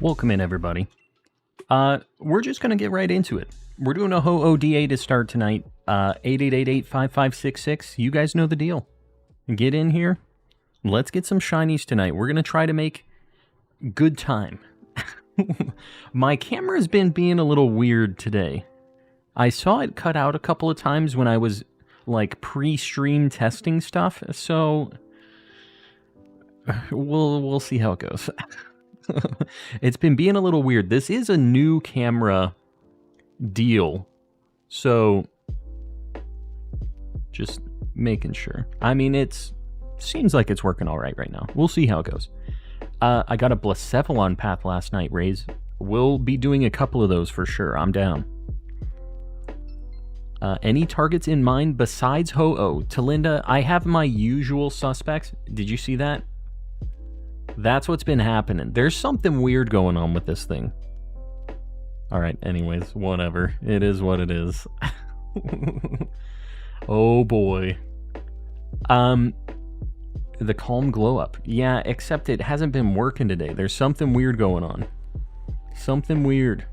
Welcome in, everybody. We're just going to get right into it. We're doing a Ho-ODA to start tonight. 8888-5566. You guys know the deal. Get in here. Let's get some shinies tonight. We're going to try to make good time. My camera's been being a little weird today. I saw it cut out a couple of times when I was, like, pre-stream testing stuff, so we'll see how it goes. It's been being a little weird. This is a new camera deal, so just making sure. I mean, seems like it's working all right now. We'll see how it goes. I got a Blacephalon path last night, Raze. We'll be doing a couple of those for sure. I'm down. Any targets in mind besides Ho-Oh? Talinda, I have my usual suspects. Did you see that? That's what's been happening. There's something weird going on with this thing. Alright, anyways, whatever. It is what it is. Oh boy. The calm glow up. Yeah, except it hasn't been working today. There's something weird going on. Something weird.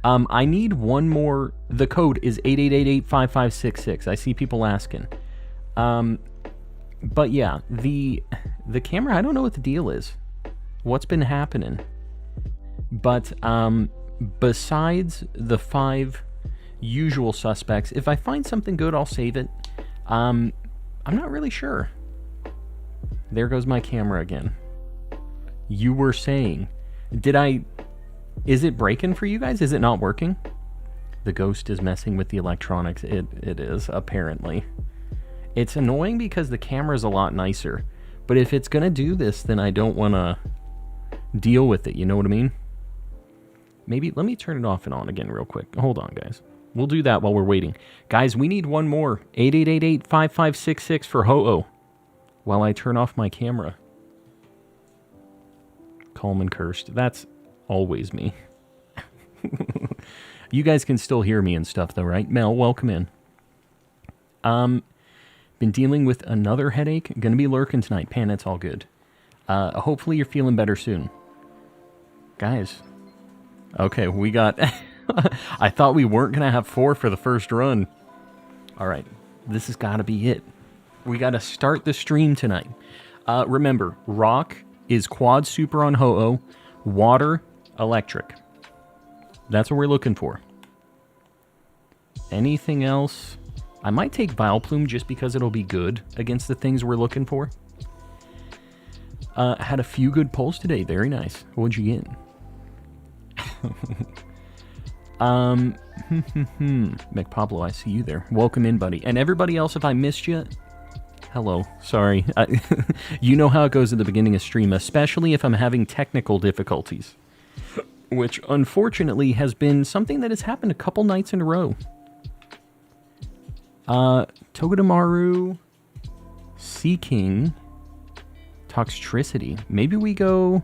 I need one more. The code is 8888-5566. I see people asking. But yeah, the camera, I don't know what the deal is. What's been happening? But besides the 5 usual suspects, if I find something good, I'll save it. I'm not really sure. There goes my camera again. You were saying, is it breaking for you guys? Is it not working? The ghost is messing with the electronics. It is, apparently. It's annoying because the camera's a lot nicer. But if it's going to do this, then I don't want to deal with it. You know what I mean? Maybe, let me turn it off and on again real quick. Hold on, guys. We'll do that while we're waiting. Guys, we need one more. 8888-5566 for Ho-Oh. While I turn off my camera. Calm and cursed. That's always me. You guys can still hear me and stuff though, right? Mel, welcome in. Been dealing with another headache. Gonna be lurking tonight. Pan, it's all good. Hopefully you're feeling better soon. Guys. Okay, we got... I thought we weren't gonna have 4 for the first run. Alright, this has gotta be it. We gotta start the stream tonight. Remember, rock is quad super on Ho-Oh, water, electric. That's what we're looking for. Anything else? I might take Vileplume just because it'll be good against the things we're looking for. Had a few good pulls today. Very nice. What'd you get? McPablo, I see you there. Welcome in, buddy. And everybody else, if I missed you, hello. Sorry. You know how it goes at the beginning of stream, especially if I'm having technical difficulties. Which, unfortunately, has been something that has happened a couple nights in a row. Togedemaru, Seeking, Toxtricity. Maybe we go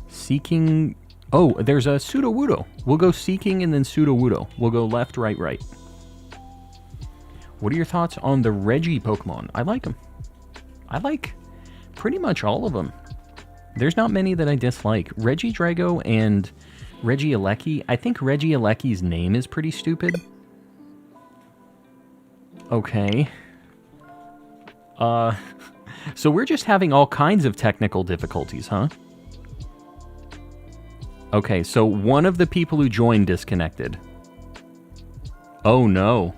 Seeking... Oh, there's a Sudowoodo. We'll go Seeking and then Sudowoodo. We'll go left, right, right. What are your thoughts on the Reggie Pokemon? I like them. I like pretty much all of them. There's not many that I dislike. Regidrago and Regieleki. I think Regieleki's name is pretty stupid. Okay. So we're just having all kinds of technical difficulties, huh? Okay, so one of the people who joined disconnected. Oh no.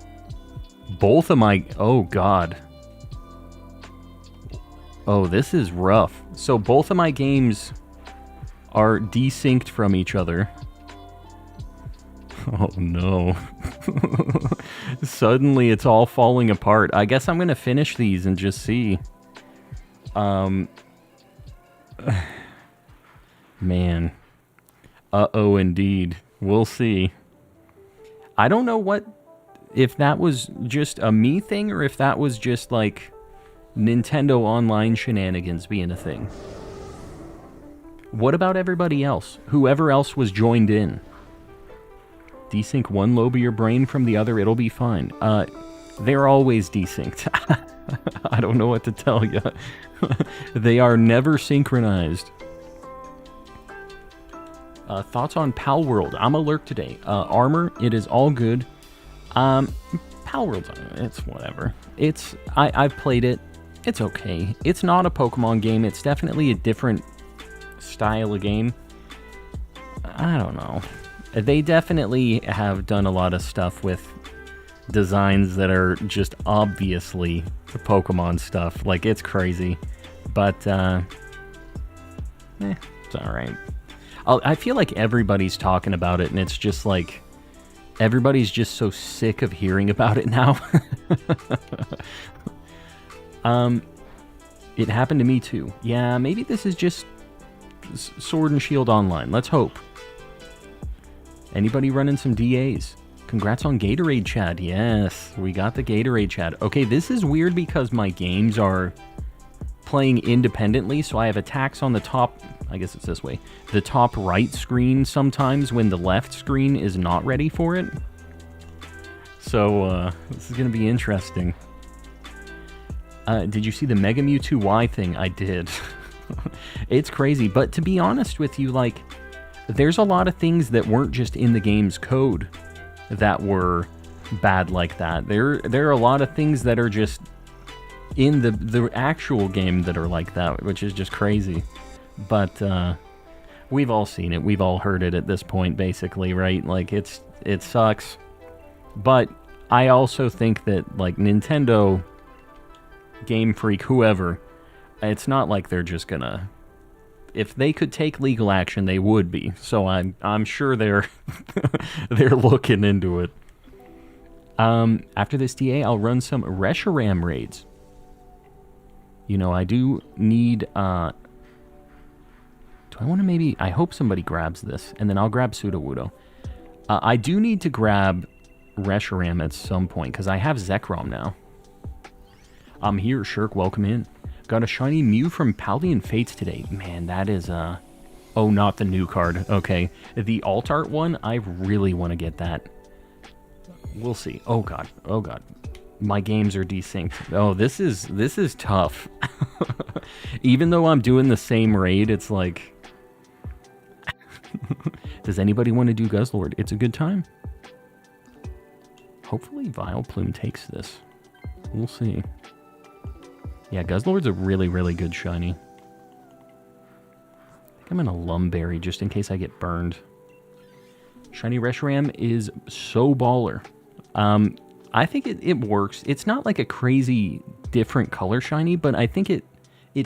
Both of my... Oh god. Oh, this is rough. So both of my games are desynced from each other. Oh no. Suddenly it's all falling apart. I guess I'm gonna finish these and just see. Man. Uh-oh, indeed. We'll see. I don't know if that was just a me thing or if that was just like Nintendo Online shenanigans being a thing. What about everybody else? Whoever else was joined in. Desync one lobe of your brain from the other, it'll be fine. They're always desynced. I don't know what to tell you. They are never synchronized. Thoughts on Pal World? I'm alert today. Armor, it is all good. Pal World's, it's whatever. I've played it. It's okay. It's not a Pokemon game. It's definitely a different style of game. I don't know. They definitely have done a lot of stuff with designs that are just obviously Pokemon stuff. Like, it's crazy. But, it's alright. I feel like everybody's talking about it, and it's just like, everybody's just so sick of hearing about it now. It happened to me too. Yeah, maybe this is just Sword and Shield Online. Let's hope. Anybody running some DAs? Congrats on Gatorade, Chad. Yes, we got the Gatorade, Chad. Okay, this is weird because my games are playing independently, so I have attacks on the top, I guess it's this way, the top right screen sometimes when the left screen is not ready for it. So, this is going to be interesting. Did you see the Mega Mewtwo Y thing? I did. It's crazy, but to be honest with you, like, there's a lot of things that weren't just in the game's code that were bad like that. There are a lot of things that are just in the actual game that are like that, which is just crazy. But we've all seen it. We've all heard it at this point, basically, right? Like, it sucks. But I also think that, like, Nintendo, Game Freak, whoever, it's not like they're just gonna... If they could take legal action, they would be. So I'm sure they're they're looking into it. After this DA, I'll run some Reshiram raids. You know, I do need... do I want to maybe... I hope somebody grabs this, and then I'll grab Sudowoodo. I do need to grab Reshiram at some point, because I have Zekrom now. I'm here, Shirk, welcome in. Got a shiny Mew from Paldean Fates today. Man, that is, oh, not the new card. Okay. The alt art one, I really want to get that. We'll see. Oh, God. Oh, God. My games are desynced. Oh, this is tough. Even though I'm doing the same raid, it's like... Does anybody want to do Guzzlord? It's a good time. Hopefully Vileplume takes this. We'll see. Yeah, Guzzlord's a really, really good shiny. I think I'm in a Lumberry just in case I get burned. Shiny Reshiram is so baller. I think it works. It's not like a crazy different color shiny, but I think it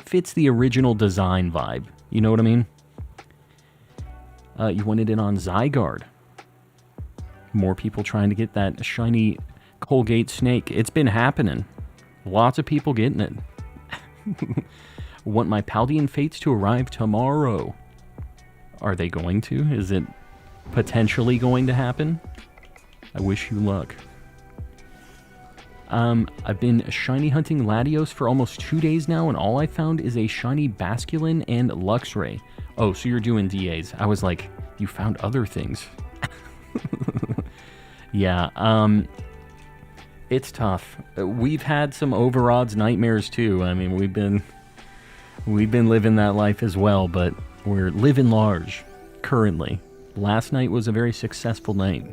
fits the original design vibe. You know what I mean? You wanted it on Zygarde. More people trying to get that shiny Colgate snake. It's been happening. Lots of people getting it. Want my Paldean Fates to arrive tomorrow. Are they going to? Is it potentially going to happen? I wish you luck. I've been shiny hunting Latios for almost 2 days now, and all I found is a shiny Basculin and Luxray. Oh, so you're doing DAs. I was like, you found other things. Yeah, it's tough. We've had some overodds nightmares too. I mean, we've been living that life as well, but we're living large currently. Last night was a very successful night,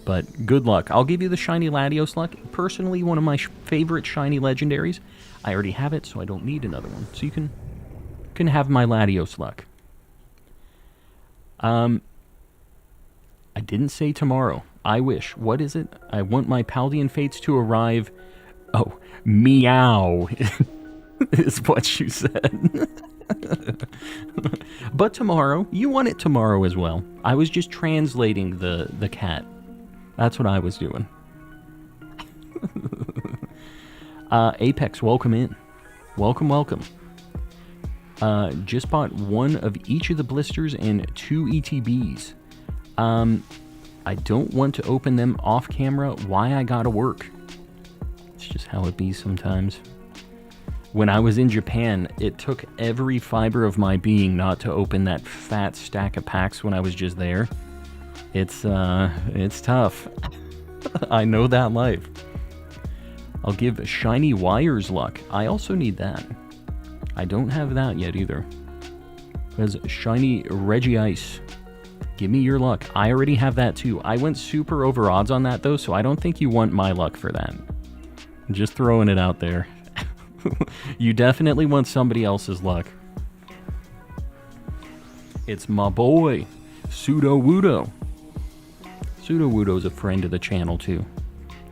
but good luck. I'll give you the shiny Latios luck. Personally, one of my favorite shiny legendaries. I already have it, so I don't need another one. So you can have my Latios luck. I didn't say tomorrow. I wish. What is it? I want my Paldean Fates to arrive. Oh, meow is what you said. But tomorrow. You want it tomorrow as well. I was just translating the cat. That's what I was doing. Apex, welcome in. Welcome, welcome. Just bought one of each of the blisters and 2 ETBs. I don't want to open them off camera. Why I gotta work. It's just how it be sometimes. When I was in Japan, it took every fiber of my being not to open that fat stack of packs when I was just there. It's tough. I know that life. I'll give shiny Wires luck. I also need that. I don't have that yet either. There's shiny Regice Give me your luck. I already have that too. I went super over odds on that though, so I don't think you want my luck for that. Just throwing it out there. You definitely want somebody else's luck. It's my boy, Pseudo-Wudo. Pseudo-Wudo's a friend of the channel too.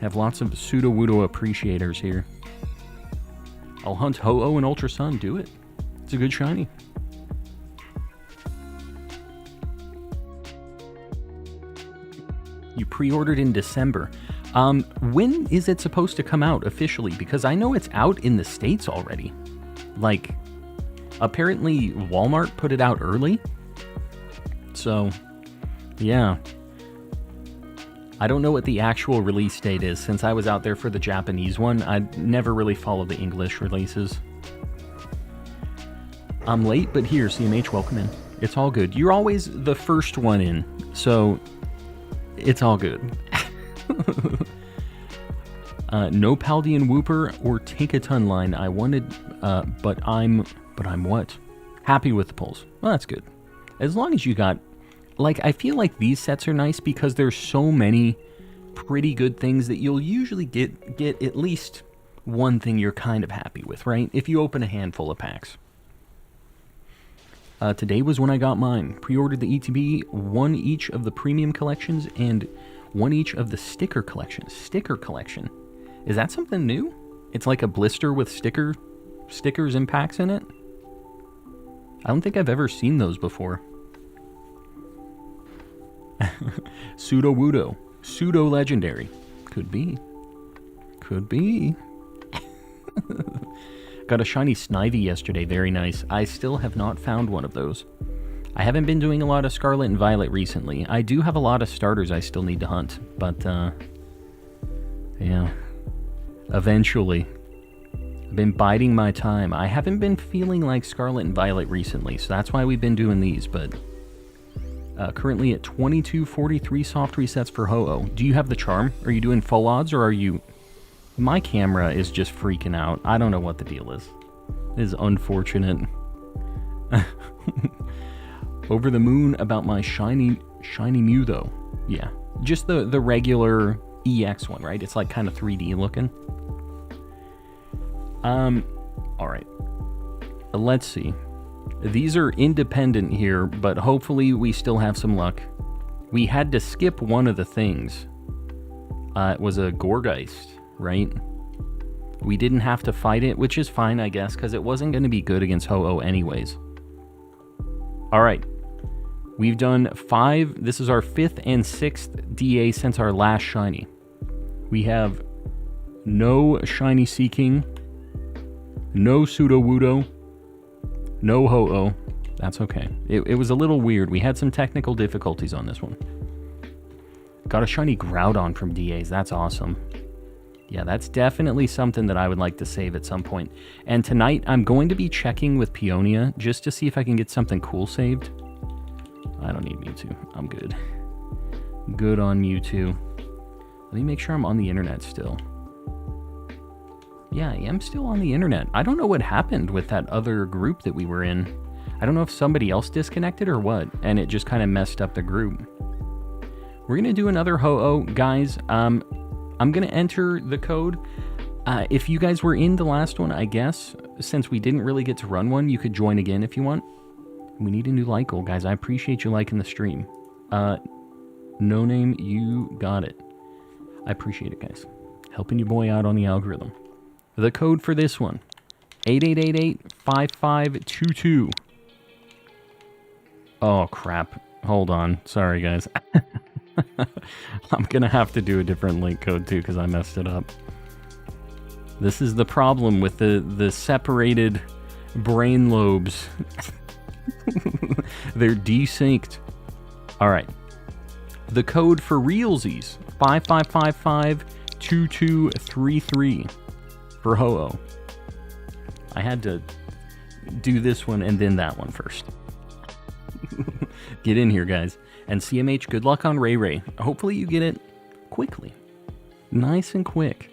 Have lots of Pseudo-Wudo appreciators here. I'll hunt Ho-Oh and Ultra Sun. Do it. It's a good shiny. You pre-ordered in December. When is it supposed to come out officially? Because I know it's out in the States already. Like, apparently Walmart put it out early. So, yeah. I don't know what the actual release date is. Since I was out there for the Japanese one, I never really followed the English releases. I'm late, but here, CMH, welcome in. It's all good. You're always the first one in, so it's all good. No Paldean Whooper or Take a Ton line. I wanted, but I'm what? Happy with the pulls. Well, that's good. As long as you got, like, I feel like these sets are nice because there's so many pretty good things that you'll usually get at least one thing you're kind of happy with, right? If you open a handful of packs. Today was when I got mine. Pre-ordered the ETB, one each of the premium collections, and one each of the sticker collections. Sticker collection. Is that something new? It's like a blister with stickers and packs in it? I don't think I've ever seen those before. Pseudo-Wudo. Pseudo-legendary. Could be. Could be. Got a shiny Snivy yesterday, very nice. I still have not found one of those. I haven't been doing a lot of Scarlet and Violet recently. I do have a lot of starters I still need to hunt, but, yeah. Eventually. I've been biding my time. I haven't been feeling like Scarlet and Violet recently, so that's why we've been doing these, but... currently at 2243 soft resets for Ho-Oh. Do you have the charm? Are you doing full odds, or are you... My camera is just freaking out. I don't know what the deal is. It is unfortunate. Over the moon about my shiny Mew, though. Yeah. Just the regular EX one, right? It's like kind of 3D looking. Alright. Let's see. These are independent here, but hopefully we still have some luck. We had to skip one of the things. It was a Gorgeist, right? We didn't have to fight it, which is fine, I guess, because it wasn't going to be good against Ho-Oh anyways. Alright. We've done 5. This is our 5th and 6th DA since our last shiny. We have no shiny Seaking, no Pseudo-Wudo, no Ho-Oh. That's okay. It was a little weird. We had some technical difficulties on this one. Got a shiny Groudon from DAs. That's awesome. Yeah, that's definitely something that I would like to save at some point. And tonight, I'm going to be checking with Peonia just to see if I can get something cool saved. I don't need Mewtwo. I'm good. Good on Mewtwo. Let me make sure I'm on the internet still. Yeah, I am still on the internet. I don't know what happened with that other group that we were in. I don't know if somebody else disconnected or what, and it just kind of messed up the group. We're going to do another Ho-Oh, guys. I'm going to enter the code. If you guys were in the last one, I guess, since we didn't really get to run one, you could join again if you want. We need a new like goal, guys. I appreciate you liking the stream. No name, you got it. I appreciate it, guys. Helping your boy out on the algorithm. The code for this one, 8888-5522. Oh, crap. Hold on. Sorry, guys. I'm going to have to do a different link code, too, because I messed it up. This is the problem with the separated brain lobes. They're desynced. All right. The code for realsies, 5555-2233 for Ho-Oh. I had to do this one and then that one first. Get in here, guys. And CMH, good luck on Ray Ray. Hopefully you get it quickly. Nice and quick.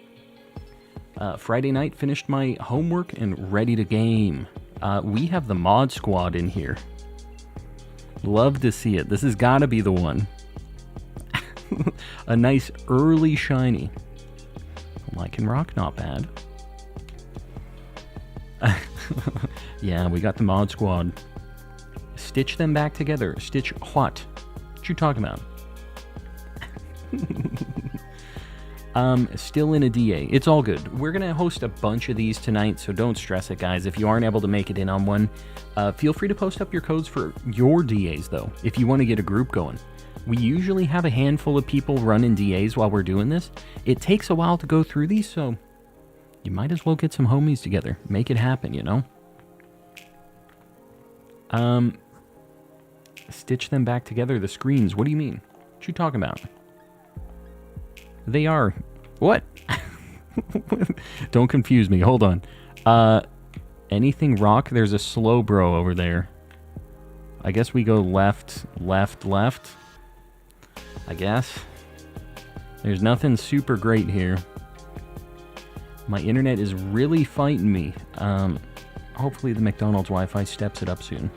Friday night, finished my homework and ready to game. We have the mod squad in here. Love to see it. This has got to be the one. A nice early shiny. Lycan Rock, not bad. Yeah, we got the mod squad. Stitch them back together. Stitch what? What you talking about? Still in a DA. It's all good. We're going to host a bunch of these tonight, so don't stress it, guys. If you aren't able to make it in on one, feel free to post up your codes for your DAs, though, if you want to get a group going. We usually have a handful of people running DAs while we're doing this. It takes a while to go through these, so you might as well get some homies together. Make it happen, you know? Stitch them back together, the screens. What do you mean? What you talking about? They are. What? Don't confuse me. Hold on. Anything rock? There's a slow bro over there. I guess we go left, left, left. I guess. There's nothing super great here. My internet is really fighting me. Hopefully the McDonald's Wi-Fi steps it up soon.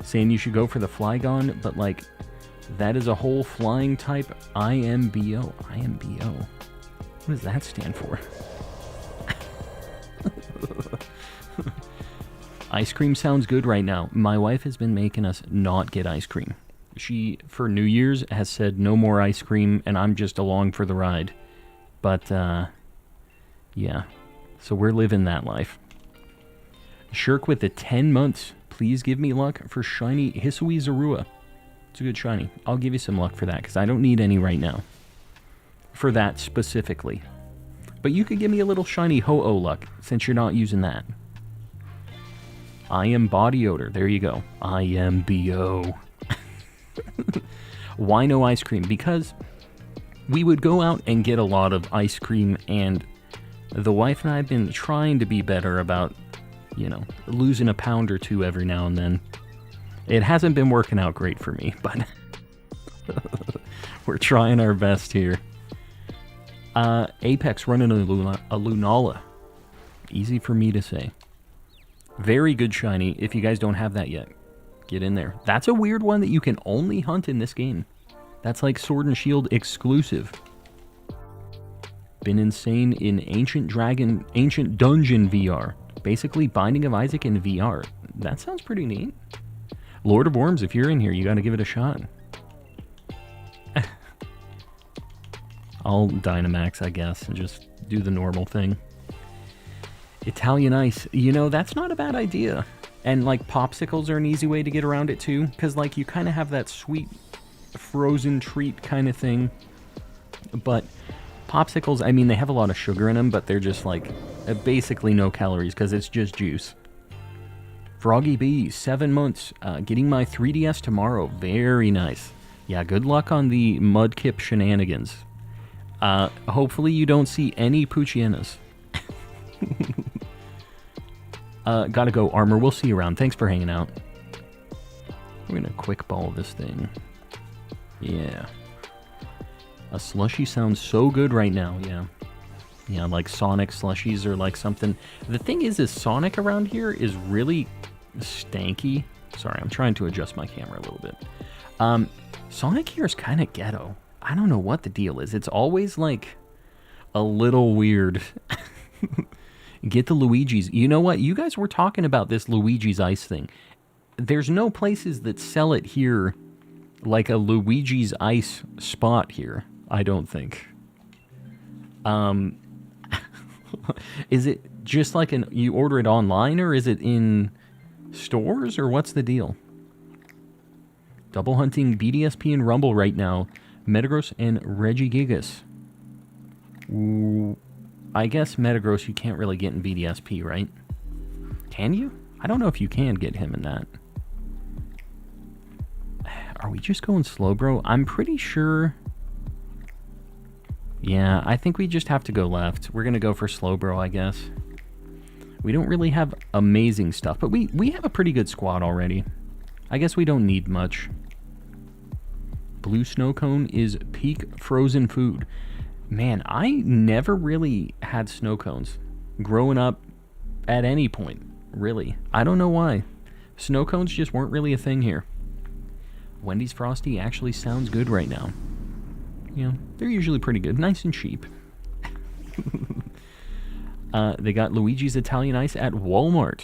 Saying you should go for the Flygon, but like, that is a whole flying type IMBO. IMBO. What does that stand for? Ice cream sounds good right now. My wife has been making us not get ice cream. She, for New Year's, has said no more ice cream, and I'm just along for the ride. But, yeah. So we're living that life. Shirk with the 10 months. Please give me luck for shiny Hisui Zorua. It's a good shiny. I'll give you some luck for that, because I don't need any right now. For that specifically. But you could give me a little shiny Ho-Oh luck, since you're not using that. I am body odor. There you go. I am B.O. Why no ice cream? Because we would go out and get a lot of ice cream, and the wife and I have been trying to be better about, you know, losing a pound or two every now and then. It hasn't been working out great for me, but we're trying our best here. Apex running a Lunala. Easy for me to say. Very good shiny. If you guys don't have that yet, get in there. That's a weird one that you can only hunt in this game. That's like Sword and Shield exclusive. Been insane in Ancient Dungeon VR. Basically Binding of Isaac in VR. That sounds pretty neat. Lord of Worms, if you're in here, you gotta give it a shot. I'll Dynamax, I guess, and just do the normal thing. Italian Ice. You know, that's not a bad idea. And, like, popsicles are an easy way to get around it, too. Because, like, you kind of have that sweet frozen treat kind of thing. But popsicles, I mean, they have a lot of sugar in them, but they're just, like, basically no calories because it's just juice. Froggy B, 7 months. Getting my 3DS tomorrow. Very nice. Yeah, good luck on the Mudkip shenanigans. Hopefully you don't see any Poochienas. Gotta go, Armor. We'll see you around. Thanks for hanging out. We're gonna quick ball this thing. Yeah. A slushie sounds so good right now, yeah. Yeah, like Sonic slushies or like something. The thing is Sonic around here is really stanky. Sorry, I'm trying to adjust my camera a little bit. Sonic here is kind of ghetto. I don't know what the deal is. It's always like a little weird. Get the Luigi's. You know what? You guys were talking about this Luigi's Ice thing. There's no places that sell it here like a Luigi's Ice spot here, I don't think. Is it just like you order it online, or is it in stores, or what's the deal? Double hunting BDSP and Rumble right now. Metagross and Regigigas. Ooh, I guess Metagross you can't really get in BDSP, right? Can you? I don't know if you can get him in that. Are we just going slow, bro? I'm pretty sure... Yeah, I think we just have to go left. We're going to go for slow, bro, I guess. We don't really have amazing stuff, but we have a pretty good squad already. I guess we don't need much. Blue snow cone is peak frozen food. Man, I never really had snow cones growing up at any point, really. I don't know why. Snow cones just weren't really a thing here. Wendy's Frosty actually sounds good right now. You know, they're usually pretty good. Nice and cheap. They got Luigi's Italian Ice at Walmart.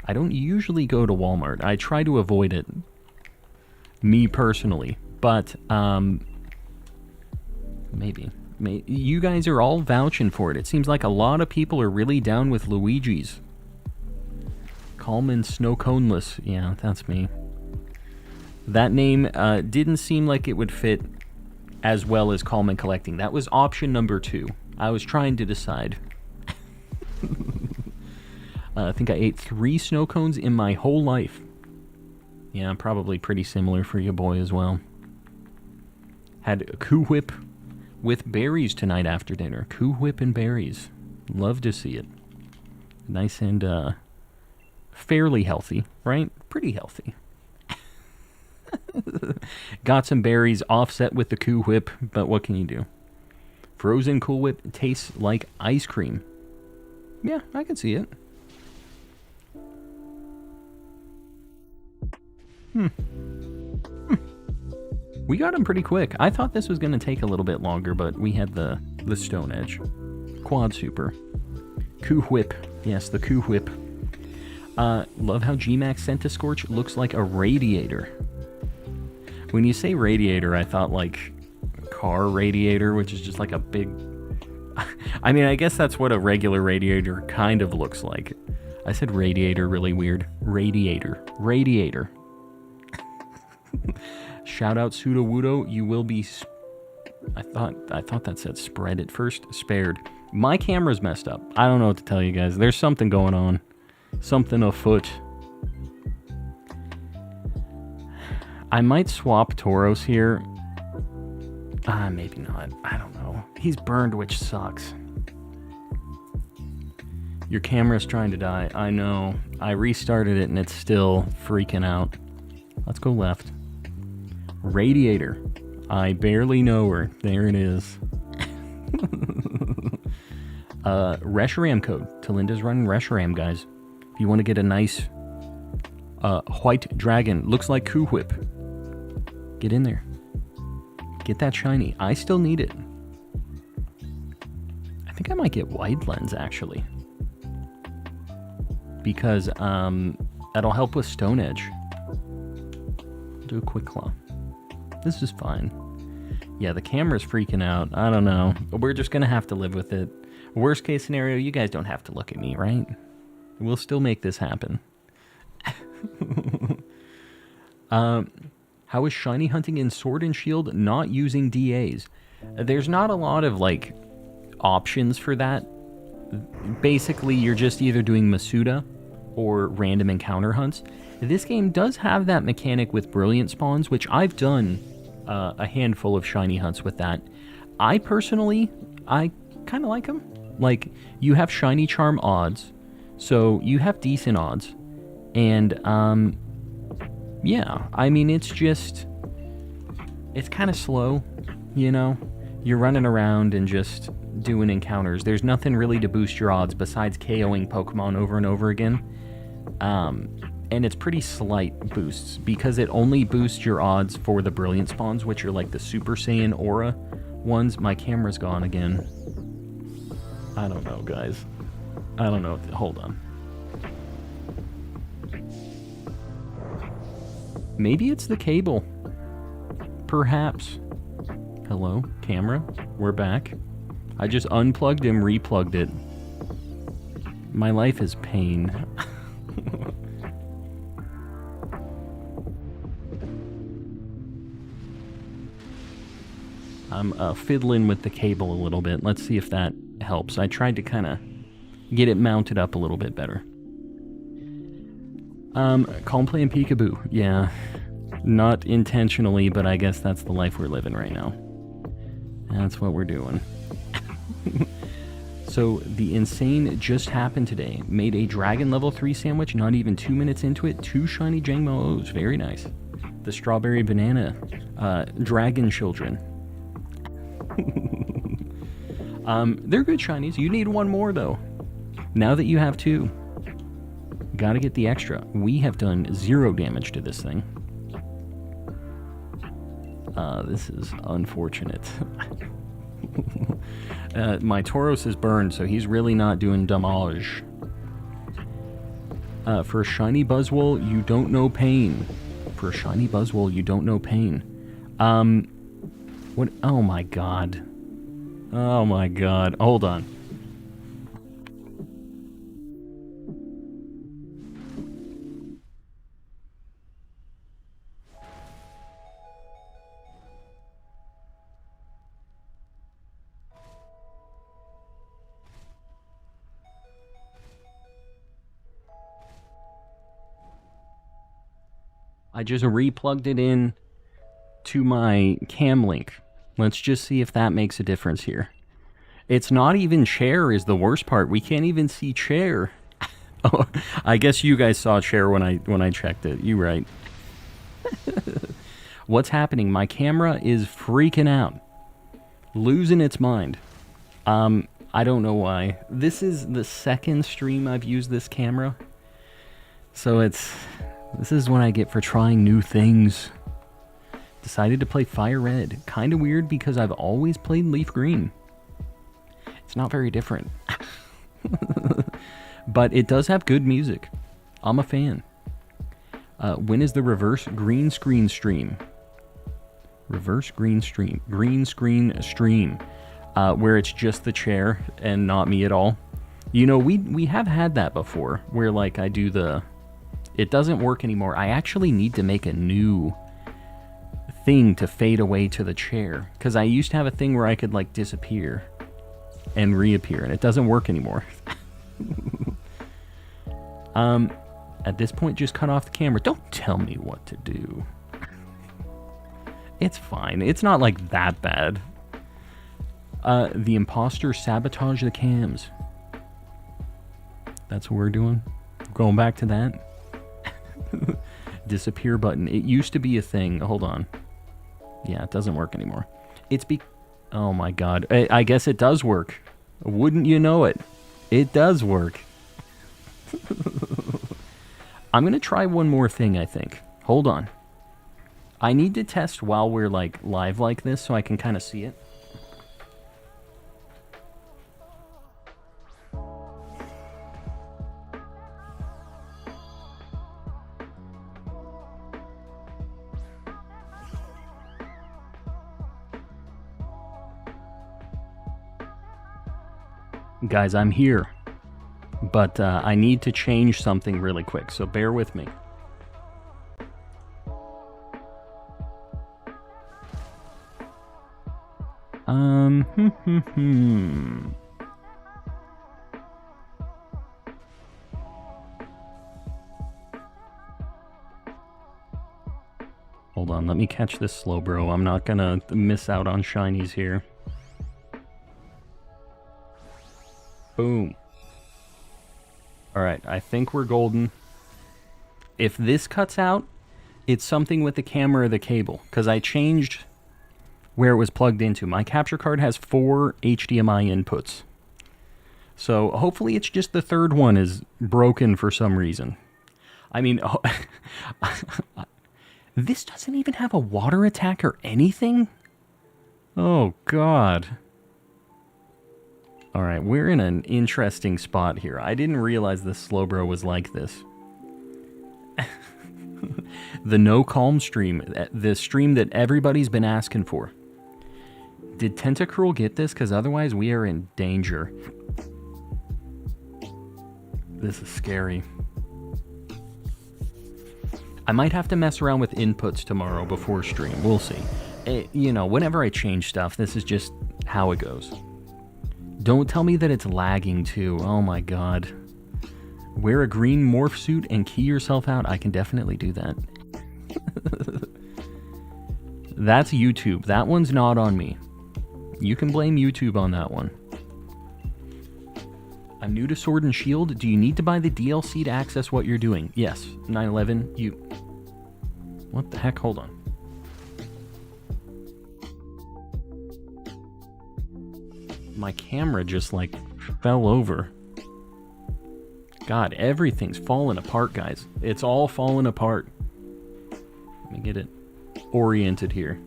I don't usually go to Walmart. I try to avoid it. Me personally. But, maybe. You guys are all vouching for it. It seems like a lot of people are really down with Luigi's. Coleman Snow Coneless. Yeah, that's me. That name didn't seem like it would fit as well as Coleman Collecting. That was option number 2. I was trying to decide. I think I ate 3 snow cones in my whole life. Yeah, probably pretty similar for your boy as well. Had a Cool Whip with berries tonight after dinner. Cool Whip and berries. Love to see it. Nice and fairly healthy, right? Pretty healthy. Got some berries offset with the Cool Whip, but what can you do? Frozen Cool Whip tastes like ice cream. Yeah, I can see it. We got them pretty quick. I thought this was going to take a little bit longer, but we had the Stone Edge. Quad Super. Cool Whip. Yes, the Cool Whip. Love how G-Max Centiscorch looks like a radiator. When you say radiator, I thought like car radiator, which is just like a big... I mean, I guess that's what a regular radiator kind of looks like. I said radiator really weird. Radiator. Radiator. Shout out Pseudo Wudo. You will be... I thought that said spread at first. Spared. My camera's messed up. I don't know what to tell you guys. There's something going on. Something afoot. I might swap Tauros here. Maybe not. I don't know. He's burned, which sucks. Your camera's trying to die. I know. I restarted it and it's still freaking out. Let's go left. Radiator. I barely know her. There it is. Reshiram code. Talinda's running Reshiram, guys. If you want to get a nice white dragon. Looks like Cool Whip. Get in there. Get that shiny. I still need it. I think I might get wide lens, actually. Because that'll help with Stone Edge. Do a quick claw. This is fine. Yeah, the camera's freaking out. I don't know. But we're just going to have to live with it. Worst case scenario, you guys don't have to look at me, right? We'll still make this happen. How is shiny hunting in Sword and Shield not using DAs? There's not a lot of, like, options for that. Basically, you're just either doing Masuda or random encounter hunts. This game does have that mechanic with brilliant spawns, which I've done a handful of shiny hunts with that. I personally kind of like them. Like, you have shiny charm odds, so you have decent odds. And, yeah, I mean, it's kind of slow, you know? You're running around and just doing encounters. There's nothing really to boost your odds besides KOing Pokemon over and over again. And it's pretty slight boosts, because it only boosts your odds for the brilliant spawns, which are like the Super Saiyan Aura ones. My camera's gone again. I don't know, guys. I don't know. Hold on. Maybe it's the cable. Perhaps. Hello, camera. We're back. I just unplugged and replugged it. My life is pain. I'm fiddling with the cable a little bit. Let's see if that helps. I tried to kind of get it mounted up a little bit better. Calm playing Peekaboo. Yeah. Not intentionally, but I guess that's the life we're living right now. That's what we're doing. So, the insane just happened today. Made a Dragon level 3 sandwich, not even 2 minutes into it. 2 shiny Jangmo O's. Very nice. The Strawberry Banana Dragon Children. They're good shinies. You need one more, though. Now that you have 2. Gotta get the extra. We have done 0 damage to this thing. This is unfortunate. My Tauros is burned, so he's really not doing damage. For a shiny Buzzwole, you don't know pain. For a shiny Buzzwole, you don't know pain. What? Oh my god. Oh my god. Hold on. I just re-plugged it in to my cam link. Let's just see if that makes a difference here. It's not even Chair is the worst part. We can't even see Chair. Oh, I guess you guys saw Chair when I checked it. You're right. What's happening? My camera is freaking out. Losing its mind. I don't know why. This is the second stream I've used this camera. So this is what I get for trying new things. Decided to play Fire Red. Kind of weird because I've always played Leaf Green. It's not very different. But it does have good music. I'm a fan. When is the reverse green screen stream? Reverse green stream. Green screen stream. Where it's just the chair and not me at all. You know, we have had that before. Where like I do the... It doesn't work anymore. I actually need to make a new thing to fade away to the chair. Because I used to have a thing where I could like disappear and reappear. And it doesn't work anymore. At this point, just cut off the camera. Don't tell me what to do. It's fine. It's not like that bad. The imposter sabotage the cams. That's what we're doing. Going back to that. Disappear button. It used to be a thing. Hold on. Yeah, it doesn't work anymore. Oh my god. I guess it does work. Wouldn't you know it? It does work. I'm gonna try one more thing, I think. Hold on. I need to test while we're like live like this so I can kind of see it. Guys, I'm here, but I need to change something really quick, so bear with me. Hold on, let me catch this slow, bro. I'm not gonna miss out on shinies here. Boom. Alright, I think we're golden. If this cuts out, it's something with the camera or the cable, because I changed where it was plugged into. My capture card has 4 HDMI inputs. So hopefully it's just the third one is broken for some reason. I mean, this doesn't even have a water attack or anything? Oh, God. Alright, we're in an interesting spot here. I didn't realize the Slowbro was like this. The No Calm stream. The stream that everybody's been asking for. Did Tentacruel get this? Because otherwise we are in danger. This is scary. I might have to mess around with inputs tomorrow before stream. We'll see. You know, whenever I change stuff, this is just how it goes. Don't tell me that it's lagging too. Oh my god. Wear a green morph suit and key yourself out. I can definitely do that. That's YouTube. That one's not on me. You can blame YouTube on that one. I'm new to Sword and Shield. Do you need to buy the DLC to access what you're doing? Yes. 9/11. You... What the heck? Hold on. My camera just, like, fell over. God, everything's falling apart, guys. It's all falling apart. Let me get it oriented here.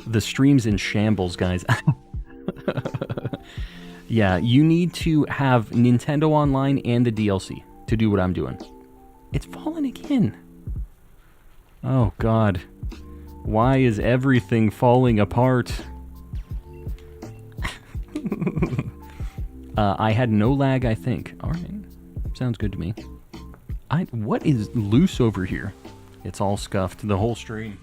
The stream's in shambles, guys. Yeah, you need to have Nintendo Online and the DLC to do what I'm doing. It's falling again. Oh, God. Why is everything falling apart? I had no lag, I think. Alright. Sounds good to me. What is loose over here? It's all scuffed, the whole stream.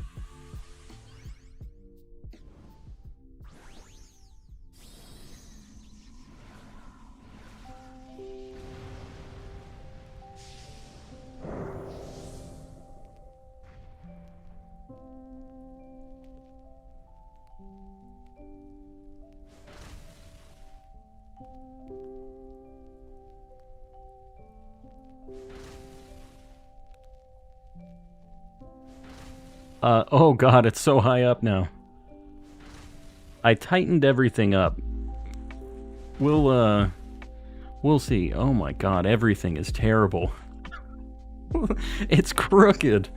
Oh God, it's so high up now. I tightened everything up. We'll see. Oh my God, everything is terrible. It's crooked.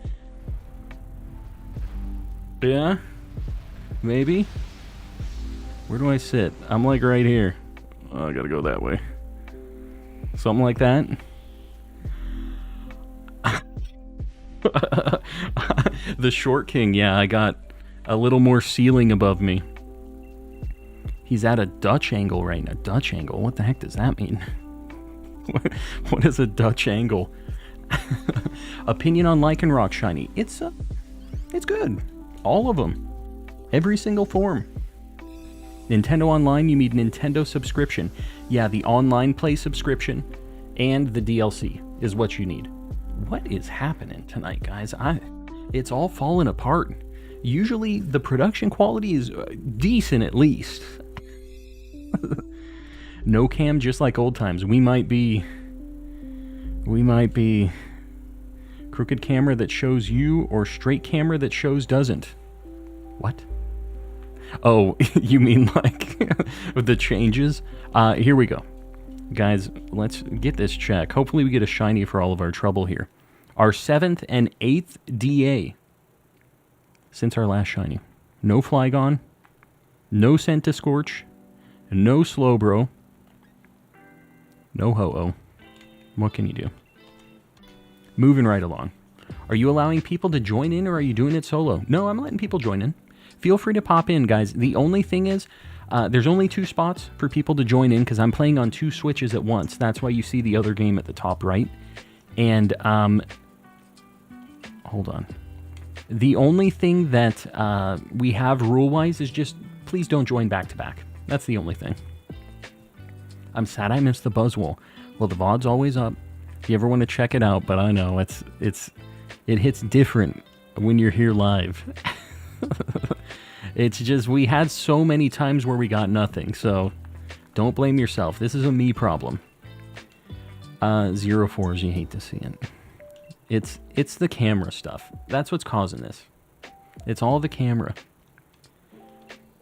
Yeah? Maybe? Where do I sit? I'm like right here. Oh, I gotta go that way. Something like that? The short king, yeah, I got a little more ceiling above me. He's at a Dutch angle right now. Dutch angle? What the heck does that mean? What is a Dutch angle? Opinion on Lycanroc Shiny. It's good. All of them. Every single form. Nintendo Online, you need Nintendo subscription. Yeah, the online play subscription and the DLC is what you need. What is happening tonight, guys? It's all falling apart. Usually the production quality is decent at least. No cam, just like old times. We might be crooked camera that shows you or straight camera that shows doesn't. What? Oh, you mean like the changes? Here we go. Guys, let's get this check. Hopefully we get a shiny for all of our trouble here. Our 7th and 8th DA since our last shiny. No Flygon, no Scorch, no Slowbro, no Ho-Oh. What can you do? Moving right along. Are you allowing people to join in or are you doing it solo? No, I'm letting people join in. Feel free to pop in, guys. The only thing is, there's only 2 spots for people to join in because I'm playing on 2 Switches at once. That's why you see the other game at the top right. And, hold on. The only thing that we have rule-wise is just, please don't join back-to-back. That's the only thing. I'm sad I missed the Buzzwole. Well, the VOD's always up. If you ever want to check it out, but I know it hits different when you're here live. It's just, we had so many times where we got nothing, so don't blame yourself. This is a me problem. 0-4s, you hate to see it. It's the camera stuff. That's what's causing this. It's all the camera.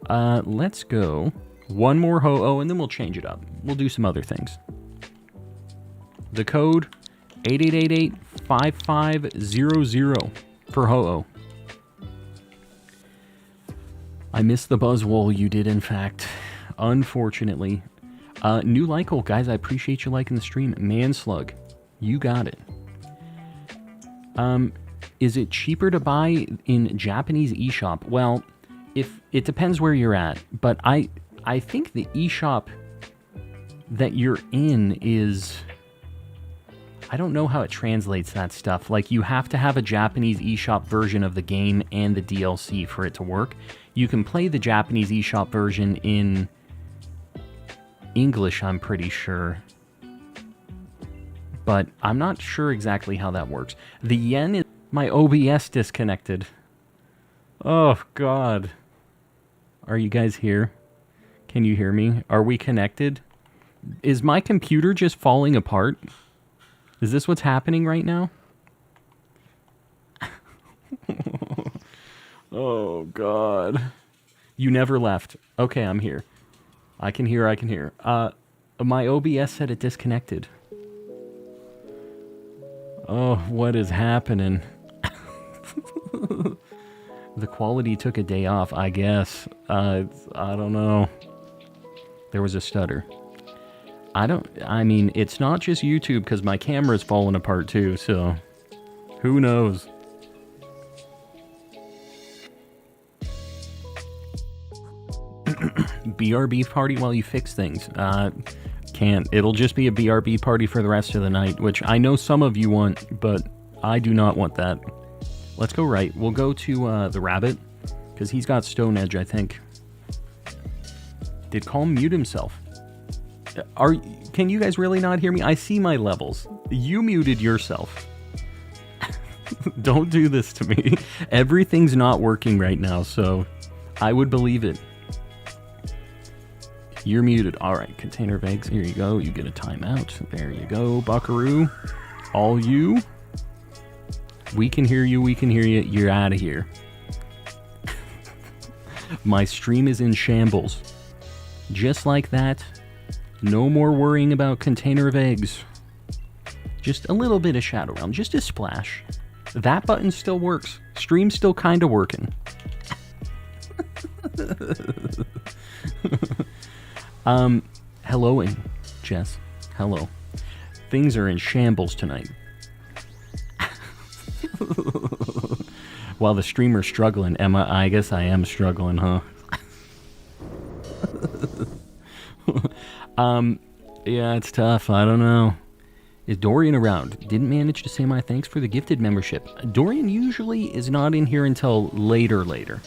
Let's go. One more Ho-Oh, and then we'll change it up. We'll do some other things. The code, 8888-5500 for Ho-Oh. I missed the Buzzwole, you did in fact. Unfortunately. New Lycle, guys, I appreciate you liking the stream. Manslug, you got it. Is it cheaper to buy in Japanese eShop? Well, if it depends where you're at, but I think the eShop that you're in is... I don't know how it translates that stuff. Like, you have to have a Japanese eShop version of the game and the DLC for it to work. You can play the Japanese eShop version in English, I'm pretty sure. But I'm not sure exactly how that works. The yen is... My OBS disconnected. Oh, God. Are you guys here? Can you hear me? Are we connected? Is my computer just falling apart? Is this what's happening right now? Oh, God. You never left. Okay, I'm here. I can hear. My OBS said it disconnected. Oh, what is happening? The quality took a day off, I guess. I don't know. There was a stutter. I mean, it's not just YouTube because my camera's falling apart too, so who knows? BRB party while you fix things. Can't. It'll just be a BRB party for the rest of the night, which I know some of you want, but I do not want that. Let's go right. We'll go to the rabbit, because he's got Stone Edge, I think. Did Calm mute himself? Can you guys really not hear me? I see my levels. You muted yourself. Don't do this to me. Everything's not working right now, so I would believe it. You're muted. All right, container of eggs. Here you go. You get a timeout. There you go, buckaroo. All you. We can hear you. We can hear you. You're out of here. My stream is in shambles. Just like that. No more worrying about container of eggs. Just a little bit of Shadow Realm. Just a splash. That button still works. Stream's still kind of working. Helloing, Jess. Hello. Things are in shambles tonight. While the streamer's struggling, Emma, I guess I am struggling, huh? Yeah, it's tough. I don't know. Is Dorian around? Didn't manage to say my thanks for the gifted membership. Dorian usually is not in here until later.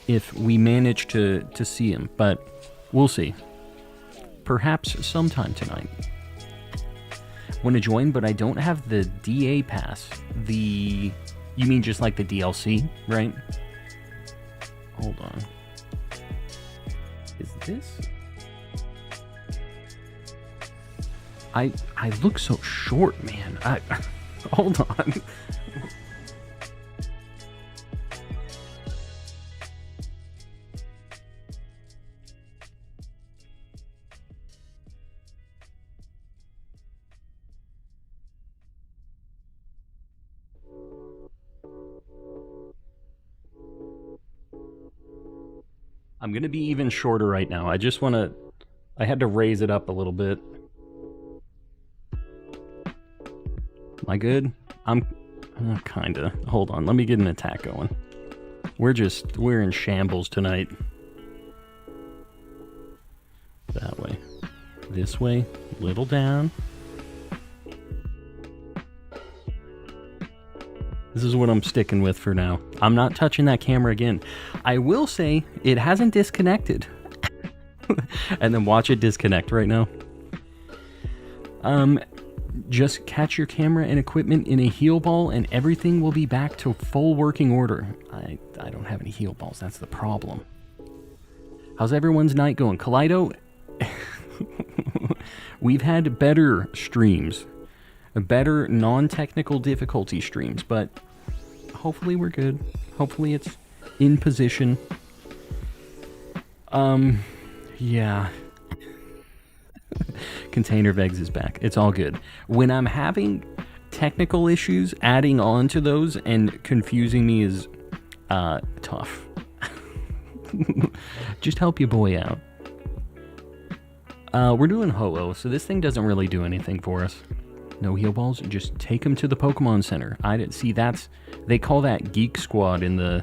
If we manage to see him, but we'll see. Perhaps sometime tonight. Want to join, but I don't have the DA pass. You mean just like the DLC, right? Hold on. Is this? I look so short, man. Hold on. I'm gonna be even shorter right now. I had to raise it up a little bit. Am I good? Kinda. Hold on, let me get an attack going. We're in shambles tonight. That way. This way. Little down. This is what I'm sticking with for now. I'm not touching that camera again. I will say, it hasn't disconnected. And then watch it disconnect right now. Just catch your camera and equipment in a heal ball and everything will be back to full working order. I don't have any heal balls, that's the problem. How's everyone's night going? Kaleido, we've had better streams. Better non-technical difficulty streams, but hopefully we're good. Hopefully it's in position. Yeah. Container of eggs is back. It's all good. When I'm having technical issues, adding on to those and confusing me is tough. Just help your boy out. We're doing Ho-Oh, so this thing doesn't really do anything for us. No heal balls, just take them to the Pokemon Center. I didn't see they call that Geek Squad in the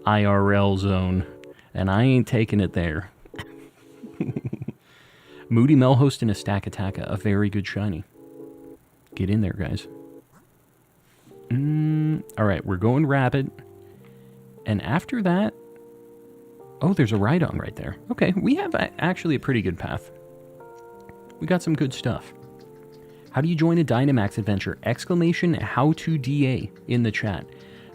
IRL zone, and I ain't taking it there. Moody Melhost and a Stack Attacka, a very good shiny. Get in there, guys. Alright, we're going Rabbit. And after that... Oh, there's a Rhydon right there. Okay, we have actually a pretty good path. We got some good stuff. How do you join a Dynamax adventure? Exclamation how to DA in the chat.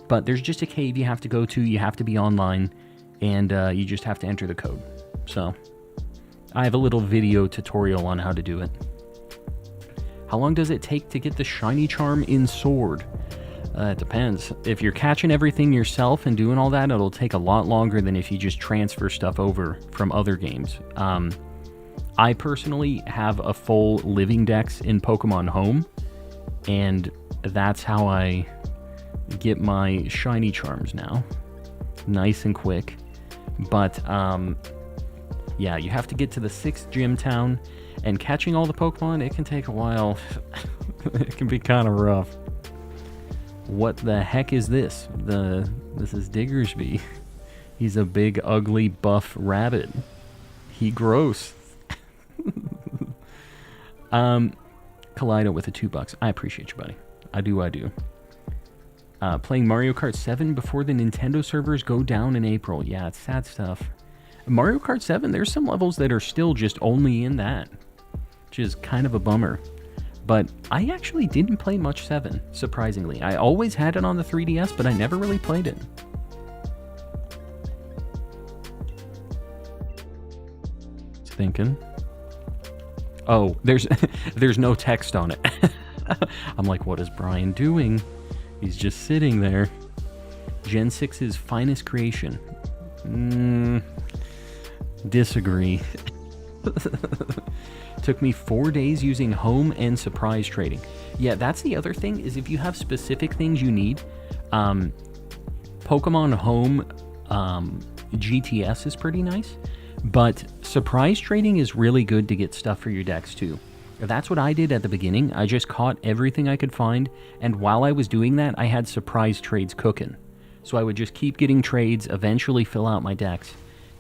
But there's just a cave you have to go to, you have to be online, and you just have to enter the code. So... I have a little video tutorial on how to do it. How long does it take to get the shiny charm in Sword? It depends. If you're catching everything yourself and doing all that, it'll take a lot longer than if you just transfer stuff over from other games. I personally have a full living dex in Pokemon Home, And that's how I get my shiny charms now. Nice and quick. But, yeah, you have to get to the 6th gym town, and catching all the Pokemon, it can take a while. It can be kind of rough. What the heck is this? This is Diggersby. He's a big, ugly, buff rabbit. He gross. Kaleido with the $2. I appreciate you, buddy. I do. Playing Mario Kart 7 before the Nintendo servers go down in April. Yeah, it's sad stuff. Mario Kart 7, there's some levels that are still just only in that, which is kind of a bummer. But I actually didn't play much 7, surprisingly. I always had it on the 3DS, but I never really played it. Just thinking. Oh, there's no text on it. I'm like, what is Brian doing? He's just sitting there. Gen 6's finest creation. Disagree. Took me 4 days using home and surprise trading. Yeah, that's the other thing, is if you have specific things you need, Pokemon Home GTS is pretty nice, but surprise trading is really good to get stuff for your decks too. That's what I did at the beginning. I just caught everything I could find, and while I was doing that, I had surprise trades cooking. So I would just keep getting trades, eventually fill out my decks,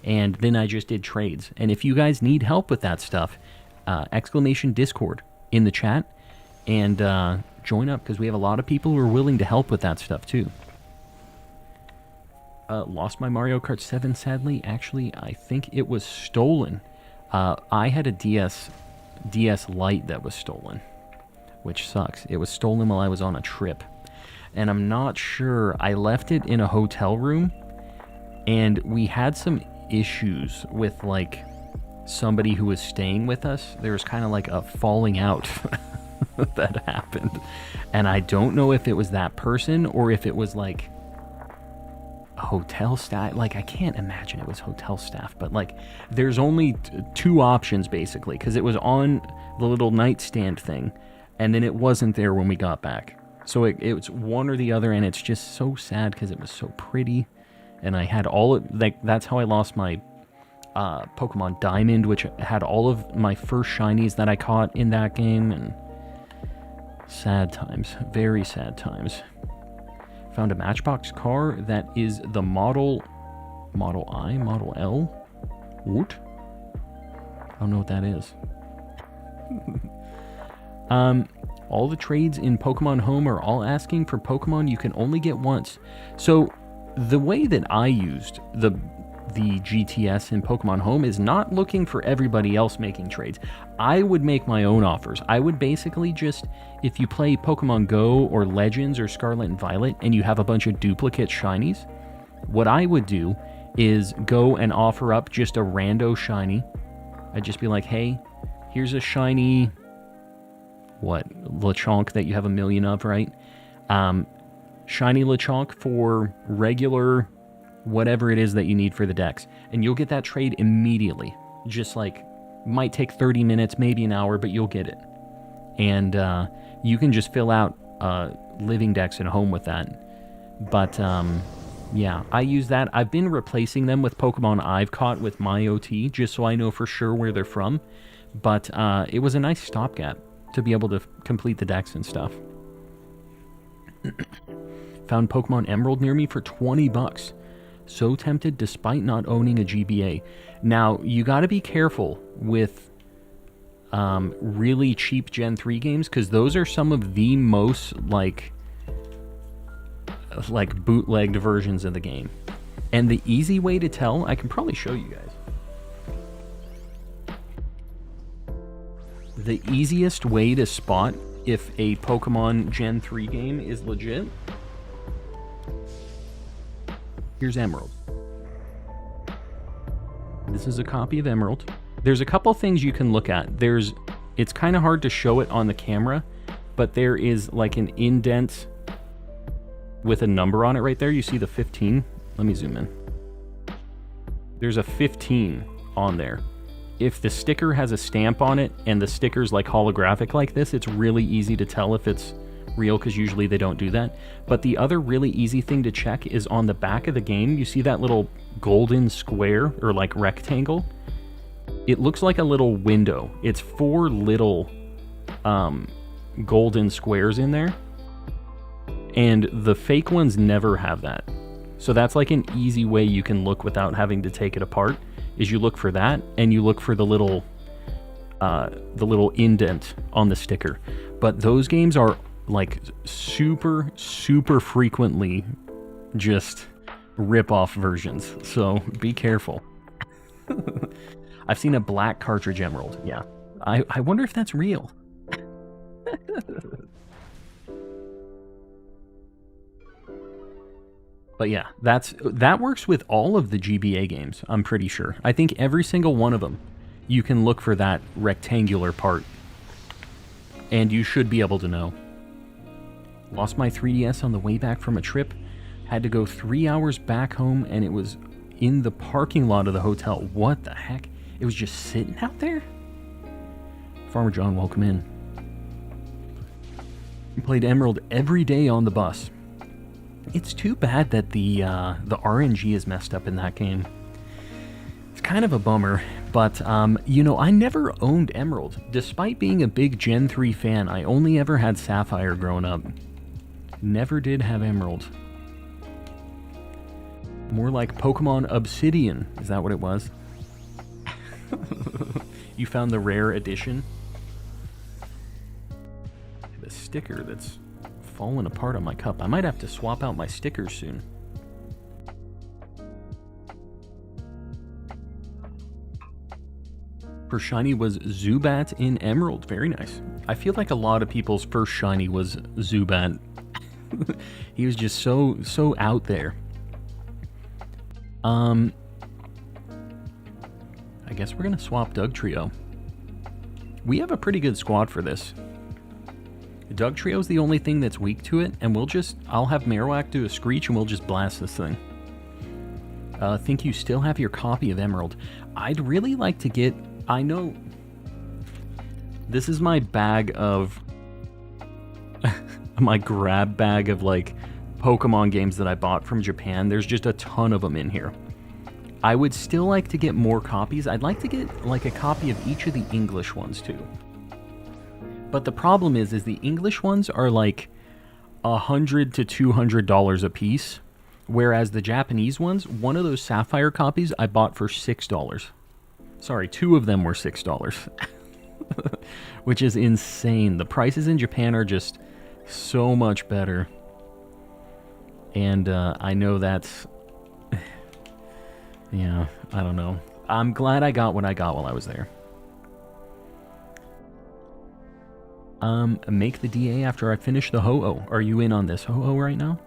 and then I just did trades. And if you guys need help with that stuff, exclamation Discord in the chat, and join up, because we have a lot of people who are willing to help with that stuff too. Lost my Mario Kart 7, sadly. Actually, I think it was stolen. I had a DS Lite that was stolen, which sucks. It was stolen while I was on a trip, and I'm not sure. I left it in a hotel room, and we had some issues with like somebody who was staying with us. There was kind of like a falling out that happened, and I don't know if it was that person or if it was like hotel staff. Like, I can't imagine it was hotel staff, but like there's only two options basically, because it was on the little nightstand thing, and then it wasn't there when we got back. So it was one or the other, and it's just so sad because it was so pretty, and I had all of, like, that's how I lost my Pokemon Diamond, which had all of my first shinies that I caught in that game. And sad times, very sad times. Found a Matchbox car that is the Model I, Model L. What? I don't know what that is. All the trades in Pokemon Home are all asking for Pokemon you can only get once. So the way that I used the GTS in Pokemon Home is not looking for everybody else making trades. I would make my own offers. I would basically just, if you play Pokemon Go or Legends or Scarlet and Violet and you have a bunch of duplicate shinies, what I would do is go and offer up just a rando shiny. I'd just be like, hey, here's a shiny, Lechonk that you have a million of, right? Shiny Lechonk for regular whatever it is that you need for the decks, and you'll get that trade immediately. Just like, might take 30 minutes, maybe an hour, but you'll get it. And you can just fill out living decks at home with that. But yeah, I use that. I've been replacing them with Pokemon I've caught with my OT, just so I know for sure where they're from. But it was a nice stopgap to be able to complete the decks and stuff. Found Pokemon Emerald near me for $20. So tempted despite not owning a GBA. Now, you got to be careful with really cheap Gen 3 games, because those are some of the most like bootlegged versions of the game. And the easy way to tell, I can probably show you guys. The easiest way to spot if a Pokemon Gen 3 game is legit, here's Emerald. This is a copy of Emerald. There's a couple things you can look at. It's kind of hard to show it on the camera, but there is like an indent with a number on it right there. You see the 15? Let me zoom in. There's a 15 on there. If the sticker has a stamp on it and the sticker's like holographic like this, it's really easy to tell if it's real, because usually they don't do that. But the other really easy thing to check is on the back of the game. You see that little golden square or like rectangle? It looks like a little window. It's 4 little golden squares in there, and the fake ones never have that. So that's like an easy way you can look without having to take it apart, is you look for that, and you look for the little indent on the sticker. But those games are like super frequently just rip-off versions, so be careful. I've seen a black cartridge emerald. Yeah, I wonder if that's real. But yeah, that works with all of the GBA games, I'm pretty sure. I think every single one of them, you can look for that rectangular part, and you should be able to know. Lost my 3DS on the way back from a trip. Had to go 3 hours back home, and it was in the parking lot of the hotel. What the heck? It was just sitting out there? Farmer John, welcome in. Played Emerald every day on the bus. It's too bad that the RNG is messed up in that game. It's kind of a bummer, but you know, I never owned Emerald. Despite being a big Gen 3 fan, I only ever had Sapphire growing up. Never did have Emerald. More like Pokemon Obsidian. Is that what it was? You found the rare edition? The sticker that's fallen apart on my cup. I might have to swap out my stickers soon. First shiny was Zubat in Emerald. Very nice. I feel like a lot of people's first shiny was Zubat. He was just so out there. I guess we're gonna swap Dugtrio. We have a pretty good squad for this. Dugtrio's the only thing that's weak to it, and I'll have Marowak do a Screech and we'll just blast this thing. Think you still have your copy of Emerald. I'd really like to get... I know... This is my bag of... my grab bag of, like, Pokemon games that I bought from Japan. There's just a ton of them in here. I would still like to get more copies. I'd like to get, like, a copy of each of the English ones, too. But the problem is the English ones are like $100 to $200 a piece, whereas the Japanese ones, one of those Sapphire copies I bought for $6. Sorry, 2 of them were $6, which is insane. The prices in Japan are just so much better, and I know that's, yeah, I don't know. I'm glad I got what I got while I was there. Make the DA after I finish the Ho-Oh. Are you in on this Ho-Oh right now?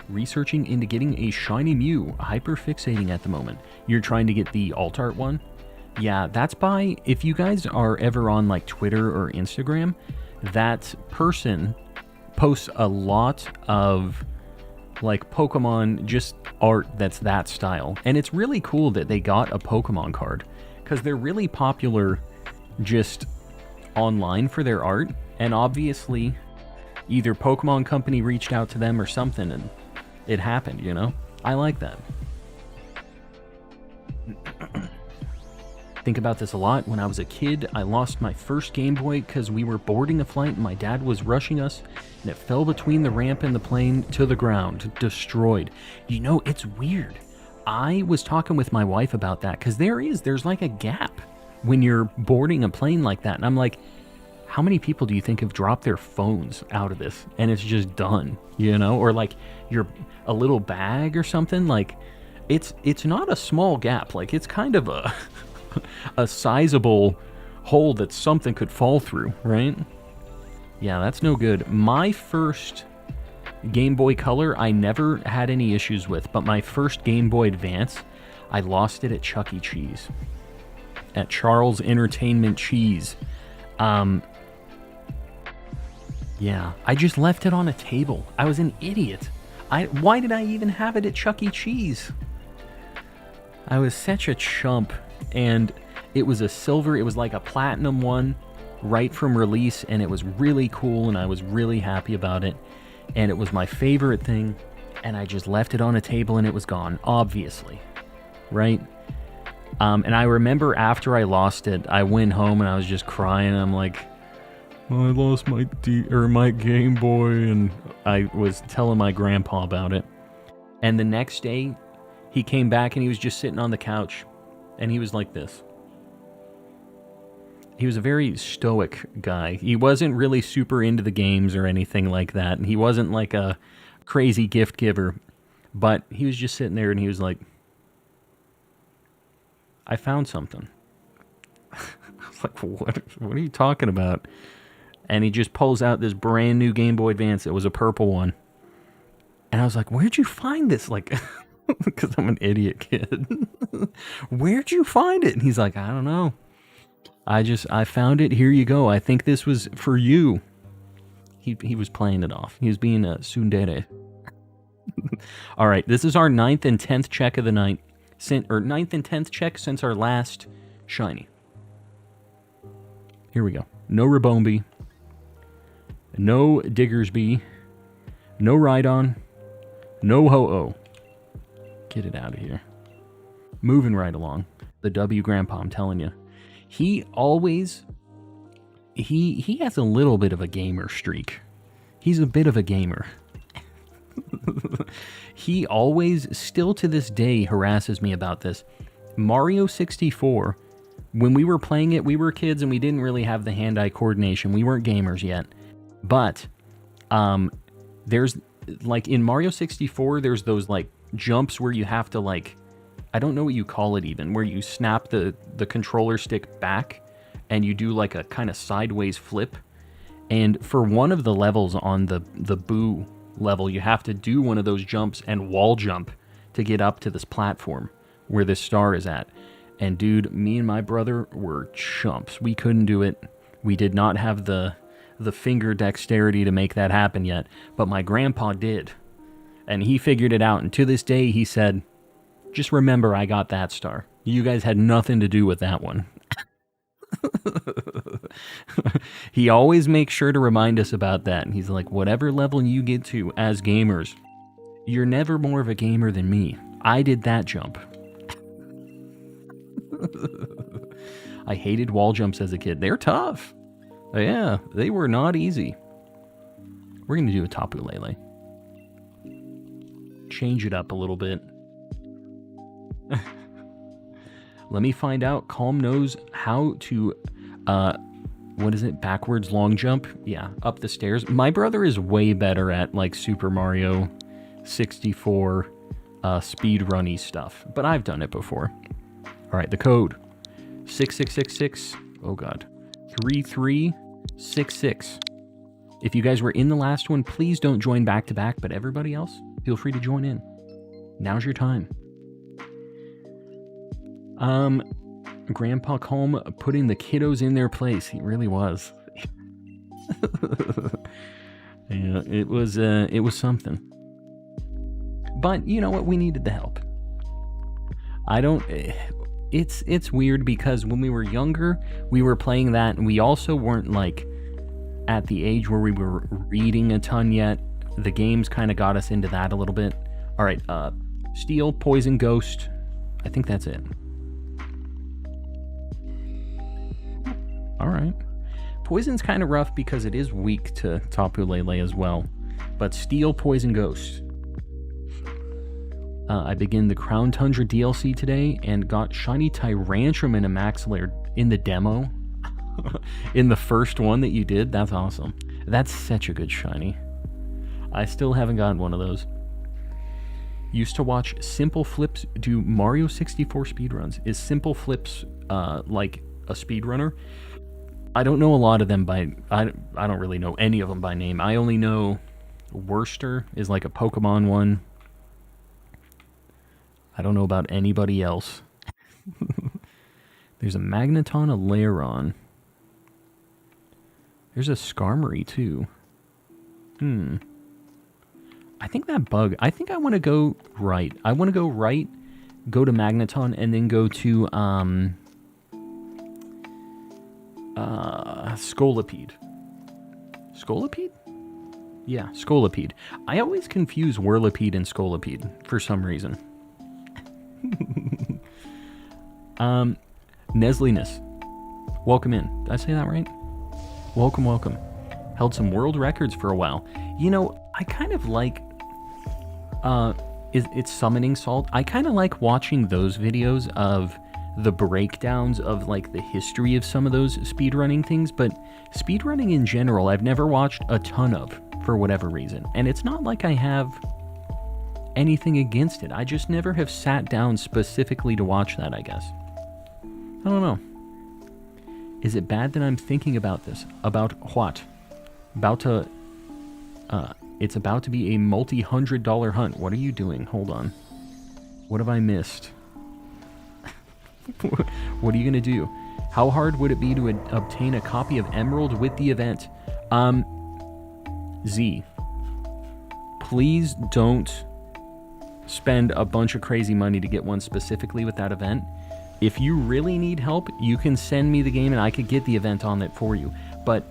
Researching into getting a shiny Mew. Hyper-fixating at the moment. You're trying to get the alt-art one? Yeah, that's by... If you guys are ever on, like, Twitter or Instagram, that person posts a lot of, like, Pokemon, just art that's that style. And it's really cool that they got a Pokemon card, because they're really popular just... online for their art, and obviously either Pokemon Company reached out to them or something and it happened, you know? I like that. Think about this a lot. When I was a kid, I lost my first Game Boy because we were boarding a flight and my dad was rushing us, and it fell between the ramp and the plane to the ground, destroyed. You know, it's weird. I was talking with my wife about that, because there's like a gap when you're boarding a plane like that. And I'm like, how many people do you think have dropped their phones out of this and it's just done, you know? Or like a little bag or something. Like, it's not a small gap. Like, it's kind of a sizable hole that something could fall through, right? Yeah, that's no good. My first Game Boy Color, I never had any issues with, but my first Game Boy Advance, I lost it at Chuck E. Cheese. At Charles Entertainment Cheese. Yeah, I just left it on a table. I was an idiot. Why did I even have it at Chuck E. Cheese? I was such a chump, and it was a silver, it was like a platinum one, right from release, and it was really cool, and I was really happy about it, and it was my favorite thing, and I just left it on a table, and it was gone, obviously, right? And I remember after I lost it, I went home, and I was just crying. I'm like, oh, I lost my Game Boy, and I was telling my grandpa about it. And the next day, he came back, and he was just sitting on the couch, and he was like this. He was a very stoic guy. He wasn't really super into the games or anything like that. And he wasn't like a crazy gift giver. But he was just sitting there and he was like, I found something. I was like, what are you talking about? And he just pulls out this brand new Game Boy Advance. It was a purple one. And I was like, where'd you find this? Like, because I'm an idiot kid. Where'd you find it? And he's like, I don't know. I found it. Here you go. I think this was for you. He was playing it off. He was being a tsundere. All right, this is our 9th and 10th check of the night. 9th and 10th check since our last shiny. Here we go. No Rabombi. No Diggersby. No Rhydon. No Ho-Oh. Get it out of here. Moving right along. The W Grandpa, I'm telling you. He always, he has a little bit of a gamer streak. He's a bit of a gamer. He always, still to this day, harasses me about this. Mario 64, when we were playing it, we were kids and we didn't really have the hand-eye coordination. We weren't gamers yet. But, there's, like, in Mario 64, there's those, like, jumps where you have to, like, I don't know what you call it even, where you snap the controller stick back and you do like a kind of sideways flip. And for one of the levels on the Boo level, you have to do one of those jumps and wall jump to get up to this platform where this star is at. And dude, me and my brother were chumps. We couldn't do it. We did not have the finger dexterity to make that happen yet, but my grandpa did. And he figured it out. And to this day, he said, just remember I got that star. You guys had nothing to do with that one. He always makes sure to remind us about that. And he's like, whatever level you get to as gamers, you're never more of a gamer than me. I did that jump. I hated wall jumps as a kid. They're tough. Yeah, they were not easy. We're going to do a Tapu Lele. Change it up a little bit. Let me find out. Calm knows how to, what is it? Backwards long jump? Yeah, up the stairs. My brother is way better at, like, Super Mario 64 speedrunny stuff, but I've done it before. All right, the code. 6666. Oh, God. 3366. If you guys were in the last one, please don't join back to back, but everybody else, feel free to join in. Now's your time. Grandpa Calm putting the kiddos in their place. He really was. Yeah, it was something. But you know what? We needed the help. It's weird because when we were younger, we were playing that, and we also weren't like at the age where we were reading a ton yet. The games kind of got us into that a little bit. All right, Steel, Poison, Ghost. I think that's it. All right. Poison's kind of rough because it is weak to Tapu Lele as well. But Steel, Poison, Ghost. I begin the Crown Tundra DLC today and got Shiny Tyrantrum in a Max Lair in the demo. In the first one that you did. That's awesome. That's such a good shiny. I still haven't gotten one of those. Used to watch Simple Flips do Mario 64 speedruns. Is Simple Flips like a speedrunner? I don't know a lot of them by... I don't really know any of them by name. I only know Worcester is like a Pokemon one. I don't know about anybody else. There's a Magneton, a Lairon. There's a Skarmory too. I think that bug... I think I want to go right. I want to go right, go to Magneton, and then go to... Scolipede. Scolipede? Yeah, Scolipede. I always confuse Whirlipede and Scolipede for some reason. Nesliness. Welcome in. Did I say that right? Welcome, welcome. Held some world records for a while. You know, I kind of like... it's Summoning Salt. I kind of like watching those videos of the breakdowns of, like, the history of some of those speedrunning things, but speedrunning in general, I've never watched a ton of, for whatever reason. And it's not like I have anything against it. I just never have sat down specifically to watch that, I guess. I don't know. Is it bad that I'm thinking about this? About what? It's about to be a multi-$100 hunt. What are you doing? Hold on. What have I missed? What are you going to do? How hard would it be to obtain a copy of Emerald with the event? Z. Please don't spend a bunch of crazy money to get one specifically with that event. If you really need help, you can send me the game and I could get the event on it for you. But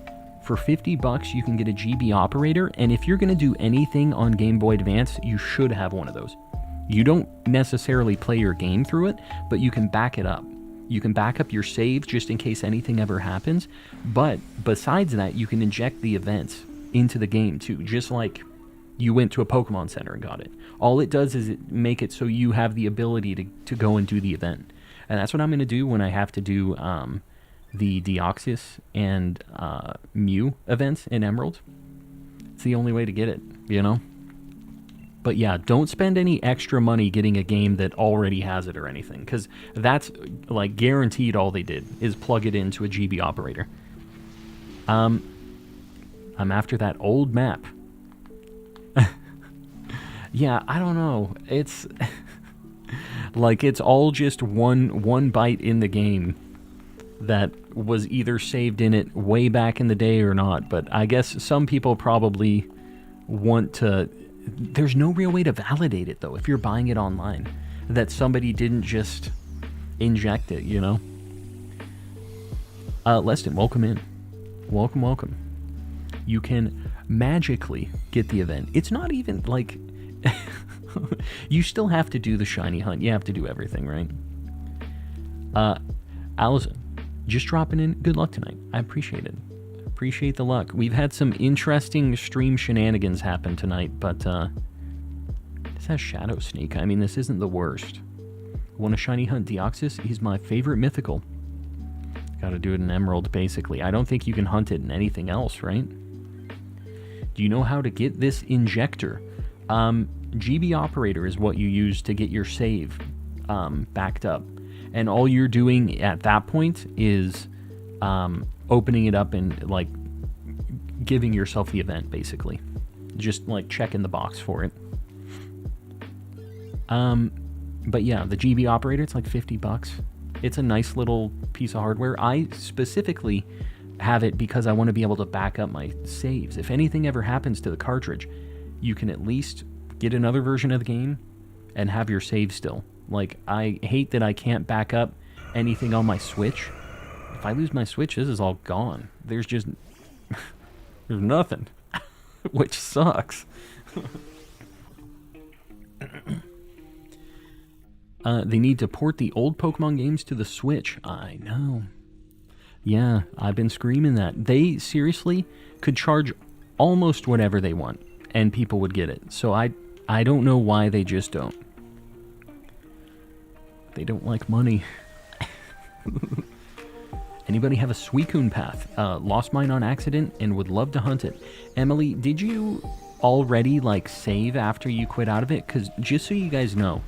for $50, you can get a GB operator, and if you're going to do anything on Game Boy Advance, you should have one of those. You don't necessarily play your game through it, but you can back it up. You can back up your save just in case anything ever happens, but besides that, you can inject the events into the game too, just like you went to a Pokemon Center and got it. All it does is it make it so you have the ability to go and do the event. And that's what I'm going to do when I have to do the Deoxys and Mew events in Emerald. It's the only way to get it, you know? But yeah, don't spend any extra money getting a game that already has it or anything, because that's, like, guaranteed all they did is plug it into a GB operator. I'm after that old map. Yeah, I don't know. It's... like, it's all just one byte in the game that was either saved in it way back in the day or not, but I guess some people probably want to... There's no real way to validate it, though, if you're buying it online, that somebody didn't just inject it, you know? Leston, welcome in. Welcome, welcome. You can magically get the event. It's not even, like... You still have to do the shiny hunt. You have to do everything, right? Allison, just dropping in. Good luck tonight. I appreciate it. Appreciate the luck. We've had some interesting stream shenanigans happen tonight, but this has Shadow Sneak. I mean, this isn't the worst. Want a shiny hunt Deoxys? He's my favorite mythical. Gotta do it in Emerald, basically. I don't think you can hunt it in anything else, right? Do you know how to get this injector? GB operator is what you use to get your save backed up. And all you're doing at that point is opening it up and, like, giving yourself the event, basically. Just, like, checking the box for it. But yeah, the GB operator, it's like $50. It's a nice little piece of hardware. I specifically have it because I want to be able to back up my saves. If anything ever happens to the cartridge, you can at least get another version of the game and have your save still. Like, I hate that I can't back up anything on my Switch. If I lose my Switch, this is all gone. There's just... there's nothing. Which sucks. They need to port the old Pokemon games to the Switch. I know. Yeah, I've been screaming that. They seriously could charge almost whatever they want, and people would get it. So I don't know why they just don't. They don't like money. Anybody have a Suicune path? Lost mine on accident and would love to hunt it. Emily, did you already, like, save after you quit out of it? Because just so you guys know,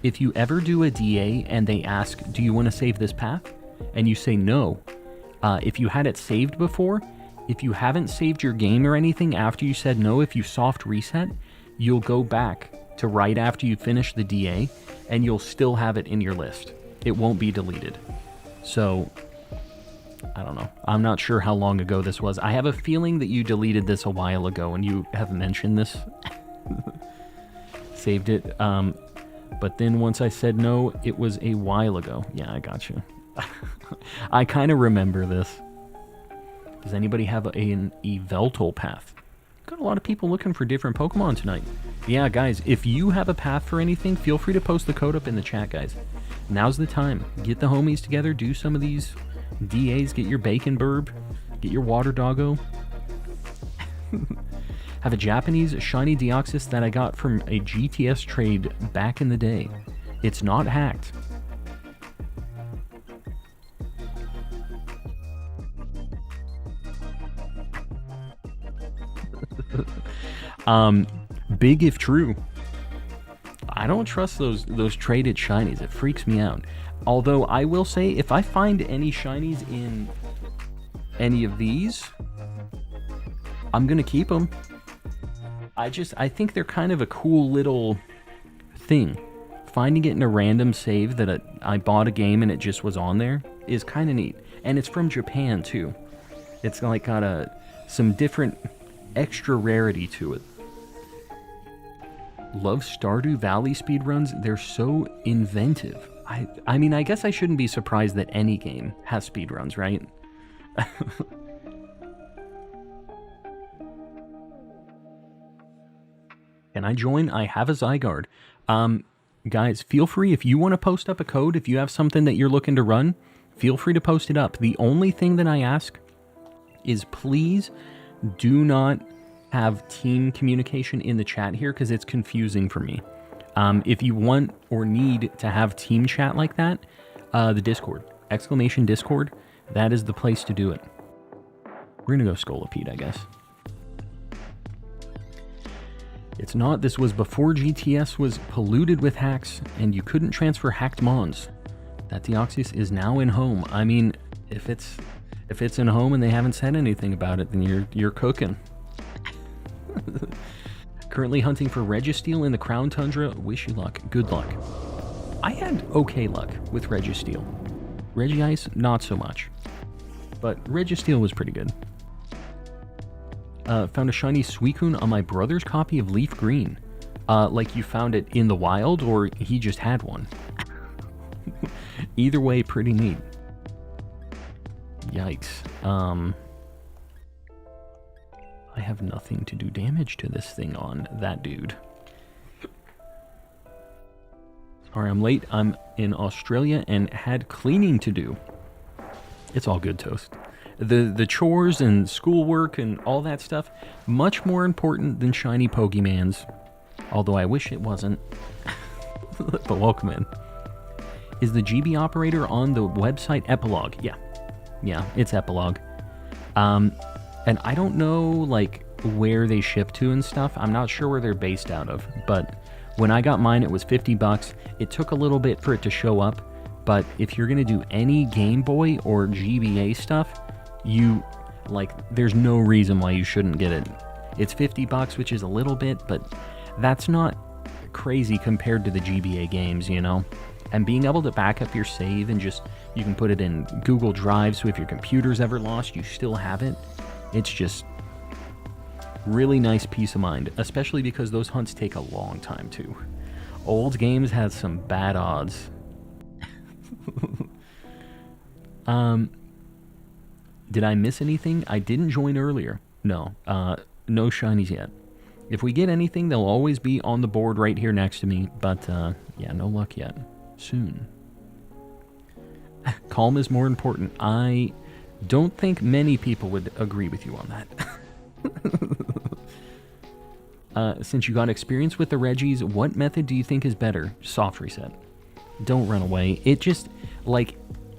if you ever do a DA and they ask, do you want to save this path? And you say no, if you had it saved before, if you haven't saved your game or anything after you said no, if you soft reset, you'll go back to right after you finish the DA, and you'll still have it in your list. It won't be deleted. So, I don't know. I'm not sure how long ago this was. I have a feeling that you deleted this a while ago, and you have mentioned this. Saved it. But then once I said no, it was a while ago. Yeah, I got you. I kind of remember this. Does anybody have an Yveltal path? Got a lot of people looking for different Pokemon tonight. Yeah, guys, if you have a path for anything, feel free to post the code up in the chat, guys. Now's the time. Get the homies together, do some of these DAs, get your Bacon Burb, get your Water Doggo. Have a Japanese shiny Deoxys that I got from a GTS trade back in the day. It's not hacked. Big if true. I don't trust those traded shinies. It freaks me out. Although I will say, if I find any shinies in any of these, I'm gonna keep them. I think they're kind of a cool little thing. Finding it in a random save that I bought a game and it just was on there is kind of neat. And it's from Japan too. It's like got some different extra rarity to it. Love Stardew Valley speedruns. They're so inventive. I mean, I guess I shouldn't be surprised that any game has speedruns, right? Can I join? I have a Zygarde. Guys, feel free, if you want to post up a code, if you have something that you're looking to run, feel free to post it up. The only thing that I ask is please do not have team communication in the chat here because it's confusing for me. If you want or need to have team chat like that, the Discord, !Discord, that is the place to do it. We're gonna go Scolipede, I guess. It's not. This was before GTS was polluted with hacks and you couldn't transfer hacked mons. That Deoxys is now in home. I mean, if it's in home and they haven't said anything about it, then you're cooking. Currently hunting for Registeel in the Crown Tundra. Wish you luck. Good luck. I had okay luck with Registeel. Regice, not so much. But Registeel was pretty good. Found a shiny Suicune on my brother's copy of Leaf Green. Like you found it in the wild or he just had one. Either way, pretty neat. Yikes. I have nothing to do damage to this thing on that dude. Sorry, I'm late. I'm in Australia and had cleaning to do. It's all good, Toast. The chores and schoolwork and all that stuff, much more important than shiny Pokemans. Although I wish it wasn't. But welcome in. Is the GB operator on the website Epilogue? Yeah. Yeah, it's Epilogue. And I don't know, like, where they ship to and stuff. I'm not sure where they're based out of. But when I got mine, it was $50. It took a little bit for it to show up. But if you're going to do any Game Boy or GBA stuff, there's no reason why you shouldn't get it. It's $50, which is a little bit, but that's not crazy compared to the GBA games, you know? And being able to back up your save and you can put it in Google Drive, so if your computer's ever lost, you still have it. It's just really nice peace of mind, especially because those hunts take a long time too. Old games had some bad odds. Did I miss anything? I didn't join earlier. No, no shinies yet. If we get anything, they'll always be on the board right here next to me, but yeah, no luck yet. Soon. Calm is more important. I don't think many people would agree with you on that. Since you got experience with the Reggies, what method do you think is better? Soft reset. Don't run away. It just,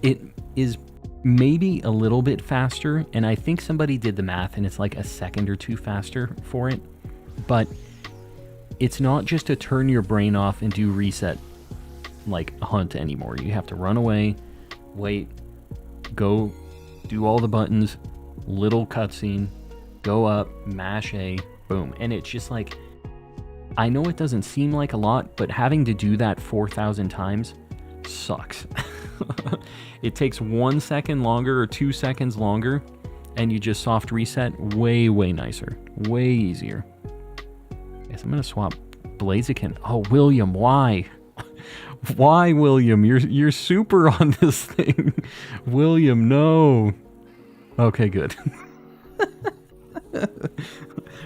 it is maybe a little bit faster, and I think somebody did the math, and it's like a second or two faster for it. But it's not just to turn your brain off and do reset like a hunt anymore. You have to run away, wait, go do all the buttons, little cutscene, go up, mash A, boom. And it's just like, I know it doesn't seem like a lot, but having to do that 4,000 times sucks. It takes 1 second longer or 2 seconds longer, and you just soft reset. Way, way nicer. Way easier. Guess I'm going to swap Blaziken. Oh, William, why? Why, William? You're super on this thing. William, no. Okay, good.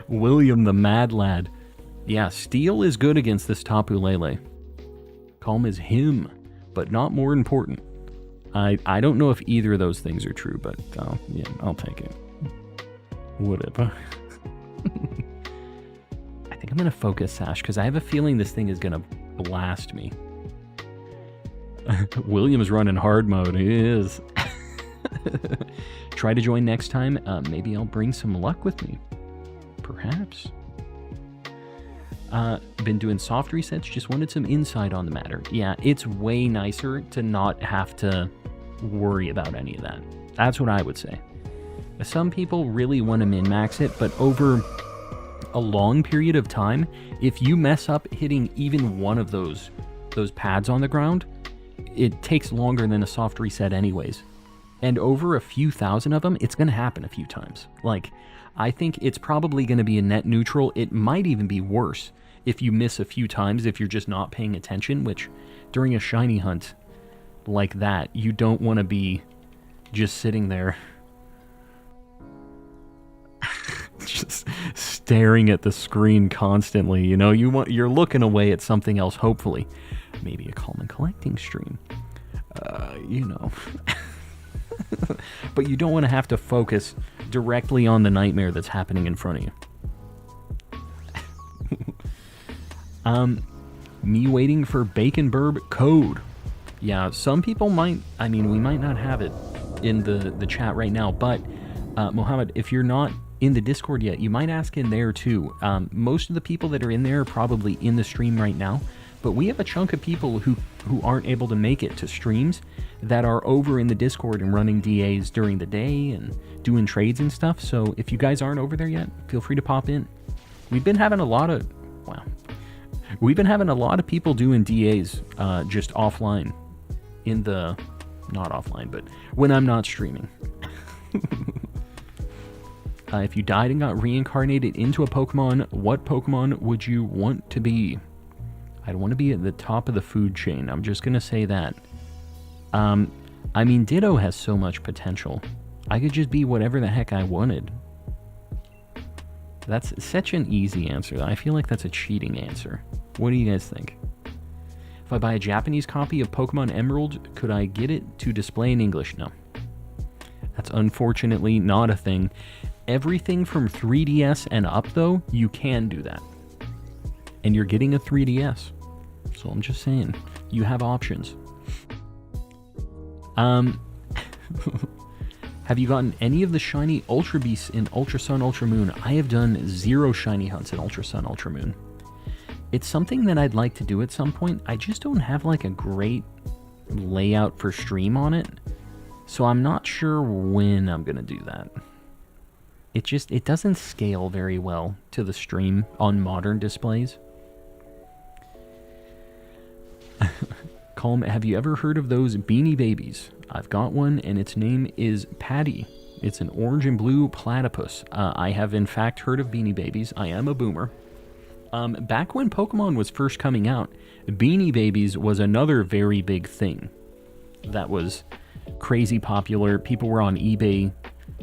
William the Mad Lad. Yeah, steel is good against this Tapu Lele. Calm is him, but not more important. I don't know if either of those things are true, but yeah, I'll take it. Whatever. I think I'm going to focus Sash, because I have a feeling this thing is going to blast me. William's running hard mode. He is. Try to join next time. Maybe I'll bring some luck with me. Perhaps. Been doing soft resets. Just wanted some insight on the matter. Yeah, it's way nicer to not have to worry about any of that. That's what I would say. Some people really want to min-max it, but over a long period of time, if you mess up hitting even one of those pads on the ground, it takes longer than a soft reset anyways. And over a few thousand of them, it's going to happen a few times. Like, I think it's probably going to be a net neutral. It might even be worse if you miss a few times if you're just not paying attention, which during a shiny hunt like that, you don't want to be just sitting there just staring at the screen constantly. You know, you're looking away at something else, hopefully. Maybe a calm and collecting stream. You know. But you don't want to have to focus directly on the nightmare that's happening in front of you. Me waiting for Bacon Burb code. Yeah, some people might, I mean, we might not have it in the chat right now, but Mohammed, if you're not in the Discord yet, you might ask in there too. Most of the people that are in there are probably in the stream right now, but we have a chunk of people who aren't able to make it to streams that are over in the Discord and running DAs during the day and doing trades and stuff. So if you guys aren't over there yet, feel free to pop in. We've been having a lot of people doing DAs just offline not offline, but when I'm not streaming. If you died and got reincarnated into a Pokemon, what Pokemon would you want to be? I'd want to be at the top of the food chain. I'm just going to say that. I mean, Ditto has so much potential. I could just be whatever the heck I wanted. That's such an easy answer. I feel like that's a cheating answer. What do you guys think? If I buy a Japanese copy of Pokemon Emerald, could I get it to display in English? No. That's unfortunately not a thing. Everything from 3DS and up, though, you can do that. And you're getting a 3DS. So I'm just saying, you have options. Have you gotten any of the shiny Ultra Beasts in Ultra Sun, Ultra Moon? I have done 0 shiny hunts in Ultra Sun, Ultra Moon. It's something that I'd like to do at some point. I just don't have like a great layout for stream on it. So I'm not sure when I'm going to do that. It doesn't scale very well to the stream on modern displays. Calm, have you ever heard of those Beanie Babies? I've got one, and its name is Patty. It's an orange and blue platypus. I have, in fact, heard of Beanie Babies. I am a boomer. Back when Pokemon was first coming out, Beanie Babies was another very big thing that was crazy popular. People were on eBay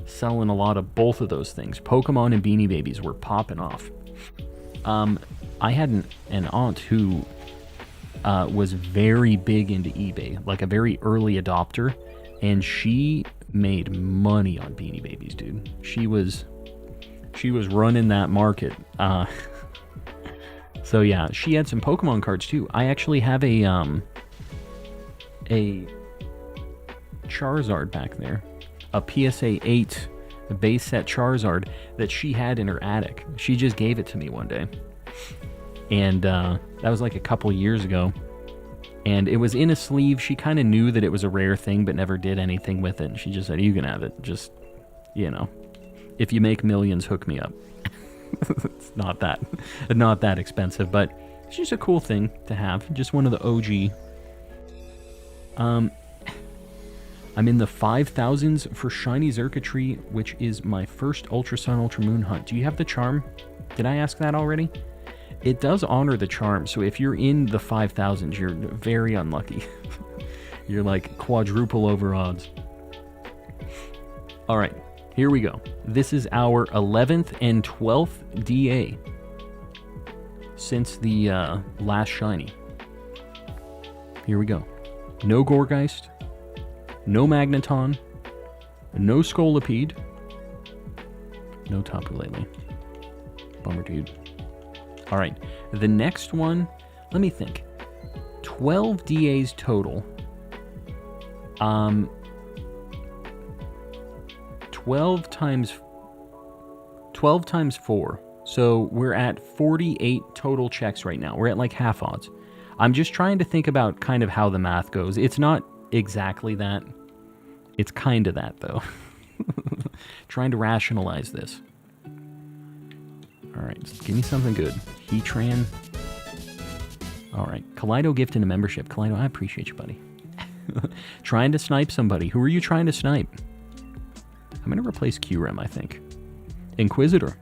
selling a lot of both of those things. Pokemon and Beanie Babies were popping off. I had an aunt who was very big into eBay, like a very early adopter, and she made money on Beanie Babies, dude. She was running that market. So yeah, she had some Pokemon cards too. I actually have a Charizard back there, a PSA 8 base set Charizard that she had in her attic. She just gave it to me one day. And that was like a couple years ago. And it was in a sleeve. She kind of knew that it was a rare thing, but never did anything with it. And she just said, you can have it. Just, you know, if you make millions, hook me up. It's not that expensive, but it's just a cool thing to have. Just one of the OG. I'm in the 5,000s for Shiny Xurkitree, which is my first Ultra Sun, Ultra Moon hunt. Do you have the charm? Did I ask that already? It does honor the charm, so if you're in the 5,000s, you're very unlucky. You're like quadruple over odds. Alright, Here we go. This is our 11th and 12th DA since the last shiny. Here we go. No Gorgeist, no Magneton, no Scolipede, no Tapu Lele. Bummer, dude. All right, the next one, let me think. 12 DAs total. 12 times 4. So we're at 48 total checks right now. We're at like half odds. I'm just trying to think about kind of how the math goes. It's not exactly that. It's kind of that, though. Trying to rationalize this. All right, give me something good. Heatran. All right, Kaleido gifting a membership. Kaleido, I appreciate you, buddy. Trying to snipe somebody. Who are you trying to snipe? I'm going to replace QREM, I think. Inquisitor.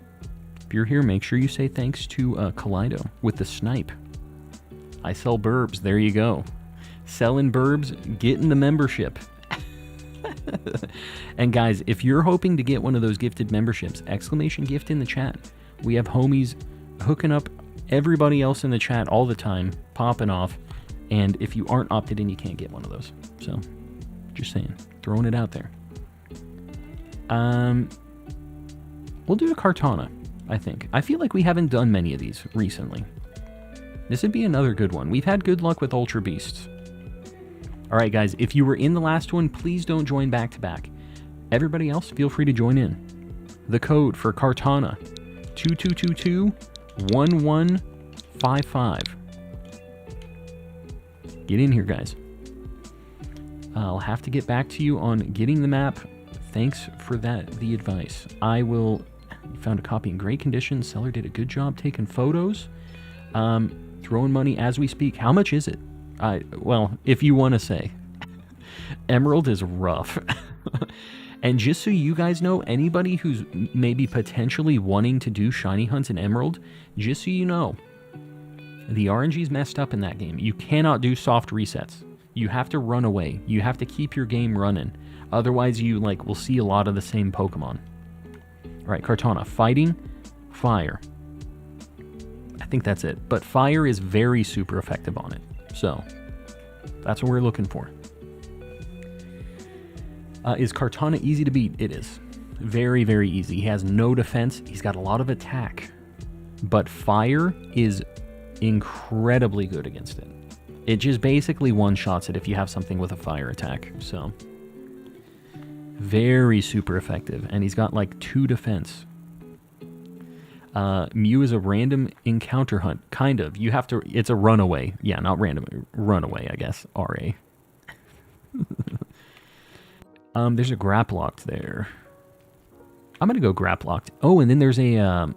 If you're here, make sure you say thanks to Kaleido with the snipe. I sell burbs. There you go. Selling burbs, getting the membership. And guys, if you're hoping to get one of those gifted memberships, exclamation gift in the chat. We have homies hooking up everybody else in the chat all the time, popping off. And if you aren't opted in, you can't get one of those. So, just saying. Throwing it out there. We'll do a Kartana, I think. I feel like we haven't done many of these recently. This would be another good one. We've had good luck with Ultra Beasts. Alright guys, if you were in the last one, please don't join back to back. Everybody else, feel free to join in. The code for Kartana, 2222-1155. Get in here, guys. I'll have to get back to you on getting the map. Thanks for the advice. I will... Found a copy in great condition. Seller did a good job taking photos. Throwing money as we speak. How much is it? Well, if you want to say. Emerald is rough. And just so you guys know, anybody who's maybe potentially wanting to do shiny hunts in Emerald, just so you know, the RNG's messed up in that game. You cannot do soft resets. You have to run away. You have to keep your game running. Otherwise, you will see a lot of the same Pokemon. All right, Kartana, fighting, fire. I think that's it. But fire is very super effective on it. So, that's what we're looking for. Is Kartana easy to beat? It is. Very, very easy. He has no defense. He's got a lot of attack. But fire is incredibly good against it. It just basically one-shots it if you have something with a fire attack. So, very super effective. And he's got 2 defense. Mew is a random encounter hunt. Kind of. You have to... It's a runaway. Yeah, not random. Runaway, I guess. RA. There's a Graplocked there. I'm going to go Graplocked. Oh, and then there's a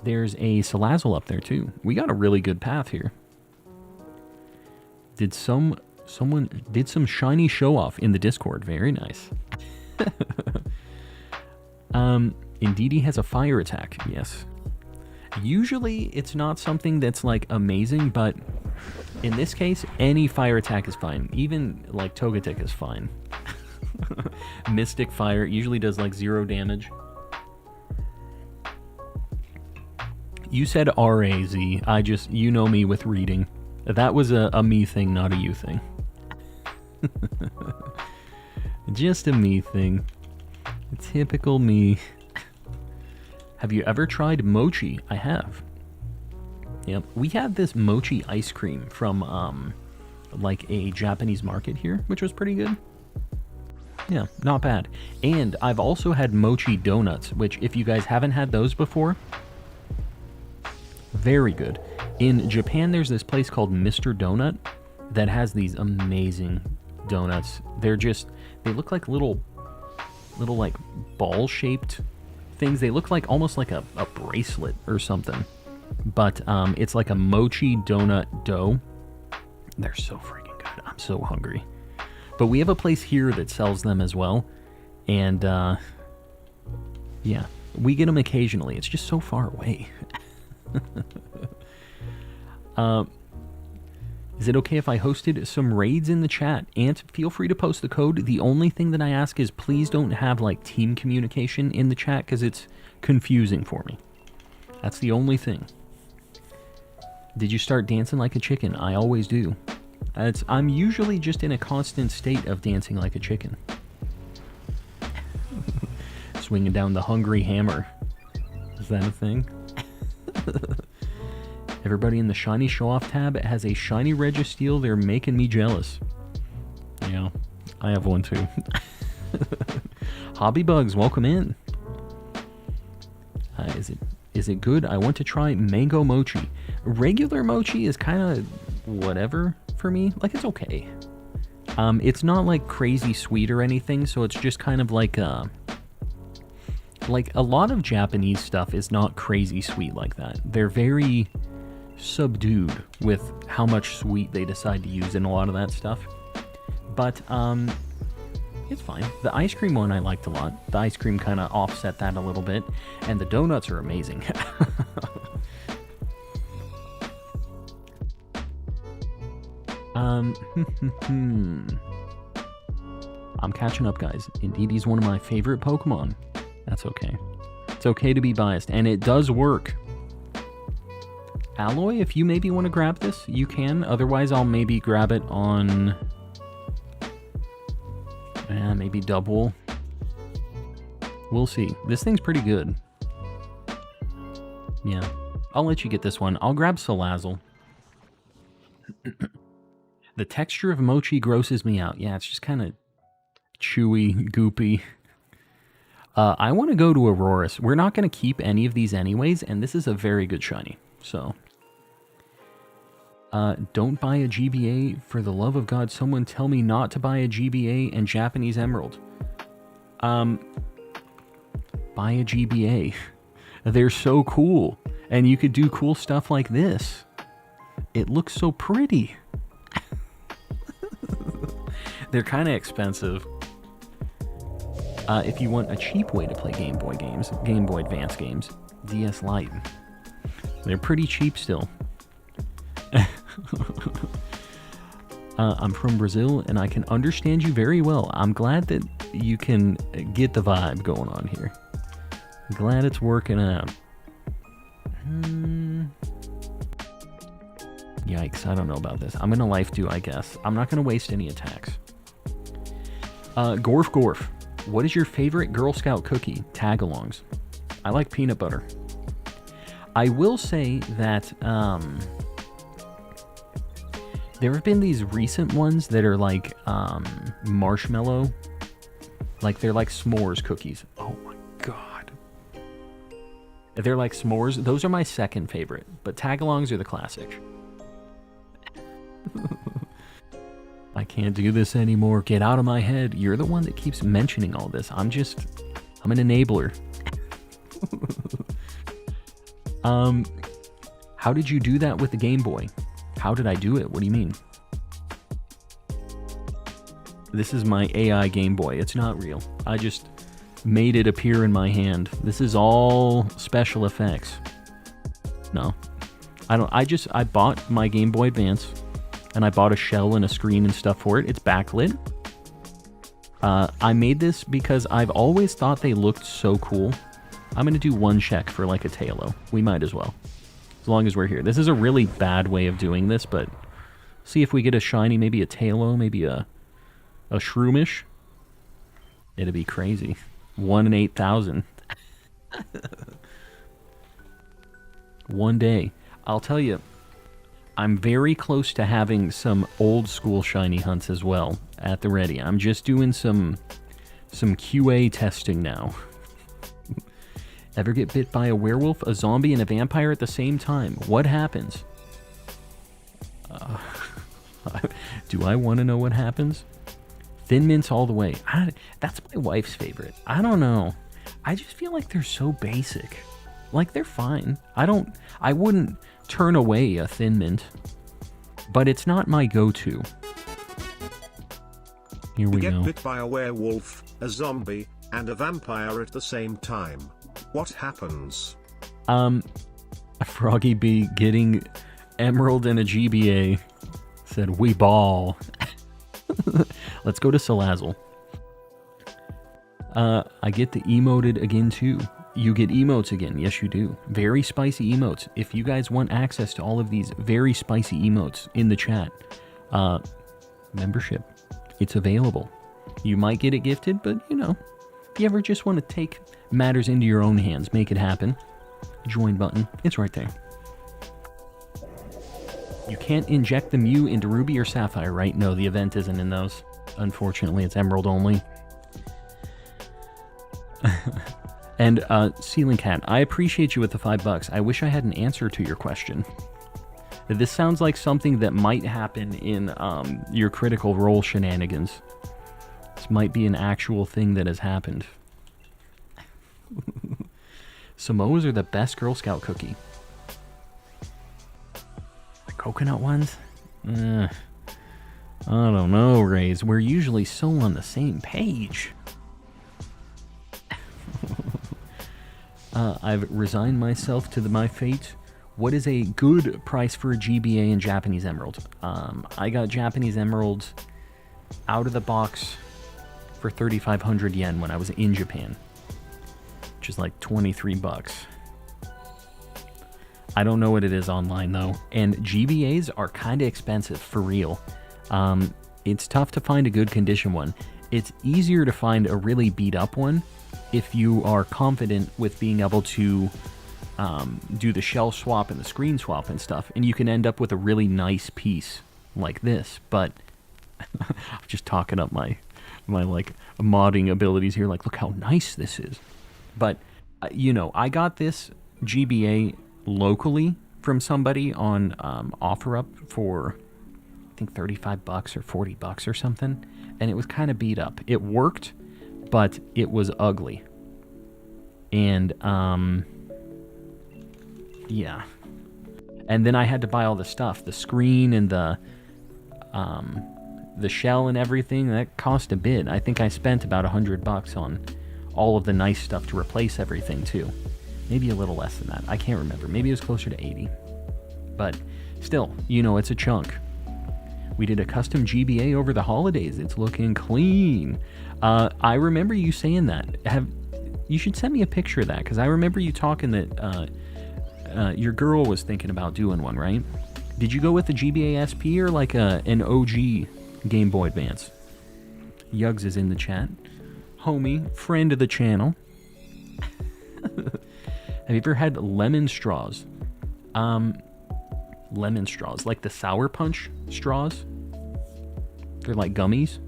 Salazzle up there, too. We got a really good path here. Did someone did some shiny show-off in the Discord. Very nice. Indeed, he has a fire attack. Yes. Usually, it's not something that's, amazing, but in this case, any fire attack is fine. Even, Togetic is fine. Mystic Fire usually does, 0 damage. You said R-A-Z. You know me with reading. That was a me thing, not a you thing. Just a me thing. Typical me. Have you ever tried mochi? I have. Yep. We had this mochi ice cream from, a Japanese market here, which was pretty good. Yeah, not bad. And I've also had mochi donuts, which, if you guys haven't had those before, very good. In Japan, there's this place called Mr. Donut that has these amazing donuts. They look like little ball-shaped things. They look almost like a bracelet or something. But it's like a mochi donut dough. They're so freaking good. I'm so hungry. But we have a place here that sells them as well. And, yeah, we get them occasionally. It's just so far away. Is it okay if I hosted some raids in the chat? And feel free to post the code. The only thing that I ask is please don't have like team communication in the chat because it's confusing for me. That's the only thing. Did you start dancing like a chicken? I always do. I'm usually just in a constant state of dancing like a chicken. Swinging down the hungry hammer. Is that a thing? Everybody in the shiny show-off tab has a shiny Registeel. They're making me jealous. Yeah, I have one too. Hobby Bugs, welcome in. Is it good? I want to try mango mochi. Regular mochi is kind of whatever for me. Like, it's okay. It's not like crazy sweet or anything, so it's just kind of like a lot of Japanese stuff is not crazy sweet like that. They're very subdued with how much sweet they decide to use in a lot of that stuff. But it's fine. The ice cream one I liked a lot. The ice cream kind of offset that a little bit, and the donuts are amazing. I'm catching up, guys. Indeed, he's one of my favorite Pokemon. That's okay. It's okay to be biased, and it does work. Alloy, if you maybe want to grab this, you can. Otherwise, I'll maybe grab it on... maybe double. We'll see. This thing's pretty good. Yeah. I'll let you get this one. I'll grab Salazzle. The texture of mochi grosses me out. Yeah, it's just kind of chewy, goopy. I want to go to Auroras. We're not going to keep any of these anyways, and this is a very good shiny. So, don't buy a GBA. For the love of God, someone tell me not to buy a GBA and Japanese Emerald. Buy a GBA. They're so cool. And you could do cool stuff like this. It looks so pretty. They're kind of expensive. If you want a cheap way to play Game Boy games, Game Boy Advance games, DS Lite. They're pretty cheap still. I'm from Brazil, and I can understand you very well. I'm glad that you can get the vibe going on here. Glad it's working out. Yikes, I don't know about this. I'm gonna life do, I guess. I'm not gonna waste any attacks. Gorf. What is your favorite Girl Scout cookie? Tagalongs. I like peanut butter. I will say that there have been these recent ones that are like marshmallow. Like they're like s'mores cookies. Oh my god. They're like s'mores. Those are my second favorite. But tagalongs are the classic. I can't do this anymore. Get out of my head. You're the one that keeps mentioning all this. I'm an enabler. How did you do that with the Game Boy? How did I do it? What do you mean? This is my AI Game Boy. It's not real. I just made it appear in my hand. This is all special effects. No. I bought my Game Boy Advance, and I bought a shell and a screen and stuff for it. It's backlit. I made this because I've always thought they looked so cool. I'm going to do one check for like a Tailo. We might as well. As long as we're here. This is a really bad way of doing this, but see if we get a shiny, maybe a Tailo, maybe a Shroomish. It'd be crazy. 1 in 8,000. One day. I'll tell you, I'm very close to having some old school shiny hunts as well at the ready. I'm just doing some QA testing now. Ever get bit by a werewolf, a zombie, and a vampire at the same time? What happens? Do I want to know what happens? Thin mints all the way. That's my wife's favorite. I don't know. I just feel like they're so basic. Like, they're fine. I wouldn't turn away a Thin Mint, but it's not my go-to. Here we go. You get bit by a werewolf, a zombie, and a vampire at the same time. What happens? Froggy B getting Emerald and a GBA. said, we ball. Let's go to Salazzle. I get the emoted again too. You get emotes again. Yes, you do. Very spicy emotes. If you guys want access to all of these very spicy emotes in the chat, membership, it's available. You might get it gifted, but you know, if you ever just want to take matters into your own hands, make it happen. Join button. It's right there. You can't inject the Mew into Ruby or Sapphire, right? No, the event isn't in those. Unfortunately, it's Emerald only. And Ceiling Cat, I appreciate you with the $5. I wish I had an answer to your question. This sounds like something that might happen in your Critical Role shenanigans. This might be an actual thing that has happened. Samoas are the best Girl Scout cookie. The coconut ones? I don't know, Rays. We're usually so on the same page. I've resigned myself to my fate. What is a good price for a GBA and Japanese Emerald? I got Japanese Emeralds out of the box for 3,500 yen when I was in Japan, which is like 23 bucks. I don't know what it is online though, and GBAs are kind of expensive for real. It's tough to find a good condition one. It's easier to find a really beat up one if you are confident with being able to do the shell swap and the screen swap and stuff, and you can end up with a really nice piece like this. But I'm just talking up my like modding abilities here, like look how nice this is. But you know, I got this GBA locally from somebody on OfferUp for I think 35 bucks or 40 bucks or something, and it was kind of beat up. It worked, but it was ugly. And yeah. And then I had to buy all the stuff, the screen and the shell and everything. That cost a bit. I think I spent about 100 bucks on all of the nice stuff to replace everything too. Maybe a little less than that. I can't remember. Maybe it was closer to 80. But still, you know, it's a chunk. We did a custom GBA over the holidays. It's looking clean. I remember you saying that. You should send me a picture of that, because I remember you talking that your girl was thinking about doing one, right? Did you go with the GBA SP or like an OG Game Boy Advance? Yugs is in the chat. Homie, friend of the channel. Have you ever had lemon straws? Lemon straws, like the Sour Punch straws. They're like gummies.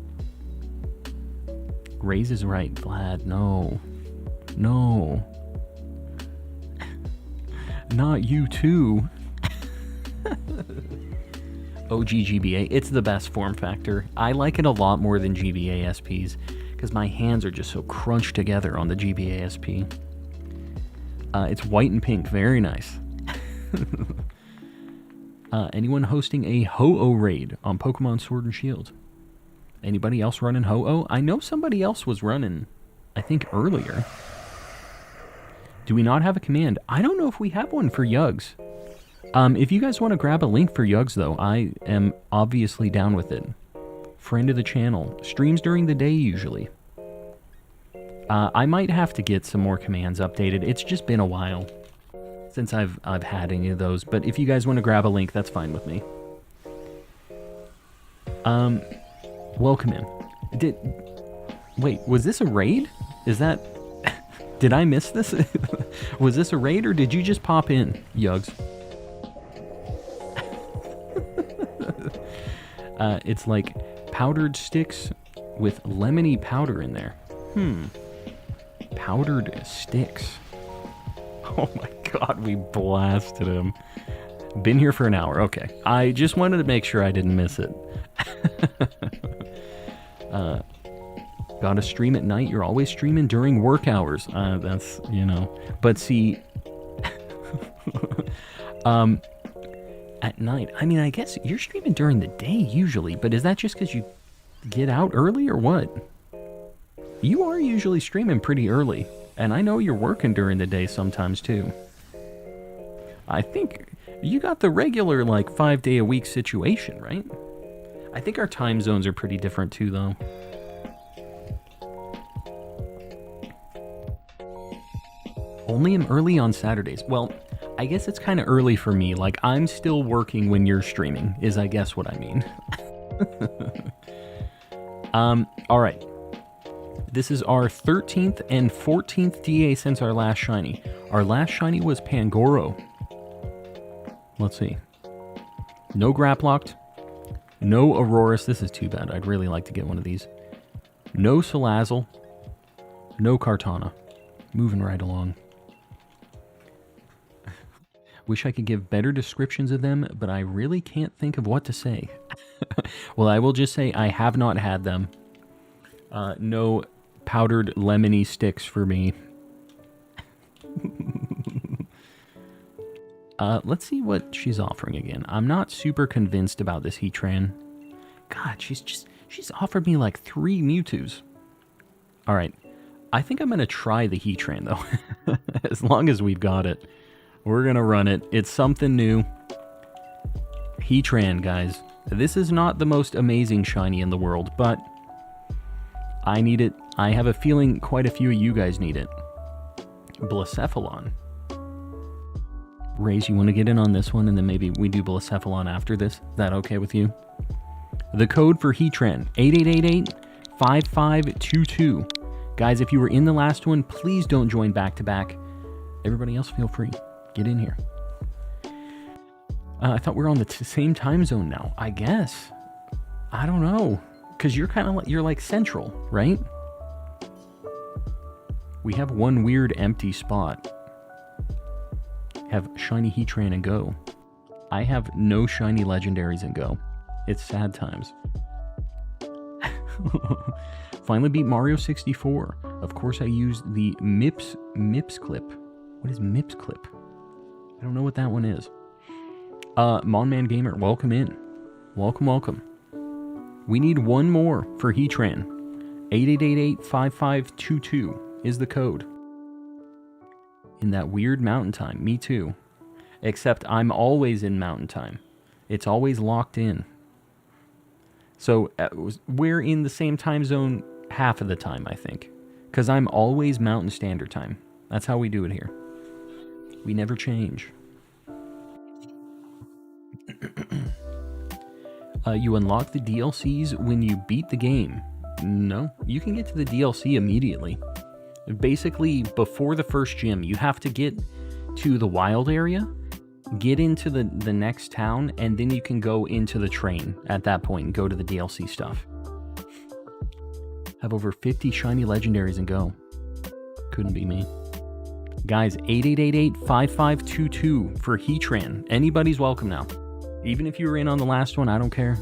Raze is right, Vlad. No. Not you too. OG GBA, it's the best form factor. I like it a lot more than GBA SPs because my hands are just so crunched together on the GBA SP. It's white and pink, very nice. Anyone hosting a Ho-Oh raid on Pokemon Sword and Shield? Anybody else running Ho-Oh? I know somebody else was running, I think, earlier. Do we not have a command? I don't know if we have one for Yugs. If you guys want to grab a link for Yugs, though, I am obviously down with it. Friend of the channel. Streams during the day, usually. I might have to get some more commands updated. It's just been a while since I've had any of those, but if you guys want to grab a link, that's fine with me. Welcome in. Wait, was this a raid? Is that... Did I miss this? Was this a raid, or did you just pop in, Yugs? It's like powdered sticks with lemony powder in there. Powdered sticks. Oh my god, we blasted him. Been here for an hour. Okay. I just wanted to make sure I didn't miss it. Gotta stream at night. You're always streaming during work hours. That's, you know. But see... at night. I mean, I guess you're streaming during the day usually, but is that just because you get out early or what? You are usually streaming pretty early, and I know you're working during the day sometimes too. I think you got the regular, like, 5-day-a-week situation, right? I think our time zones are pretty different too, though. Only am early on Saturdays. Well, I guess it's kind of early for me. Like, I'm still working when you're streaming, is I guess what I mean. All right. This is our 13th and 14th DA since our last shiny. Our last shiny was Pangoro. Let's see. No Graplocked. No Aurorus. This is too bad. I'd really like to get one of these. No Salazzle. No Kartana. Moving right along. Wish I could give better descriptions of them, but I really can't think of what to say. Well, I will just say I have not had them. No powdered lemony sticks for me. Let's see what she's offering again. I'm not super convinced about this Heatran. God, she's offered me like 3 Mewtwo's. All right. I think I'm going to try the Heatran, though. As long as we've got it. We're going to run it. It's something new. Heatran, guys. This is not the most amazing shiny in the world, but I need it. I have a feeling quite a few of you guys need it. Blacephalon. Raze, you want to get in on this one, and then maybe we do Blacephalon after this? Is that okay with you? The code for Heatran, 8888-5522. Guys, if you were in the last one, please don't join back-to-back. Everybody else, feel free. Get in here. I thought we were on the same time zone now. I guess. I don't know. Because you're kind of like, you're like central, right? We have one weird empty spot. Have shiny Heatran and Go. I have no shiny legendaries in Go. It's sad times. Finally beat Mario 64. Of course I used the MIPS clip. What is MIPS clip? I don't know what that one is. Monman Gamer, welcome in. Welcome, welcome. We need one more for Heatran. 8888-5522 is the code. In that weird mountain time. Me too. Except I'm always in mountain time. It's always locked in. So we're in the same time zone half of the time, I think. Because I'm always Mountain Standard Time. That's how we do it here. We never change. You unlock the DLCs when you beat the game. No, you can get to the DLC immediately. Basically, before the first gym, you have to get to the wild area, get into the next town, and then you can go into the train at that point and go to the DLC stuff. Have over 50 shiny legendaries and Go. Couldn't be me. Guys, 8888-5522 for Heatran. Anybody's welcome now. Even if you were in on the last one, I don't care.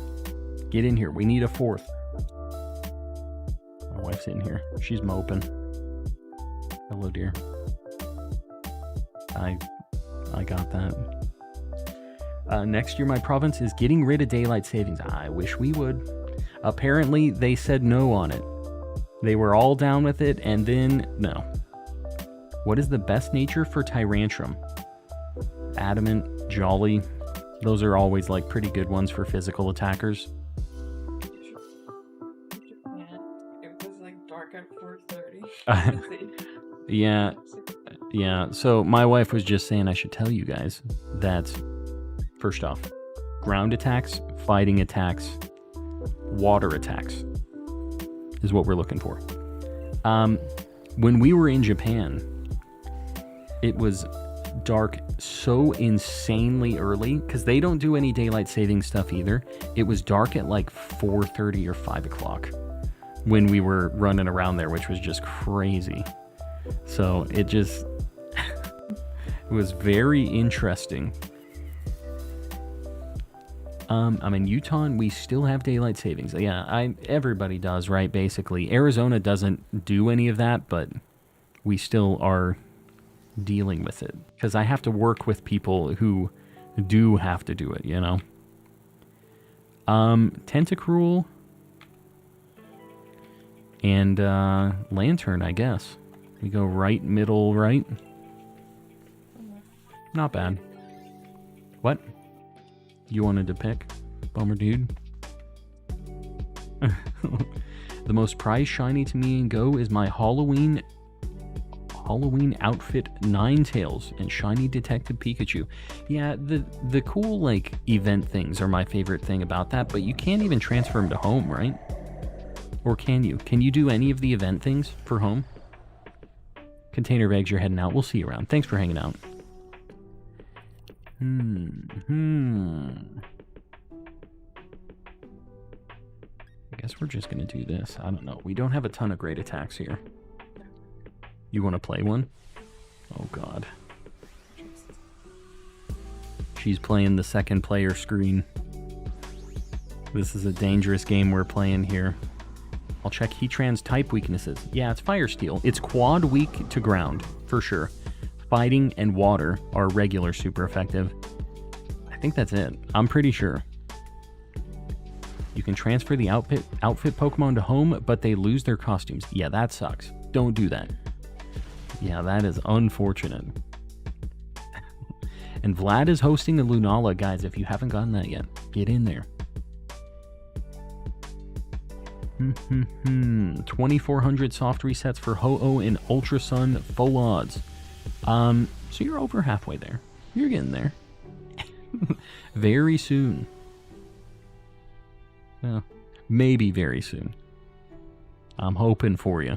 Get in here. We need a 4th. My wife's in here. She's moping. Hello, dear. I got that. Next year, my province is getting rid of daylight savings. I wish we would. Apparently, they said no on it. They were all down with it, and then no. What is the best nature for Tyrantrum? Adamant, Jolly. Those are always like pretty good ones for physical attackers. Yeah, it was like dark at 4:30. Yeah. So my wife was just saying I should tell you guys that, first off, ground attacks, fighting attacks, water attacks is what we're looking for. When we were in Japan, it was dark so insanely early because they don't do any daylight saving stuff either. It was dark at like 4:30 or 5 o'clock when we were running around there, which was just crazy. So it just it was very interesting. I mean, Utah, we still have daylight savings. Yeah, everybody does, right? Basically, Arizona doesn't do any of that, but we still are dealing with it because I have to work with people who do have to do it, you know. Tentacruel and Lantern, I guess. We go right, middle, right. Not bad. What? You wanted to pick? Bummer dude. The most prized shiny to me in Go is my Halloween outfit Ninetales and shiny Detective Pikachu. Yeah, the cool like event things are my favorite thing about that, but you can't even transfer them to home, right? Or can you? Can you do any of the event things for home? Container bags, you're heading out. We'll see you around. Thanks for hanging out. I guess we're just going to do this. I don't know. We don't have a ton of great attacks here. You want to play one? Oh, God. She's playing the second player screen. This is a dangerous game we're playing here. I'll check Heatran's type weaknesses. Yeah, it's Fire Steel. It's quad weak to ground, for sure. Fighting and water are regular super effective. I think that's it. I'm pretty sure. You can transfer the outfit Pokemon to home, but they lose their costumes. Yeah, that sucks. Don't do that. Yeah, that is unfortunate. And Vlad is hosting a Lunala, guys. If you haven't gotten that yet, get in there. 2,400 soft resets for Ho-Oh and Ultra Sun full odds. So you're over halfway there. You're getting there. Very soon. Well, maybe very soon. I'm hoping for you.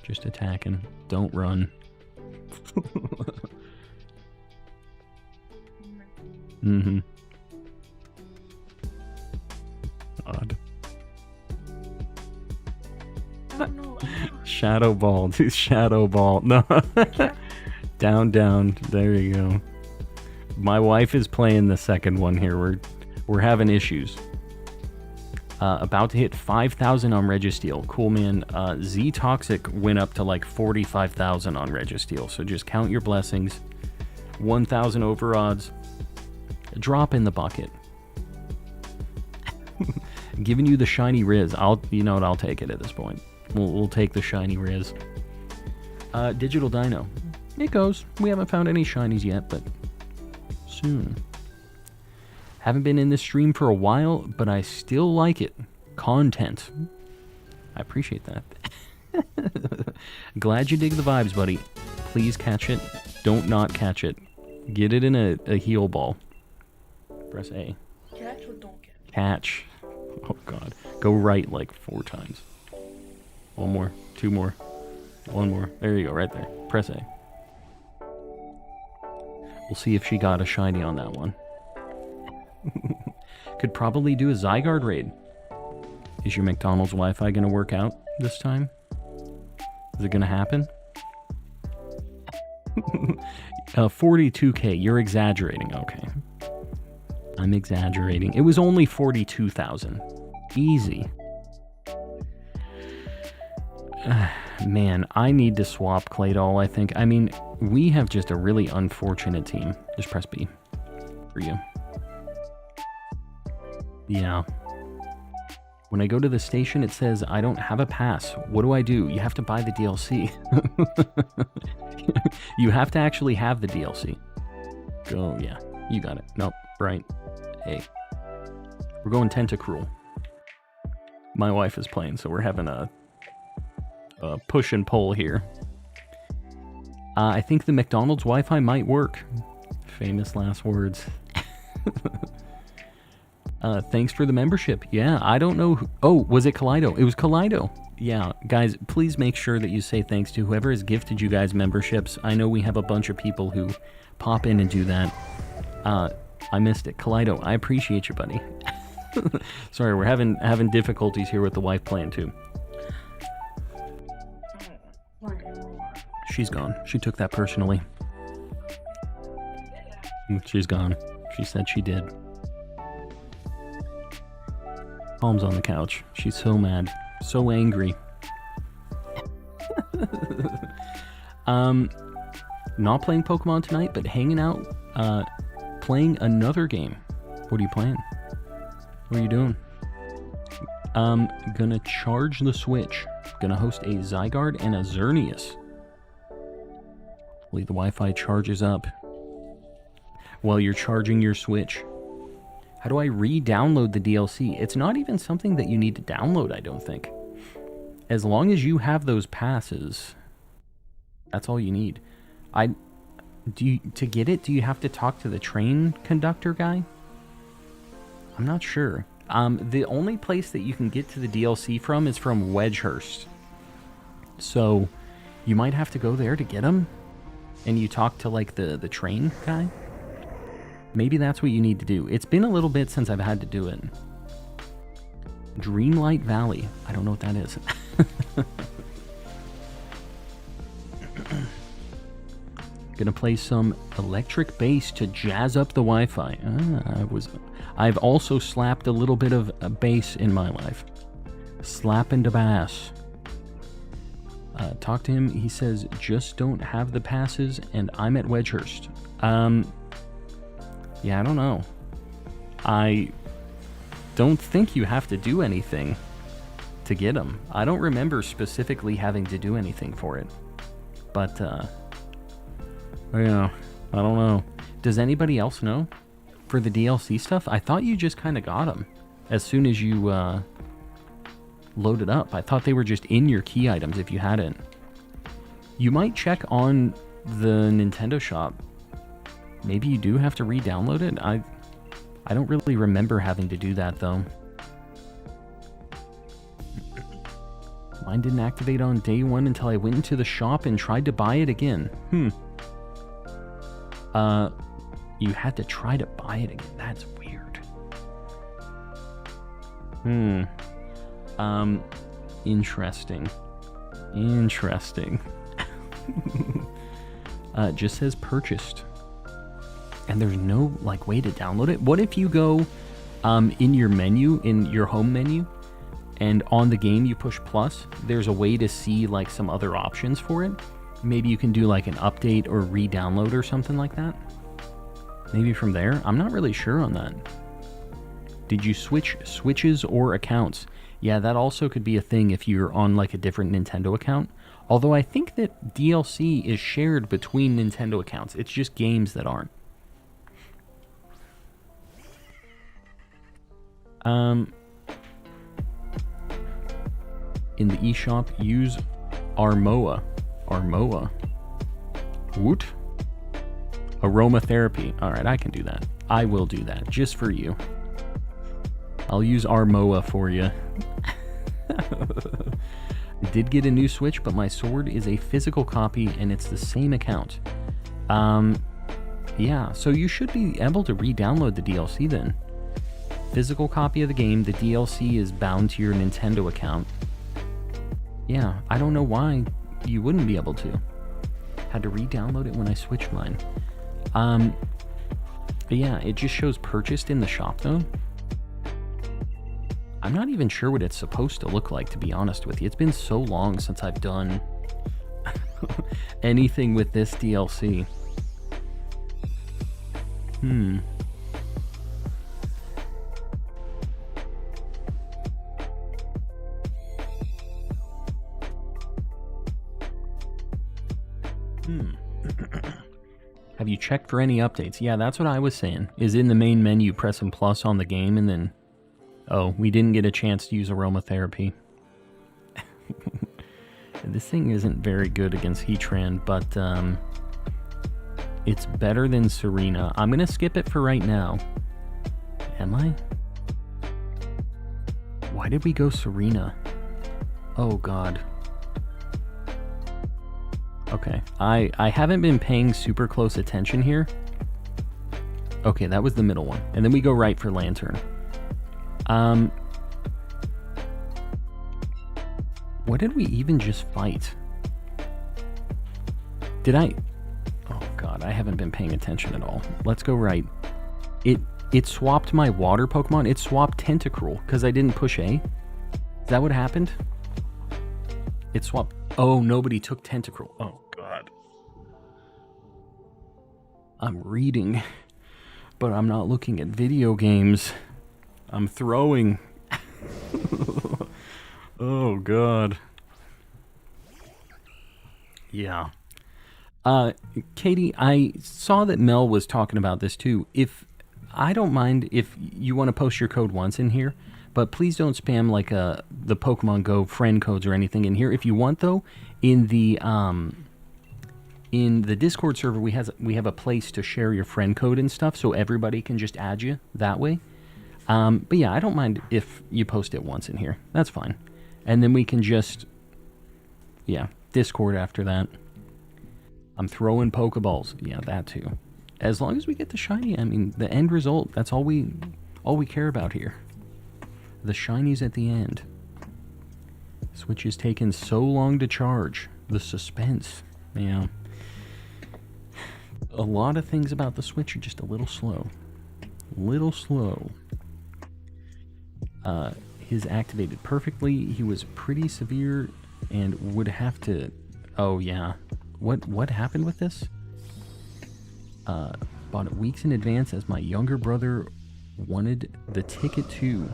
Just attacking. Don't run. Odd. Shadow Ball, dude. Shadow Ball. No. Down, down. There you go. My wife is playing the second one here. We're having issues. About to hit 5,000 on Registeel. Cool, man. Z Toxic went up to like 45,000 on Registeel. So just count your blessings. 1,000 over odds. Drop in the bucket. Giving you the shiny Riz. You know what? I'll take it at this point. We'll take the shiny Riz. Digital Dino. It goes. We haven't found any shinies yet, but soon. Haven't been in this stream for a while, but I still like it. Content. I appreciate that. Glad you dig the vibes, buddy. Please catch it. Don't not catch it. Get it in a heal ball. Press A. Catch or don't catch? Catch. Oh, God. Go right like 4 times. One more. 2 more. 1 more. There you go, right there. Press A. We'll see if she got a shiny on that one. Could probably do a Zygarde raid. Is your McDonald's Wi-Fi going to work out this time? Is it going to happen? 42K. You're exaggerating. Okay. I'm exaggerating. It was only 42,000. Easy. Man, I need to swap Claydol, I think. I mean, we have just a really unfortunate team. Just press B for you. Yeah. When I go to the station, it says, I don't have a pass. What do I do? You have to buy the DLC. You have to actually have the DLC. Go, yeah. You got it. Nope. Right. Hey. We're going Tentacruel. My wife is playing, so we're having a push and pull here. I think the McDonald's Wi-Fi might work. Famous last words. Thanks for the membership. Yeah, I don't know. Oh, was it Kaleido? It was Kaleido. Yeah, guys, please make sure that you say thanks to whoever has gifted you guys memberships. I know we have a bunch of people who pop in and do that. I missed it. Kaleido, I appreciate you, buddy. Sorry, we're having difficulties here with the wife playing too. She's gone. She took that personally. She's gone. She said she did. Palms on the couch. She's so mad. So angry. Not playing Pokemon tonight, but hanging out, playing another game. What are you playing? What are you doing? Gonna charge the Switch. Gonna host a Zygarde and a Xerneas. Hopefully the Wi-Fi charges up while you're charging your Switch. How do I re-download the DLC? It's not even something that you need to download, I don't think. As long as you have those passes, that's all you need. To get it, do you have to talk to the train conductor guy? I'm not sure. The only place that you can get to the DLC from is from Wedgehurst. So you might have to go there to get them. And you talk to, like, the train guy. Maybe that's what you need to do. It's been a little bit since I've had to do it. Dreamlight Valley. I don't know what that is. Gonna play some electric bass to jazz up the Wi-Fi. I've also slapped a little bit of bass in my life. Slapping the bass. Talk to him. He says, just don't have the passes, and I'm at Wedgehurst. Yeah, I don't know. I don't think you have to do anything to get them. I don't remember specifically having to do anything for it. But, yeah, I don't know. Does anybody else know? For the DLC stuff, I thought you just kind of got them as soon as you, loaded up. I thought they were just in your key items if you hadn't. You might check on the Nintendo shop. Maybe you do have to re-download it. I don't really remember having to do that though. Mine didn't activate on day one until I went into the shop and tried to buy it again. You had to try to buy it again. That's weird. Interesting. It just says purchased. And there's no, like, way to download it. What if you go in your menu, in your home menu, and on the game you push plus, there's a way to see, like, some other options for it? Maybe you can do, like, an update or re-download or something like that? Maybe from there? I'm not really sure on that. Did you switch switches or accounts? Yeah, that also could be a thing if you're on, like, a different Nintendo account. Although I think that DLC is shared between Nintendo accounts. It's just games that aren't. In the eShop, use Armoa. Woot? Aromatherapy. Alright, I can do that. I will do that, just for you. I'll use Armoa for you. Did get a new Switch, but my sword is a physical copy, and it's the same account. Yeah, so you should be able to re-download the DLC then. Physical copy of the game, the DLC is bound to your Nintendo account. Yeah, I don't know why you wouldn't be able to. Had to re-download it when I switched mine. But yeah, it just shows purchased in the shop though. I'm not even sure what it's supposed to look like, to be honest with you. It's been so long since I've done anything with this DLC. Have you checked for any updates? Yeah, that's what I was saying. Is in the main menu, pressing plus on the game, and then... Oh, we didn't get a chance to use aromatherapy. This thing isn't very good against Heatran, but it's better than Serena. I'm going to skip it for right now. Am I? Why did we go Serena? Oh, God. Okay, I haven't been paying super close attention here. Okay, that was the middle one. And then we go right for Lantern. What did we even just fight? Did I... Oh god, I haven't been paying attention at all. Let's go right. It swapped my water Pokemon. It swapped Tentacruel because I didn't push A. Is that what happened? It swapped... Oh, nobody took Tentacruel. Oh god. I'm reading, but I'm not looking at video games. I'm throwing. Oh, God. Yeah. Katie, I saw that Mel was talking about this, too. If I don't mind if you want to post your code once in here, but please don't spam like the Pokemon Go friend codes or anything in here. If you want, though, in the Discord server, we have a place to share your friend code and stuff, so everybody can just add you that way. But yeah, I don't mind if you post it once in here. That's fine. And then we can just, yeah, Discord after that. I'm throwing Pokeballs. Yeah, that too. As long as we get the shiny, I mean, the end result, that's all we care about here. The shinies at the end. Switch is taking so long to charge. The suspense. Yeah. A lot of things about the Switch are just a little slow. Little slow. His activated perfectly. He was pretty severe and would have to... Oh, yeah. What happened with this? Bought it weeks in advance as my younger brother wanted the ticket too.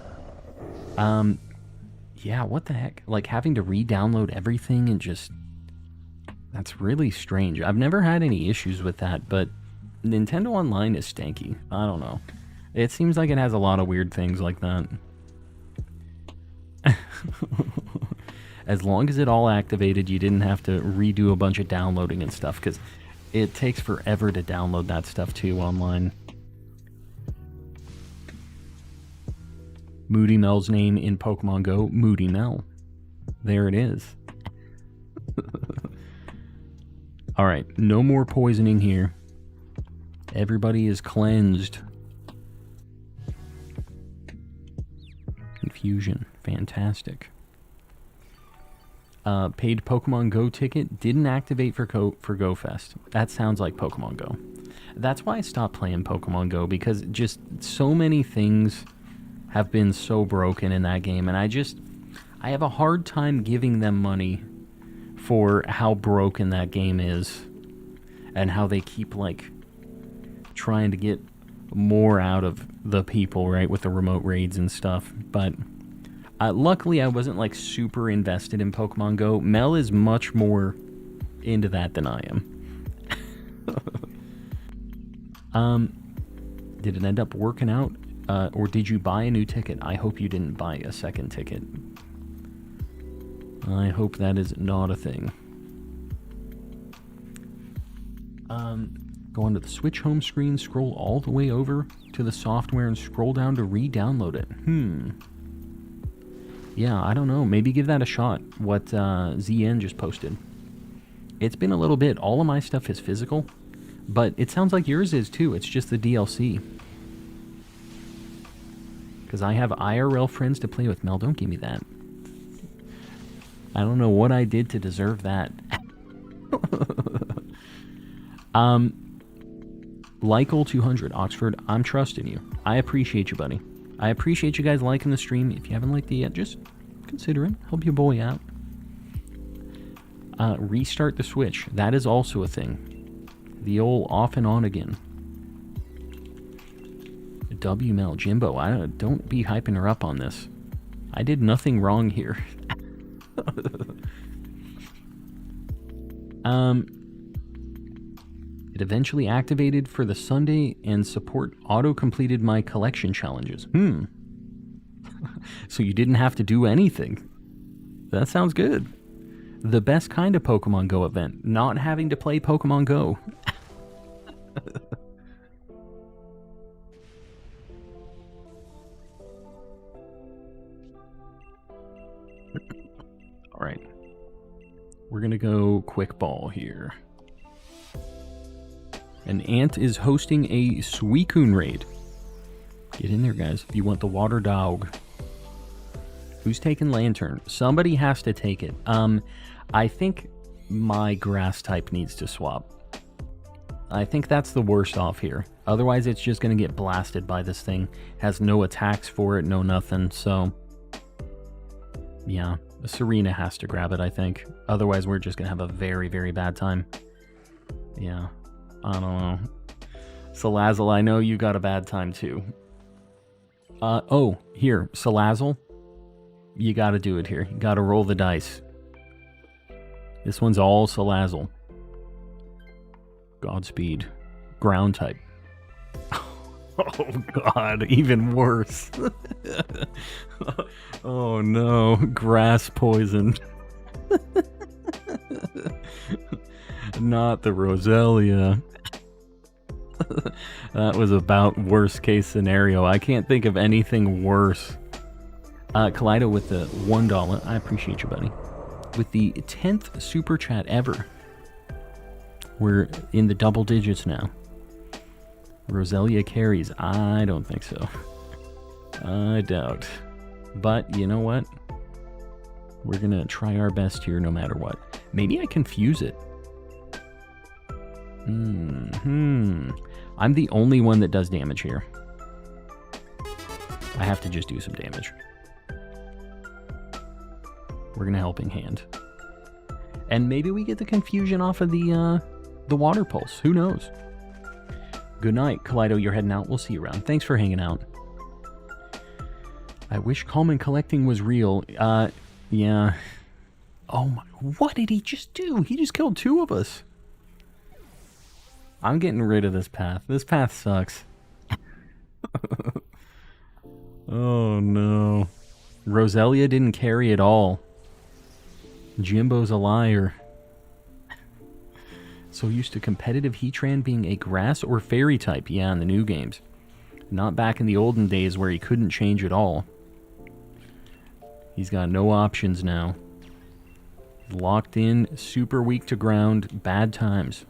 Yeah, what the heck? Like having to re-download everything and just... That's really strange. I've never had any issues with that, but Nintendo Online is stanky. I don't know. It seems like it has a lot of weird things like that. As long as it all activated, you didn't have to redo a bunch of downloading and stuff, because it takes forever to download that stuff too online. Moody Mel's name in Pokemon Go, Moody Mel. There it is. Alright, no more poisoning here. Everybody is cleansed. Confusion, fantastic. Paid Pokemon Go ticket didn't activate for GoFest. That sounds like Pokemon Go. That's why I stopped playing Pokemon Go, because just so many things have been so broken in that game, and I have a hard time giving them money for how broken that game is and how they keep like trying to get more out of the people, right, with the remote raids and stuff. But luckily I wasn't like super invested in Pokemon Go. Mel is much more into that than I am. Did it end up working out? Or did you buy a new ticket? I hope you didn't buy a second ticket. I hope that is not a thing. Go onto the Switch home screen, scroll all the way over to the software and scroll down to re-download it. Yeah, I don't know. Maybe give that a shot, what ZN just posted. It's been a little bit. All of my stuff is physical, but it sounds like yours is too. It's just the DLC. Because I have IRL friends to play with. Mel, don't give me that. I don't know what I did to deserve that. Lykel200, Oxford, I'm trusting you. I appreciate you, buddy. I appreciate you guys liking the stream. If you haven't liked it yet, just consider it. Help your boy out. Restart the Switch. That is also a thing. The old off and on again. WML Jimbo, don't be hyping her up on this. I did nothing wrong here. It eventually activated for the Sunday and support auto-completed my collection challenges. So you didn't have to do anything. That sounds good. The best kind of Pokemon Go event. Not having to play Pokemon Go. Alright. We're gonna go quick ball here. An ant is hosting a Suicune raid. Get in there, guys, if you want the water dog. Who's taking Lantern? Somebody has to take it. I think my grass type needs to swap. I think that's the worst off here. Otherwise, it's just going to get blasted by this thing. Has no attacks for it, no nothing, so... Yeah, Serena has to grab it, I think. Otherwise, we're just going to have a very, very bad time. Yeah, I don't know. Salazzle, I know you got a bad time, too. Oh, here, Salazzle. You gotta do it here. You gotta roll the dice. This one's all Salazzle. Godspeed. Ground type. Oh god, even worse. Oh no, grass poison. Not the Roselia. That was about worst case scenario. I can't think of anything worse. Kaleido with the $1. I appreciate you, buddy. With the 10th super chat ever. We're in the double digits now. Roselia carries. I don't think so. I doubt. But you know what? We're gonna try our best here no matter what. Maybe I confuse it. I'm the only one that does damage here. I have to just do some damage. We're gonna helping hand. And maybe we get the confusion off of the water pulse. Who knows? Good night, Kaleido. You're heading out. We'll see you around. Thanks for hanging out. I wish calm and collecting was real. Yeah. Oh my, what did he just do? He just killed 2 of us. I'm getting rid of this path. This path sucks. Oh no. Roselia didn't carry at all. Jimbo's a liar. So used to competitive Heatran being a grass or fairy type. Yeah, in the new games. Not back in the olden days where he couldn't change at all. He's got no options now. Locked in, super weak to ground, bad times.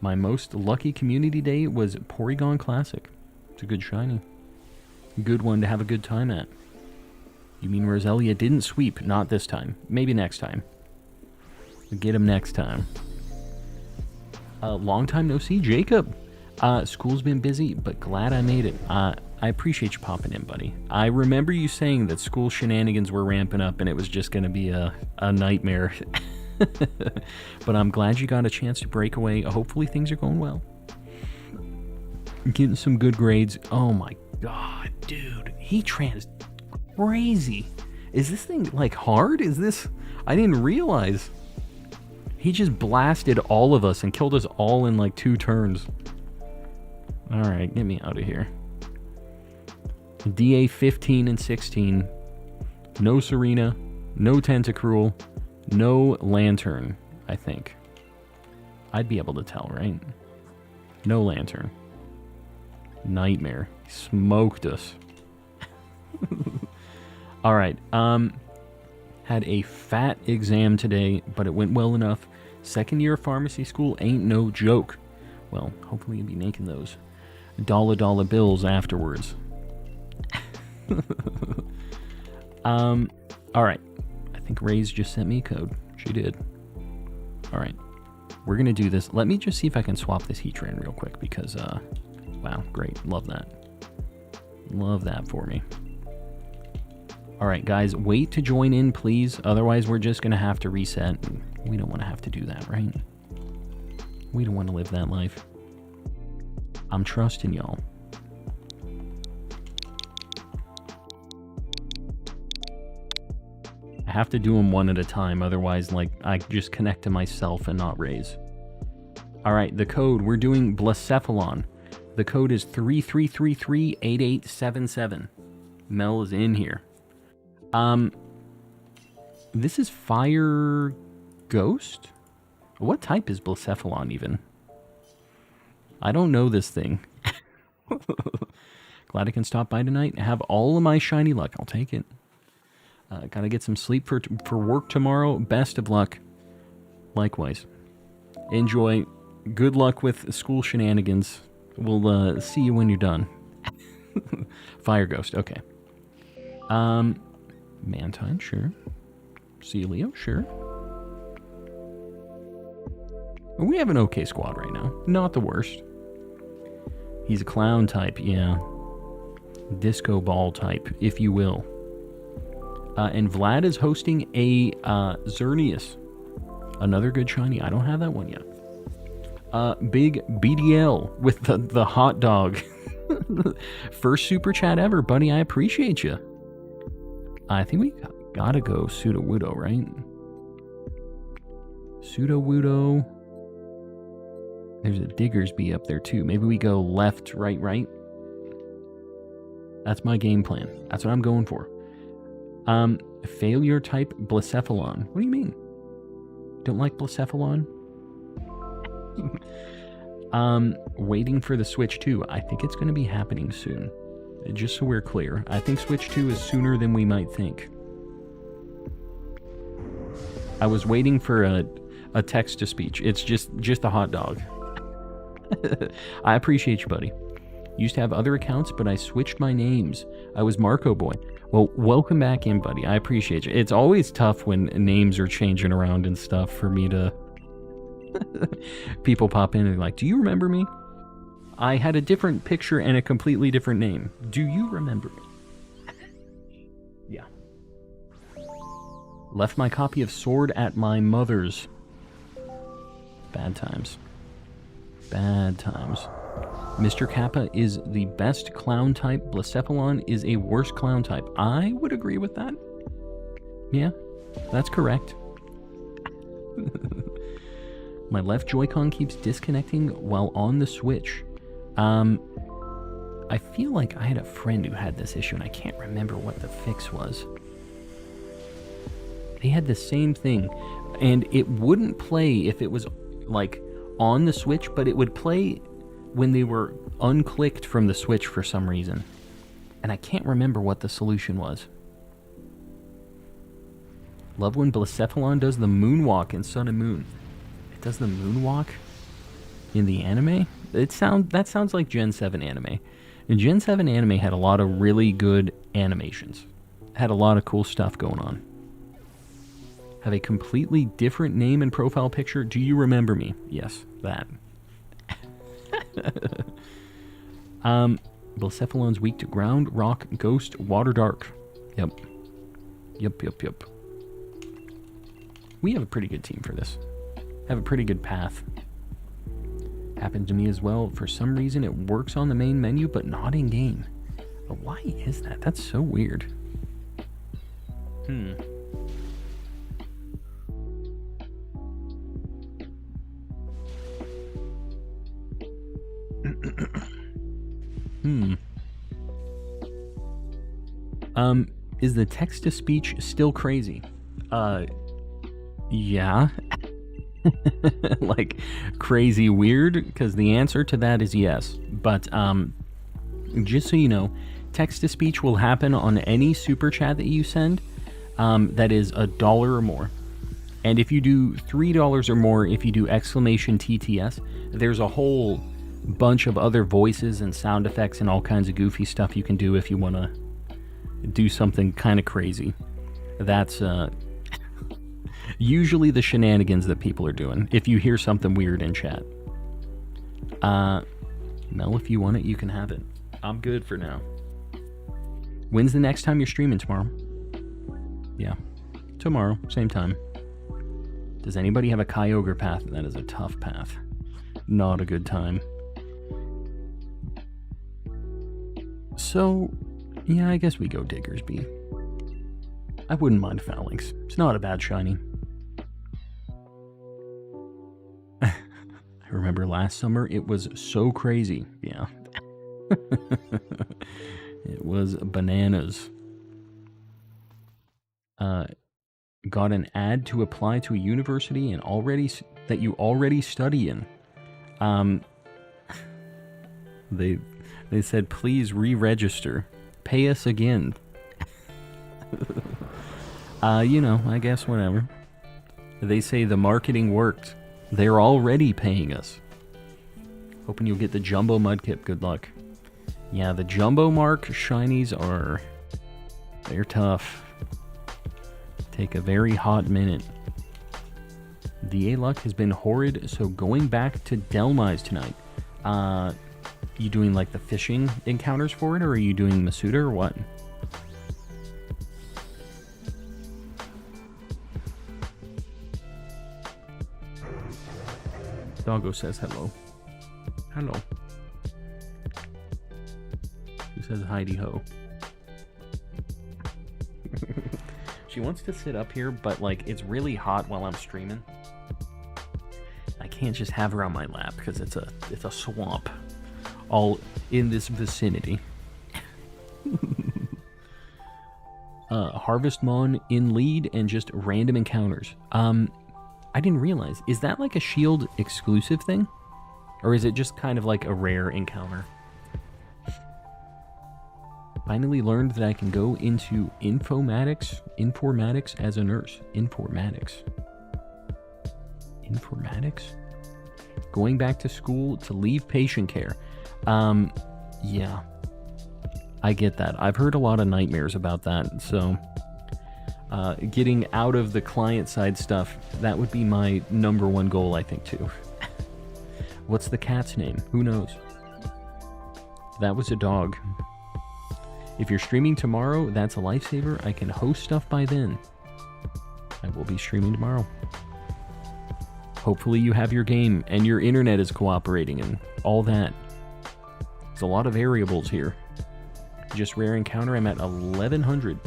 My most lucky community day was Porygon Classic. It's a good shiny. Good one to have a good time at. You mean Roselia didn't sweep? Not this time. Maybe next time. We'll get him next time. Long time no see, Jacob. School's been busy, but glad I made it. I appreciate you popping in, buddy. I remember you saying that school shenanigans were ramping up and it was just going to be a nightmare. But I'm glad you got a chance to break away. Hopefully things are going well. Getting some good grades. Oh my god, dude. Heatran's crazy. Is this thing, like, hard? Is this... I didn't realize. He just blasted all of us and killed us all in, like, 2 turns. Alright, get me out of here. DA 15 and 16. No Serena. No Tentacruel. No Lantern, I think. I'd be able to tell, right? No Lantern. Nightmare. He smoked us. Alright, had a fat exam today, but it went well enough. Second year of pharmacy school ain't no joke. Well, hopefully you'll be making those dollar bills afterwards. Alright. I think Ray's just sent me a code. She did. Alright. We're gonna do this. Let me just see if I can swap this Heatran real quick because, wow, great. Love that. Love that for me. Alright, guys, wait to join in, please. Otherwise, we're just gonna have to reset. We don't want to have to do that, right? We don't want to live that life. I'm trusting y'all. I have to do them one at a time, otherwise, like, I just connect to myself and not Raise. Alright, the code, we're doing Blacephalon. The code is 33338877. Mel is in here. This is Fire Ghost? What type is Blacephalon even? I don't know this thing. Glad I can stop by tonight. Have all of my shiny luck. I'll take it. Gotta get some sleep for work tomorrow. Best of luck. Likewise. Enjoy. Good luck with school shenanigans. We'll see you when you're done. Fire Ghost. Okay. Mantine, sure. Celio, sure. We have an okay squad right now. Not the worst. He's a clown type, yeah. Disco ball type, if you will. And Vlad is hosting a Xerneas. Another good shiny. I don't have that one yet. Big BDL with the hot dog. First super chat ever, buddy. I appreciate you. I think we gotta go Sudowoodo, right? Pseudo-Wudo. There's a Diggersby up there too. Maybe we go left, right, right. That's my game plan. That's what I'm going for. Failure type Blacephalon. What do you mean? Don't like Blacephalon? Waiting for the Switch 2. I think it's going to be happening soon. Just so we're clear. I think Switch 2 is sooner than we might think. I was waiting for a text-to-speech. It's just a hot dog. I appreciate you, buddy. Used to have other accounts, but I switched my names. I was Marco Boy. Well, welcome back in, buddy. I appreciate you. It's always tough when names are changing around and stuff for me to... People pop in and are like, do you remember me? I had a different picture and a completely different name. Do you remember me? Yeah. Left my copy of Sword at my mother's. Bad times. Bad times. Mr. Kappa is the best clown type. Blacephalon is a worse clown type. I would agree with that. Yeah, that's correct. My left Joy-Con keeps disconnecting while on the Switch. I feel like I had a friend who had this issue, and I can't remember what the fix was. They had the same thing, and it wouldn't play if it was, like, on the Switch, but it would play when they were unclicked from the Switch for some reason. And I can't remember what the solution was. Love when Blacephalon does the moonwalk in Sun and Moon. It does the moonwalk in the anime? That sounds like Gen 7 anime. And Gen 7 anime had a lot of really good animations. Had a lot of cool stuff going on. Have a completely different name and profile picture. Do you remember me? Yes, that. Blacephalon's weak to ground, rock, ghost, water, dark. Yep. Yep. We have a pretty good team for this. Have a pretty good path. Happened to me as well. For some reason, it works on the main menu, but not in game. But why is that? That's so weird. Is the text-to-speech still crazy? Yeah. Like, crazy weird? Because the answer to that is yes. But, just so you know, text-to-speech will happen on any super chat that you send that is $1 or more. And if you do $3 or more, if you do exclamation TTS, there's a whole bunch of other voices and sound effects and all kinds of goofy stuff you can do if you want to do something kind of crazy. That's usually the shenanigans that people are doing if you hear something weird in chat. Mel, if you want it, you can have it. I'm good for now. When's the next time you're streaming? Tomorrow? Yeah, tomorrow, same time. Does anybody have a Kyogre path? That is a tough path. Not a good time. So, yeah, I guess we go Diggersby. I wouldn't mind Phalanx. It's not a bad shiny. I remember last summer, it was so crazy. Yeah. It was bananas. Got an ad to apply to a university and that you already study in. They said, please re-register. Pay us again. You know, I guess whatever. They say the marketing worked. They're already paying us. Hoping you'll get the Jumbo Mudkip. Good luck. Yeah, the Jumbo Mark shinies they're tough. Take a very hot minute. The luck has been horrid, so going back to Delmise tonight. You doing like the fishing encounters for it, or are you doing Masuda, or what? Doggo says hello. Hello. He says Heidi ho. She wants to sit up here, but like it's really hot while I'm streaming. can't just have her on my lap because it's a swamp all in this vicinity. Harvestmon in lead and just random encounters. I didn't realize. Is that like a Shield exclusive thing? Or is it just kind of like a rare encounter? Finally learned that I can go into informatics as a nurse. Informatics. Going back to school to leave patient care. Yeah. I get that. I've heard a lot of nightmares about that, so getting out of the client side stuff, that would be my number one goal, I think, too. What's the cat's name? Who knows? That was a dog. If you're streaming tomorrow, that's a lifesaver. I can host stuff by then. I will be streaming tomorrow. Hopefully you have your game and your internet is cooperating and all that. There's a lot of variables here. Just rare encounter, I'm at 1100.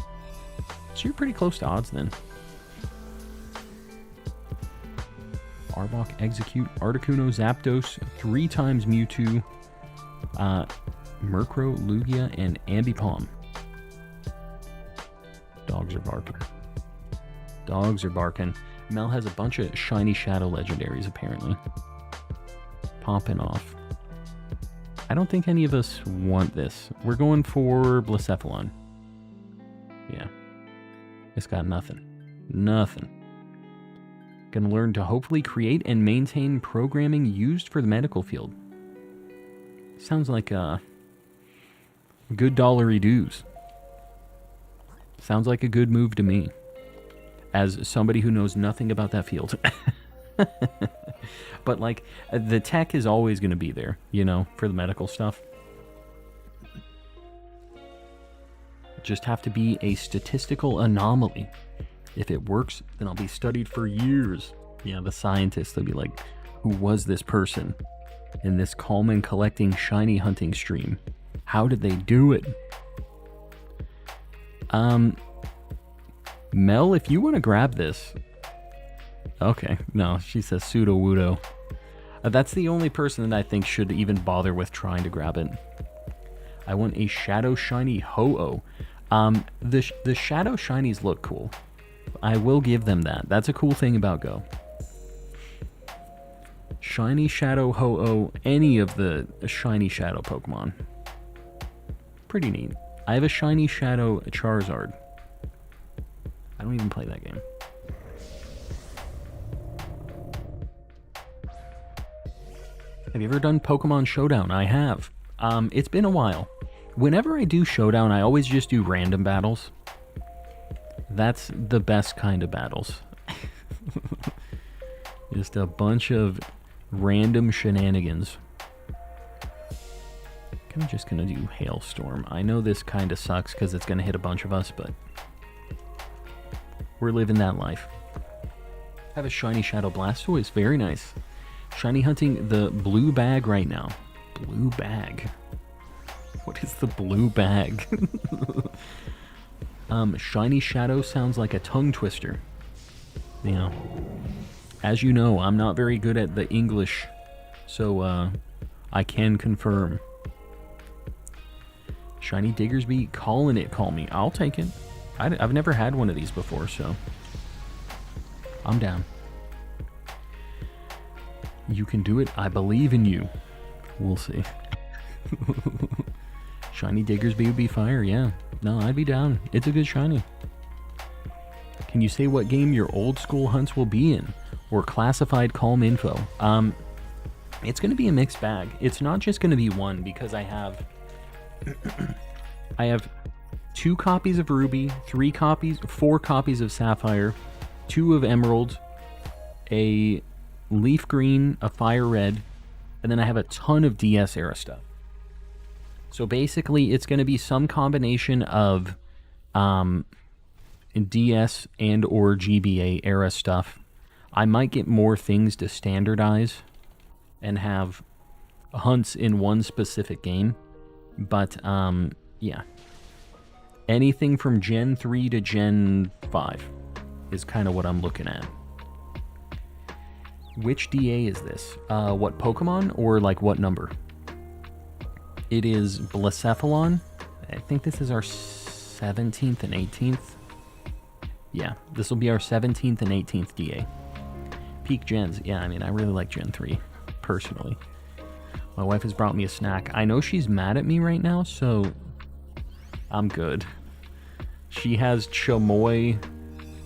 So you're pretty close to odds then. Arbok, Execute, Articuno, Zapdos, 3 times Mewtwo, Murkrow, Lugia, and Ambipom. Dogs are barking. Mel has a bunch of shiny shadow legendaries, apparently. Popping off. I don't think any of us want this. We're going for Blacephalon. Yeah. It's got nothing. Gonna learn to hopefully create and maintain programming used for the medical field. Sounds like good dollary dues. Sounds like a good move to me. As somebody who knows nothing about that field. But like, the tech is always going to be there, you know, for the medical stuff. Just have to be a statistical anomaly. If it works, then I'll be studied for years. Yeah, the scientists, they'll be like, who was this person in this calm and collecting shiny hunting stream? How did they do it? Mel, if you want to grab this. Okay, no, she says pseudo-wudo. That's the only person that I think should even bother with trying to grab it. I want a Shadow Shiny Ho-Oh. The Shadow Shinies look cool. I will give them that. That's a cool thing about Go. Shiny Shadow Ho-Oh, any of the Shiny Shadow Pokemon. Pretty neat. I have a Shiny Shadow Charizard. I don't even play that game. Have you ever done Pokemon Showdown? I have. It's been a while. Whenever I do Showdown, I always just do random battles. That's the best kind of battles. Just a bunch of random shenanigans. I'm just gonna do Hailstorm. I know this kind of sucks because it's gonna hit a bunch of us, but we're living that life. I have a Shiny Shadow Blastoise. Very nice. Shiny hunting the blue bag right now. Blue bag. What is the blue bag? Shiny Shadow sounds like a tongue twister. You know, as you know, I'm not very good at the English, so I can confirm. Shiny Diggersby, calling it, call me. I'll take it. I've never had one of these before, so I'm down. You can do it. I believe in you. We'll see. Shiny Diggersby would be fire, yeah. No, I'd be down. It's a good shiny. Can you say what game your old school hunts will be in? Or classified calm info? It's going to be a mixed bag. It's not just going to be one, because I have 2 copies of Ruby, 4 copies of Sapphire, 2 of Emerald, a Leaf Green, a Fire Red, and then I have a ton of DS era stuff. So basically, it's going to be some combination of DS and or GBA era stuff. I might get more things to standardize and have hunts in one specific game. But, yeah. Anything from Gen 3 to Gen 5 is kind of what I'm looking at. Which DA is this? What Pokemon or like what number? It is Blacephalon. I think this is our 17th and 18th. Yeah, this will be our 17th and 18th DA. Peak gens. Yeah, I mean, I really like Gen 3, personally. My wife has brought me a snack. I know she's mad at me right now, so I'm good. She has chamoy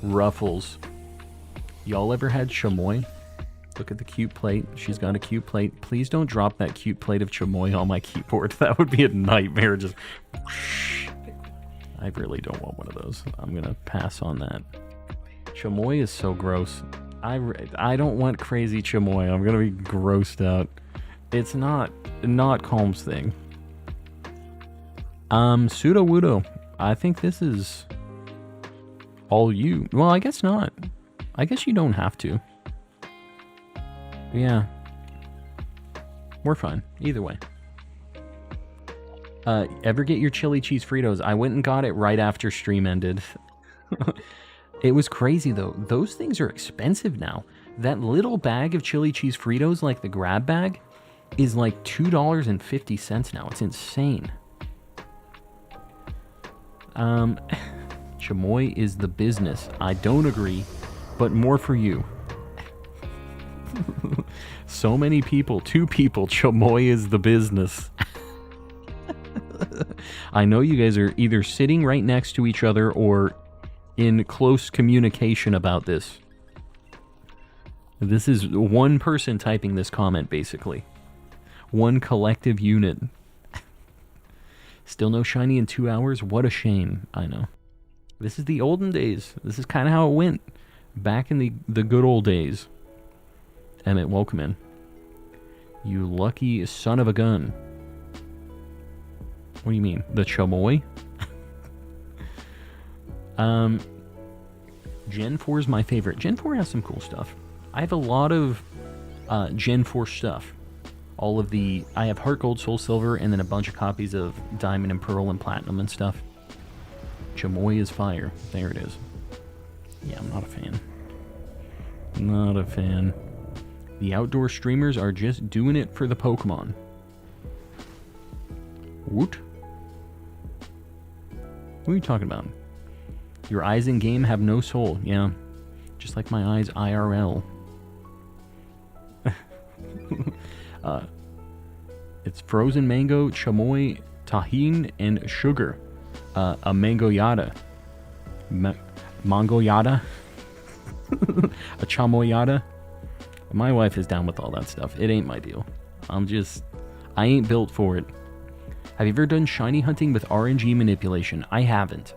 ruffles. Y'all ever had chamoy? Look at the cute plate. She's got a cute plate. Please don't drop that cute plate of chamoy on my keyboard. That would be a nightmare. Just... I really don't want one of those. I'm going to pass on that. Chamoy is so gross. I don't want crazy chamoy. I'm going to be grossed out. It's not Calm's thing. Pseudo-Wudo. I think this is all you. Well, I guess not. I guess you don't have to. Yeah. We're fine. Either way. Ever get your chili cheese Fritos? I went and got it right after stream ended. It was crazy, though. Those things are expensive now. That little bag of chili cheese Fritos, like the grab bag, is like $2.50 now. It's insane. Chamoy is the business. I don't agree, but more for you. So many people, 2 people, chamoy is the business. I know you guys are either sitting right next to each other or in close communication about this. This is one person typing this comment, basically. One collective unit. Still no shiny in 2 hours? What a shame. I know. This is the olden days. This is kind of how it went. Back in the good old days. Emmett, welcome in. You lucky son of a gun. What do you mean? The chamoy? Gen 4 is my favorite. Gen 4 has some cool stuff. I have a lot of Gen 4 stuff. All of the... I have Heart Gold, Soul Silver, and then a bunch of copies of Diamond and Pearl and Platinum and stuff. Chamoy is fire. There it is. Yeah, I'm not a fan. Not a fan. The outdoor streamers are just doing it for the Pokemon. Woot. What are you talking about? Your eyes in game have no soul. Yeah. Just like my eyes IRL. It's frozen mango, chamoy, tahine, and sugar. A mango yada. Mango yada. A chamoy yada. My wife is down with all that stuff. It ain't my deal. I ain't built for it. Have you ever done shiny hunting with RNG manipulation? I haven't.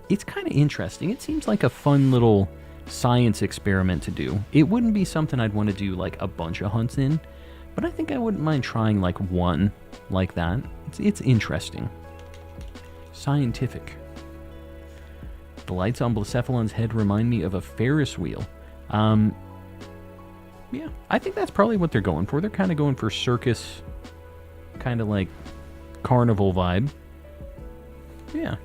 It's kind of interesting. It seems like a fun little science experiment to do. It wouldn't be something I'd want to do like a bunch of hunts in, but I think I wouldn't mind trying like one like that. It's interesting. Scientific. The lights on Blacephalon's head remind me of a Ferris wheel. Yeah, I think that's probably what they're going for. They're kind of going for circus, kind of like carnival vibe. Yeah.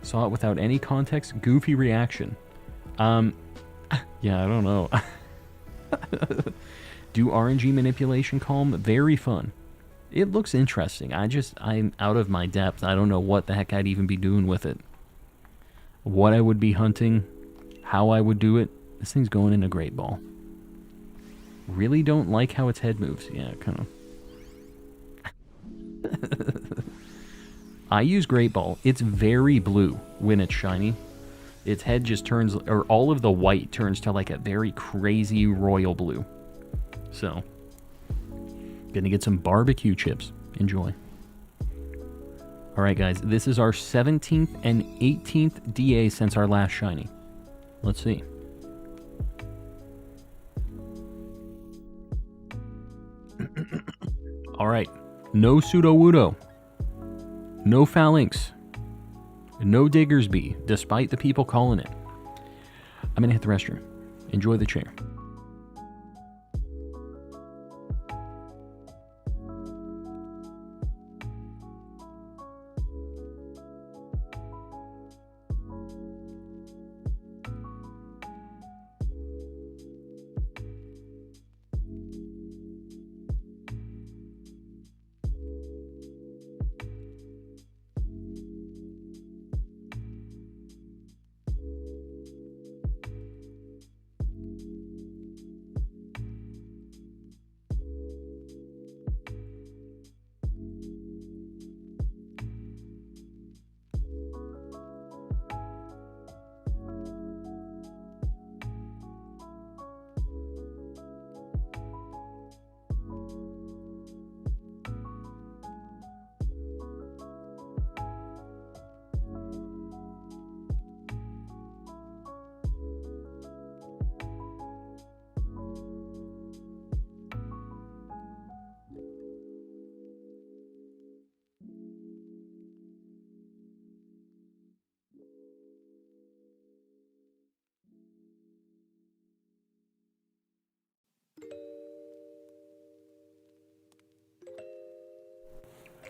Saw it without any context. Goofy reaction. Yeah, I don't know. Do RNG manipulation calm? Very fun. It looks interesting. I'm out of my depth. I don't know what the heck I'd even be doing with it. What I would be hunting. How I would do it. This thing's going in a great ball. Really don't like how its head moves. Yeah, kind of. I use Great Ball. It's very blue when it's shiny. Its head just turns, or all of the white turns to like a very crazy royal blue. So, gonna get some barbecue chips. Enjoy. Alright guys, this is our 17th and 18th DA since our last shiny. Let's see. Alright, no Pseudo-Wudo. No Phalanx. No Diggersby, despite the people calling it. I'm gonna hit the restroom. Enjoy the chair.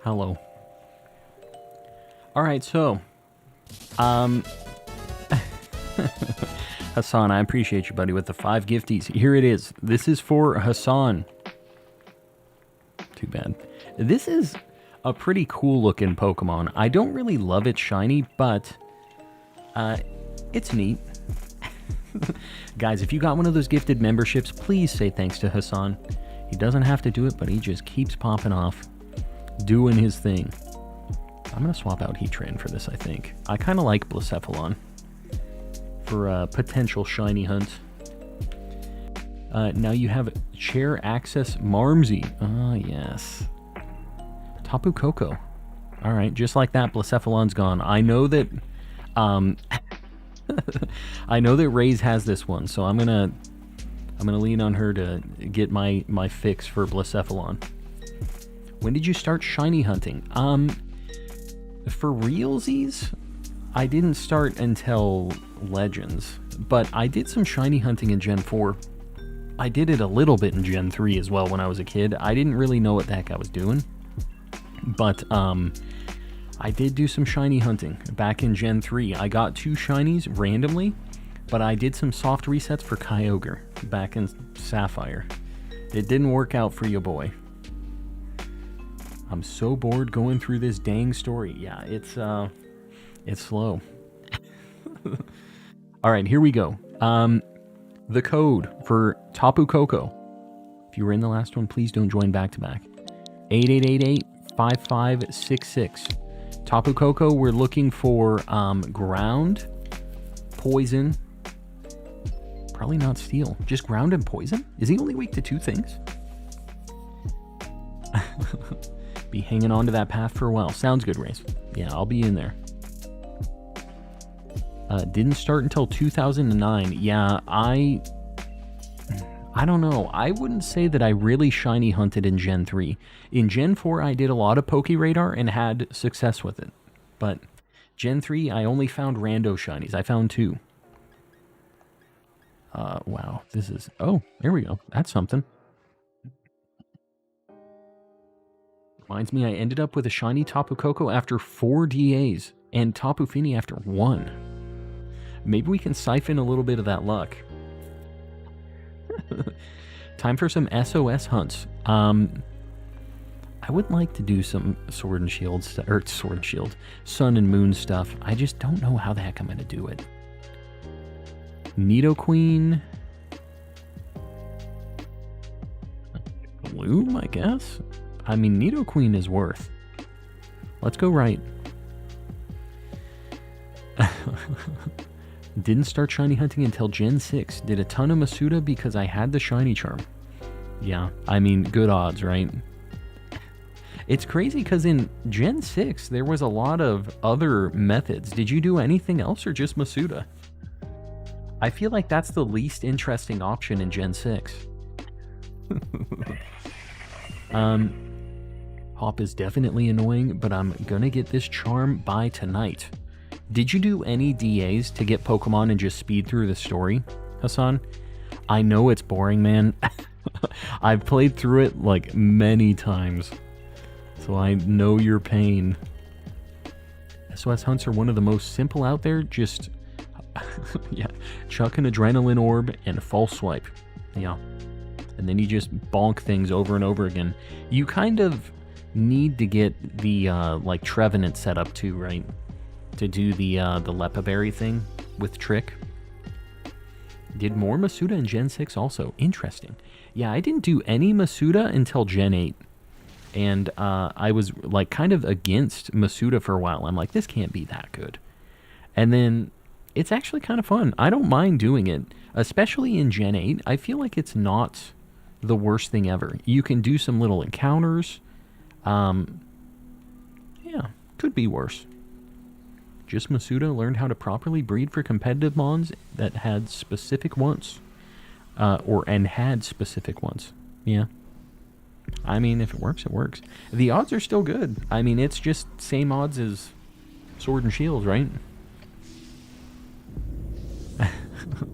Hello. Alright, so... Hassan, I appreciate you, buddy, with the 5 gifties. Here it is. This is for Hassan. Too bad. This is a pretty cool-looking Pokemon. I don't really love it shiny, but... it's neat. Guys, if you got one of those gifted memberships, please say thanks to Hassan. He doesn't have to do it, but he just keeps popping off, doing his thing. I'm going to swap out Heatran for this, I think. I kind of like Blacephalon for a potential shiny hunt. Now you have Chair Access Marmsey. Ah, yes. Tapu Koko. All right, just like that, Blacephalon's gone. I know that... I know that Raze has this one, so I'm gonna lean on her to get my fix for Blacephalon. When did you start shiny hunting? For realsies, I didn't start until Legends, but I did some shiny hunting in Gen 4. I did it a little bit in Gen 3 as well when I was a kid. I didn't really know what the heck I was doing, but I did do some shiny hunting back in Gen 3. I got 2 shinies randomly, but I did some soft resets for Kyogre back in Sapphire. It didn't work out for you, boy. I'm so bored going through this dang story. Yeah, it's slow. Alright, here we go. The code for Tapu Koko. If you were in the last one, please don't join back-to-back. 8888-5566. Tapu Koko, we're looking for ground, poison, probably not steel, just ground and poison? Is he only weak to 2 things? Be hanging on to that path for a while. Sounds good, Race. Yeah, I'll be in there. Didn't start until 2009. Yeah, I don't know. I wouldn't say that I really shiny hunted in Gen 3. In Gen 4, I did a lot of Poke Radar and had success with it. But Gen 3, I only found rando shinies. I found 2. Wow. This is... Oh, there we go. That's something. Reminds me, I ended up with a shiny Tapu Koko after 4 DAs and Tapu Fini after 1. Maybe we can siphon a little bit of that luck. Time for some SOS hunts. I would like to do some Sword and Shield Sun and Moon stuff. I just don't know how the heck I'm going to do it. Nidoqueen. Bloom, I guess? I mean, Nidoqueen is worth. Let's go right. Didn't start shiny hunting until Gen 6. Did a ton of Masuda because I had the shiny charm. Yeah, I mean, good odds, right? It's crazy because in Gen 6, there was a lot of other methods. Did you do anything else or just Masuda? I feel like that's the least interesting option in Gen 6. Hop is definitely annoying, but I'm gonna get this charm by tonight. Did you do any DAs to get Pokemon and just speed through the story, Hassan? I know it's boring, man. I've played through it like many times, so I know your pain. SOS hunts are one of the most simple out there. Just yeah, chuck an adrenaline orb and a false swipe. Yeah, and then you just bonk things over and over again. You kind of need to get the like Trevenant set up too, right? To do the Lepa Berry thing with Trick. Did more Masuda in Gen 6 also. Interesting. Yeah, I didn't do any Masuda until Gen 8. And I was like kind of against Masuda for a while. I'm like, this can't be that good. And then it's actually kind of fun. I don't mind doing it. Especially in Gen 8. I feel like it's not the worst thing ever. You can do some little encounters. Yeah, could be worse. Just Masuda learned how to properly breed for competitive mons that had specific wants. And had specific wants. Yeah. I mean, if it works, it works. The odds are still good. I mean, it's just same odds as Sword and Shield, right?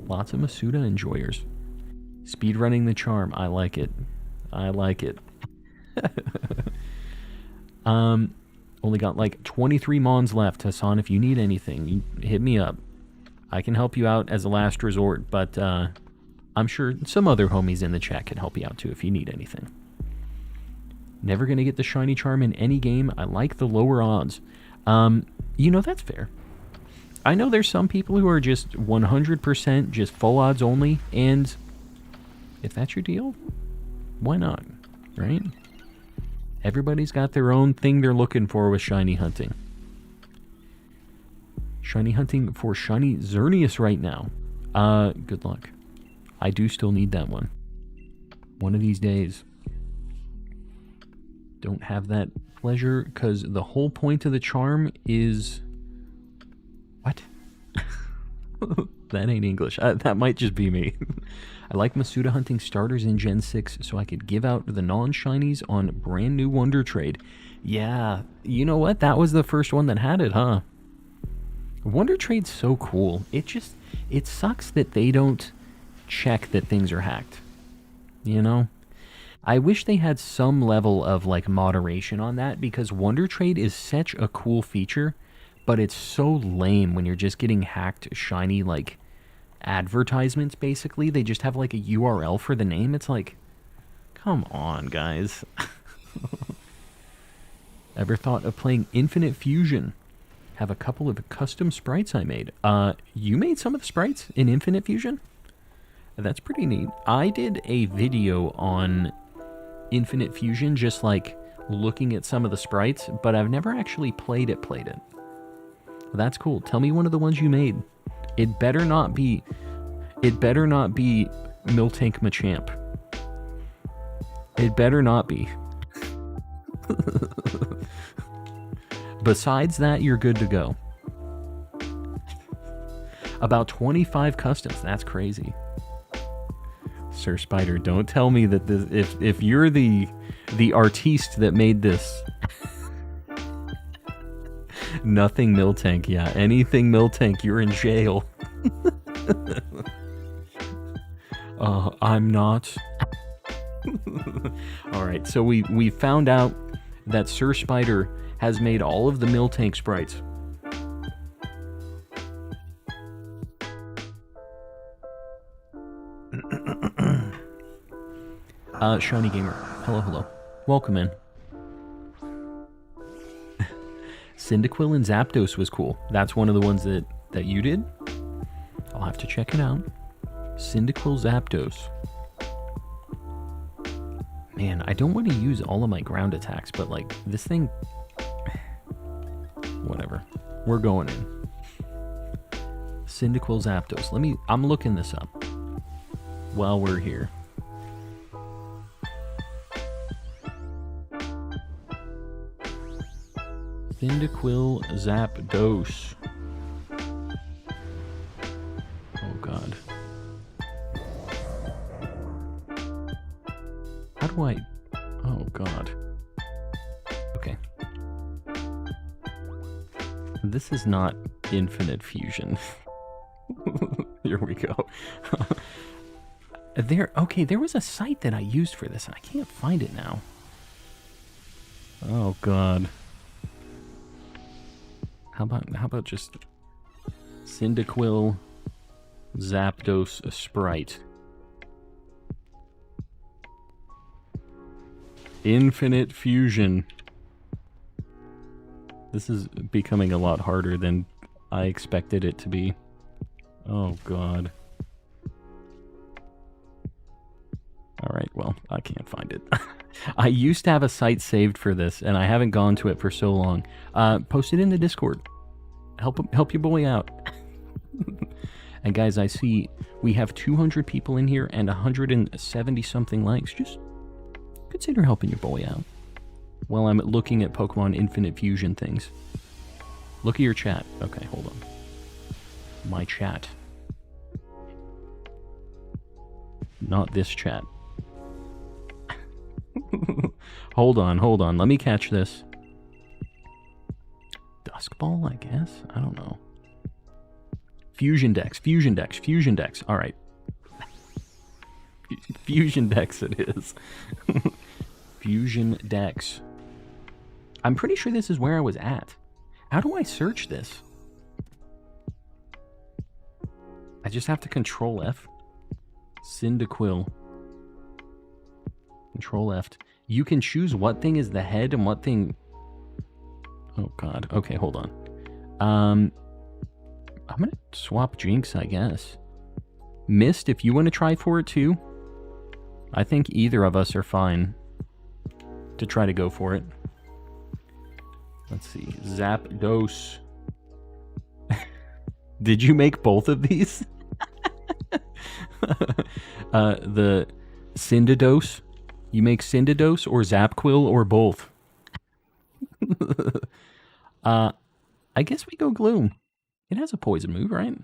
Lots of Masuda enjoyers. Speedrunning the charm. I like it. I like it. Only got like 23 mons left, Hassan. If you need anything, you hit me up. I can help you out as a last resort, but I'm sure some other homies in the chat can help you out too if you need anything. Never gonna get the shiny charm in any game. I like the lower odds. You know, that's fair. I know there's some people who are just 100% just full odds only, and if that's your deal, why not, right? Everybody's got their own thing they're looking for with shiny hunting. Shiny hunting for shiny Xerneas right now. Good luck. I do still need that one. One of these days. Don't have that pleasure, because the whole point of the charm is... What? That ain't English. That might just be me. I like Masuda hunting starters in Gen 6 so I could give out the non-shinies on brand new Wonder Trade. Yeah, you know what? That was the first one that had it, huh? Wonder Trade's so cool. It sucks that they don't check that things are hacked. You know? I wish they had some level of like moderation on that, because Wonder Trade is such a cool feature, but it's so lame when you're just getting hacked shiny like advertisements. Basically they just have like a URL for the name. It's like, come on guys. Ever thought of playing Infinite Fusion? Have a couple of custom sprites I made. You made some of the sprites in Infinite Fusion? That's pretty neat. I did a video on Infinite Fusion, just like looking at some of the sprites, but I've never actually played it. Well, that's cool. Tell me one of the ones you made. It better not be Miltank Machamp. It better not be. Besides that, you're good to go. About 25 customs. That's crazy. Sir Spider, don't tell me that this, if you're the artiste that made this. Nothing Miltank, yeah. Anything Miltank, you're in jail. I'm not. Alright, so we found out that Sir Spider has made all of the Miltank sprites. Shiny Gamer, hello. Welcome in. Cyndaquil and Zapdos was cool. That's one of the ones that you did? I'll have to check it out. Cyndaquil Zapdos. Man, I don't want to use all of my ground attacks, but like this thing... Whatever. We're going in. Cyndaquil Zapdos. I'm looking this up while we're here. Cyndaquil Zapdos. Oh god. How do I... Oh god. Okay. This is not Infinite Fusion. Here we go. There was a site that I used for this and I can't find it now. Oh god. How about just Cyndaquil Zapdos Sprite? Infinite Fusion. This is becoming a lot harder than I expected it to be. Oh god. Alright, well, I can't find it. I used to have a site saved for this, and I haven't gone to it for so long. Post it in the Discord. Help your boy out. And guys, I see we have 200 people in here and 170-something likes. Just consider helping your boy out while I'm looking at Pokemon Infinite Fusion things. Look at your chat. Okay, hold on. My chat. Not this chat. Hold on. Let me catch this. Duskball, I guess? I don't know. Fusion Dex. Alright. Fusion Dex it is. Fusion Dex. I'm pretty sure this is where I was at. How do I search this? I just have to Control F. Cyndaquil. Control F. You can choose what thing is the head and what thing... Oh, God. Okay, hold on. I'm going to swap Jinx, I guess. Mist, if you want to try for it too. I think either of us are fine to try to go for it. Let's see. Zapdos. Did you make both of these? The Cyndados. You make Cyndados or Zapquill or both? I guess we go Gloom. It has a poison move, right?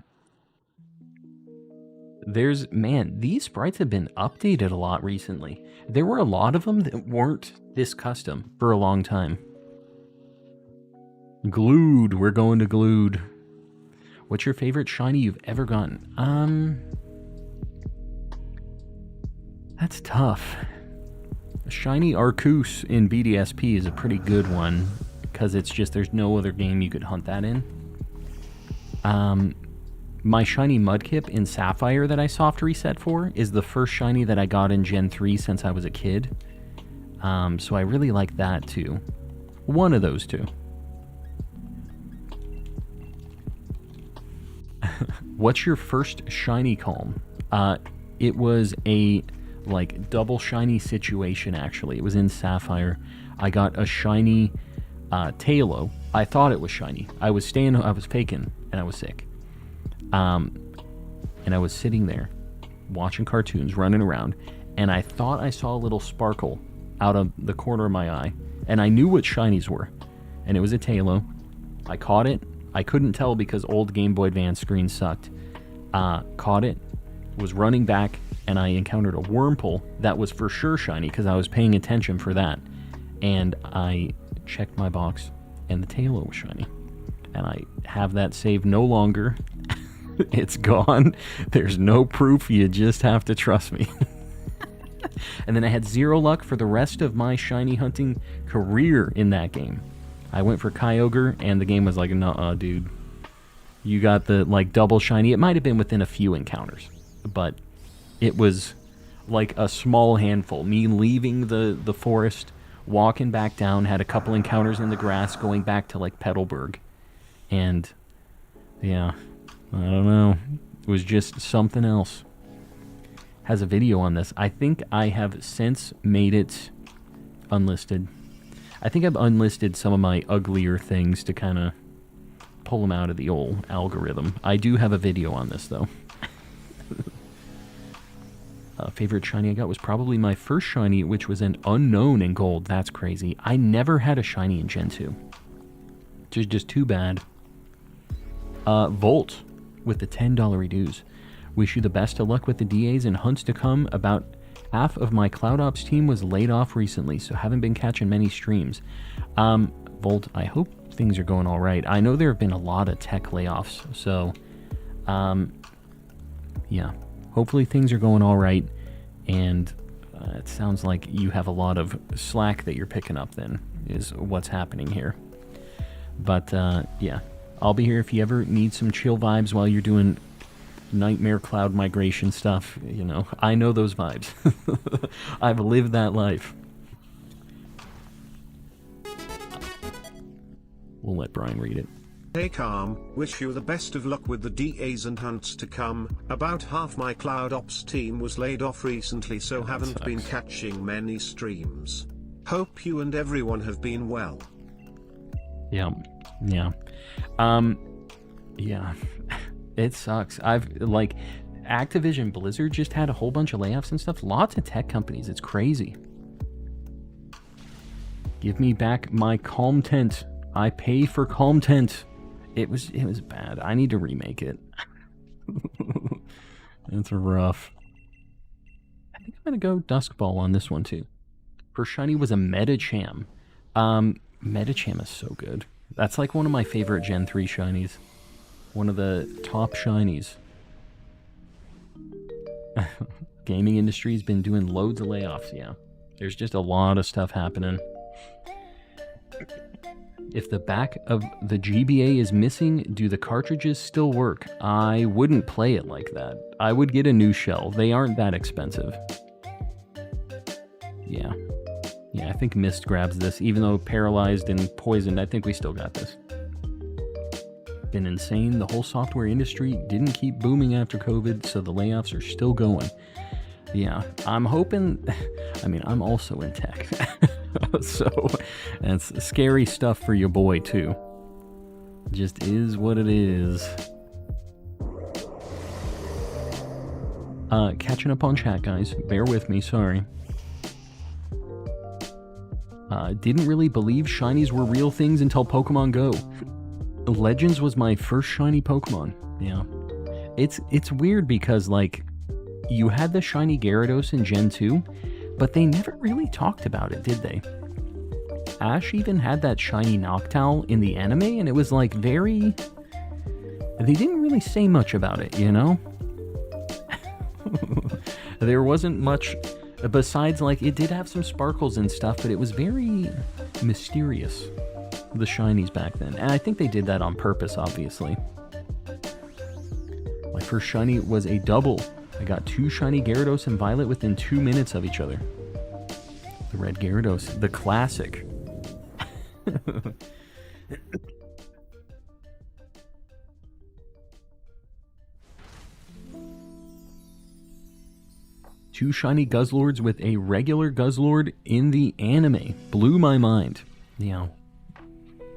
Man, these sprites have been updated a lot recently. There were a lot of them that weren't this custom for a long time. Glued. We're going to Glued. What's your favorite shiny you've ever gotten? That's tough. A shiny Arceus in BDSP is a pretty good one, because it's just there's no other game you could hunt that in. My shiny Mudkip in Sapphire that I soft reset for is the first shiny that I got in Gen 3 since I was a kid. So I really like that too. One of those two. What's your first shiny calm? It was a double shiny situation actually. It was in Sapphire. I got a shiny Tailo. I thought it was shiny. I was faking and I was sick. And I was sitting there watching cartoons, running around, and I thought I saw a little sparkle out of the corner of my eye, and I knew what shinies were, and it was a Tailo. I caught it. I couldn't tell because old Game Boy Advance screen sucked. Caught it, was running back, and I encountered a Wurmple that was for sure shiny because I was paying attention for that. And I checked my box, and the Tailo was shiny. And I have that saved no longer. It's gone. There's no proof. You just have to trust me. And then I had zero luck for the rest of my shiny hunting career in that game. I went for Kyogre, and the game was like, nuh-uh, dude. You got the, double shiny. It might have been within a few encounters, but it was like a small handful. Me leaving the forest, walking back down, had a couple encounters in the grass, going back to, Petalburg. And, yeah, I don't know. It was just something else. Has a video on this. I think I have since made it unlisted. I think I've unlisted some of my uglier things to kind of pull them out of the old algorithm. I do have a video on this, though. Favorite shiny I got was probably my first shiny, which was an unknown in gold. That's crazy. I never had a shiny in Gen 2. Just too bad. Volt with the $10 reduce. Wish you the best of luck with the DAs and hunts to come. About half of my Cloud Ops team was laid off recently, so haven't been catching many streams. Volt, I hope things are going all right. I know there have been a lot of tech layoffs, so yeah, hopefully things are going all right. And it sounds like you have a lot of slack that you're picking up then, is what's happening here. But yeah, I'll be here if you ever need some chill vibes while you're doing nightmare cloud migration stuff. You know, I know those vibes. I've lived that life. We'll let Brian read it. Hey Calm, wish you the best of luck with the DAs and hunts to come. About half my Cloud Ops team was laid off recently, so haven't been catching many streams. Hope you and everyone have been well. Yeah. Yeah. Yeah. It sucks. Activision Blizzard just had a whole bunch of layoffs and stuff. Lots of tech companies. It's crazy. Give me back my Calm Tent. I pay for Calm Tent. It was bad. I need to remake it. It's rough. I think I'm gonna go Duskball on this one too. First shiny was a Medicham. Medicham is so good. That's like one of my favorite Gen 3 shinies. One of the top shinies. Gaming industry's been doing loads of layoffs, yeah. There's just a lot of stuff happening. If the back of the GBA is missing, do the cartridges still work? I wouldn't play it like that. I would get a new shell. They aren't that expensive. Yeah. Yeah, I think Mist grabs this. Even though paralyzed and poisoned, I think we still got this. Been insane. The whole software industry didn't keep booming after COVID, so the layoffs are still going. Yeah, I'm hoping... I mean, I'm also in tech. So, that's scary stuff for your boy, too. Just is what it is. Catching up on chat, guys. Bear with me, sorry. Didn't really believe shinies were real things until Pokemon Go. Legends was my first shiny Pokemon. Yeah. It's weird because, like, you had the shiny Gyarados in Gen 2, but they never really talked about it, did they? Ash even had that shiny Noctowl in the anime, and it was, like, very... They didn't really say much about it, you know? There wasn't much... Besides, like, it did have some sparkles and stuff, but it was very mysterious, the shinies back then. And I think they did that on purpose, obviously. My first shiny was a double. I got 2 shiny Gyarados and Violet within 2 minutes of each other. The red Gyarados, the classic. Two shiny Guzzlords with a regular Guzzlord in the anime. Blew my mind. Yeah.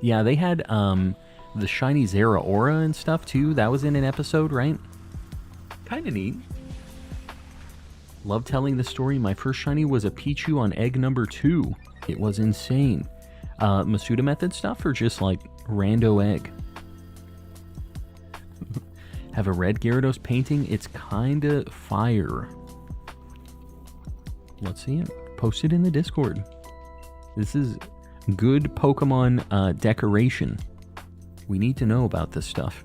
Yeah, they had the shiny Zeraora and stuff too. That was in an episode, right? Kinda neat. Love telling the story. My first shiny was a Pichu on egg number 2. It was insane. Masuda method stuff or just like rando egg? Have a red Gyarados painting. It's kinda fire. Let's see it. Post it in the Discord. This is good Pokemon decoration. We need to know about this stuff.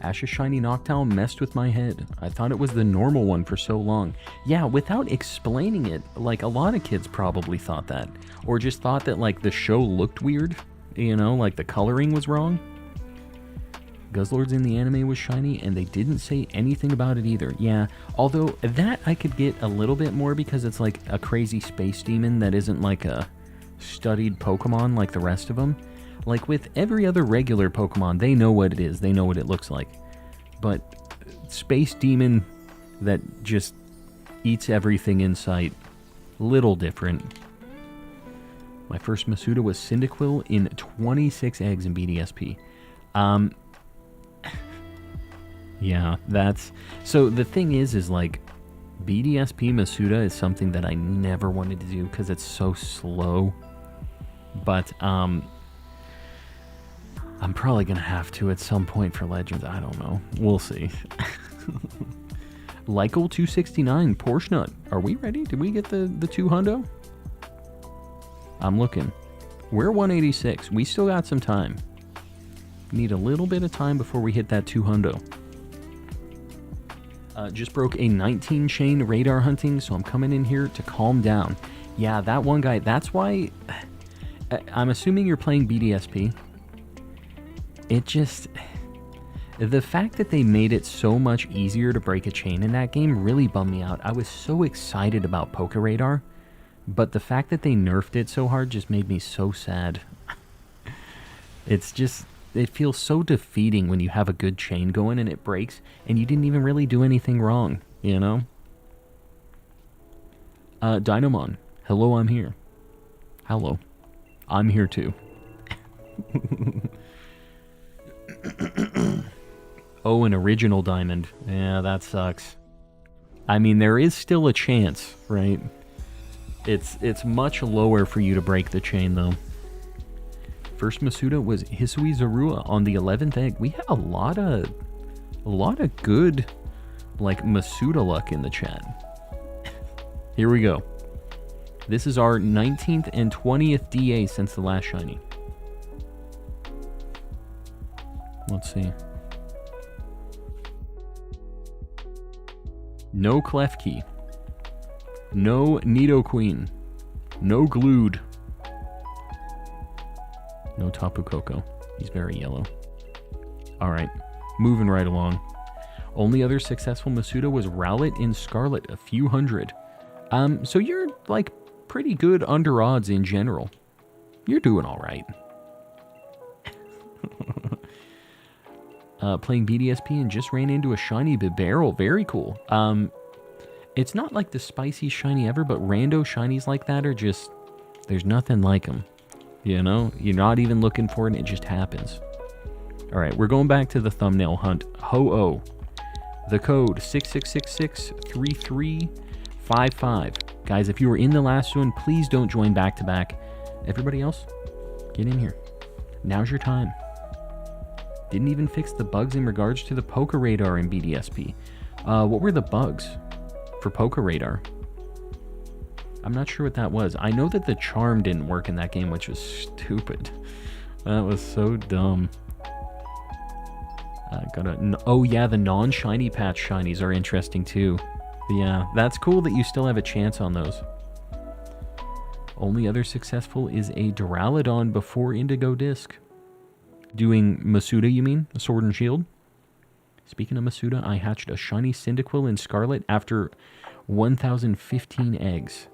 Ash's shiny Noctowl messed with my head. I thought it was the normal one for so long. Yeah, without explaining it, like a lot of kids probably thought that. Or just thought that like the show looked weird. You know, like the coloring was wrong. Guzzlords in the anime was shiny, and they didn't say anything about it either. Yeah, although that I could get a little bit more because it's like a crazy space demon that isn't like a studied Pokemon like the rest of them. Like with every other regular Pokemon, they know what it is, they know what it looks like. But space demon that just eats everything in sight, little different. My first Masuda was Cyndaquil in 26 eggs in BDSP. Yeah, that's... So the thing is like, BDSP Masuda is something that I never wanted to do because it's so slow. But, I'm probably going to have to at some point for Legends. I don't know. We'll see. Lykel 269, Porsche Nut. Are we ready? Did we get the 2 hundo? I'm looking. We're 186. We still got some time. Need a little bit of time before we hit that 2 hundo. Just broke a 19 chain radar hunting, so I'm coming in here to calm down. Yeah, that one guy, that's why... I'm assuming you're playing BDSP. It just... The fact that they made it so much easier to break a chain in that game really bummed me out. I was so excited about Poké Radar, but the fact that they nerfed it so hard just made me so sad. It's just... It feels so defeating when you have a good chain going and it breaks and you didn't even really do anything wrong, you know? Dynamon, hello, I'm here. Hello. I'm here too. Oh, an original diamond. Yeah, that sucks. I mean, there is still a chance, right? It's much lower for you to break the chain, though. First Masuda was Hisui Zorua on the 11th egg. We had a lot of good, like, Masuda luck in the chat. Here we go. This is our 19th and 20th DA since the last shiny. Let's see. No Klefki. No Nidoqueen. No Glued. No Tapu Koko. He's very yellow. Alright, moving right along. Only other successful Masuda was Rowlet in Scarlet, a few hundred. So you're, like, pretty good under odds in general. You're doing alright. Playing BDSP and just ran into a shiny Bibarel. Very cool. It's not like the spiciest shiny ever, but rando shinies like that are just... There's nothing like them. You know? You're not even looking for it, and it just happens. Alright, we're going back to the thumbnail hunt. Ho-Oh. The code 66663355. Guys, if you were in the last one, please don't join back-to-back. Everybody else, get in here. Now's your time. Didn't even fix the bugs in regards to the Poké Radar in BDSP. What were the bugs for Poké Radar? I'm not sure what that was. I know that the charm didn't work in that game, which was stupid. That was so dumb. Oh yeah, the non-shiny patch shinies are interesting too. Yeah, that's cool that you still have a chance on those. Only other successful is a Duraludon before Indigo Disc. Doing Masuda, you mean? Sword and Shield? Speaking of Masuda, I hatched a shiny Cyndaquil in Scarlet after 1,015 eggs.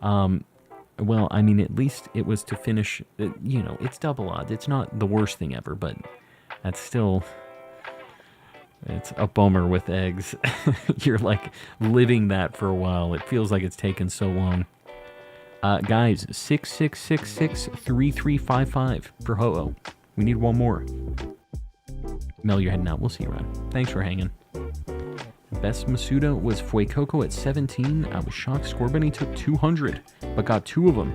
Well, I mean, at least it was to finish, you know, it's double odds. It's not the worst thing ever, but that's still... It's a bummer with eggs. You're like living that for a while. It feels like it's taken so long. Guys, 66663355 for Ho-Oh. We need one more. Mel, you're heading out. We'll see you around. Thanks for hanging. Best Masuda was Fuecoco at 17. I was shocked Scorbunny took 200, but got 2 of them.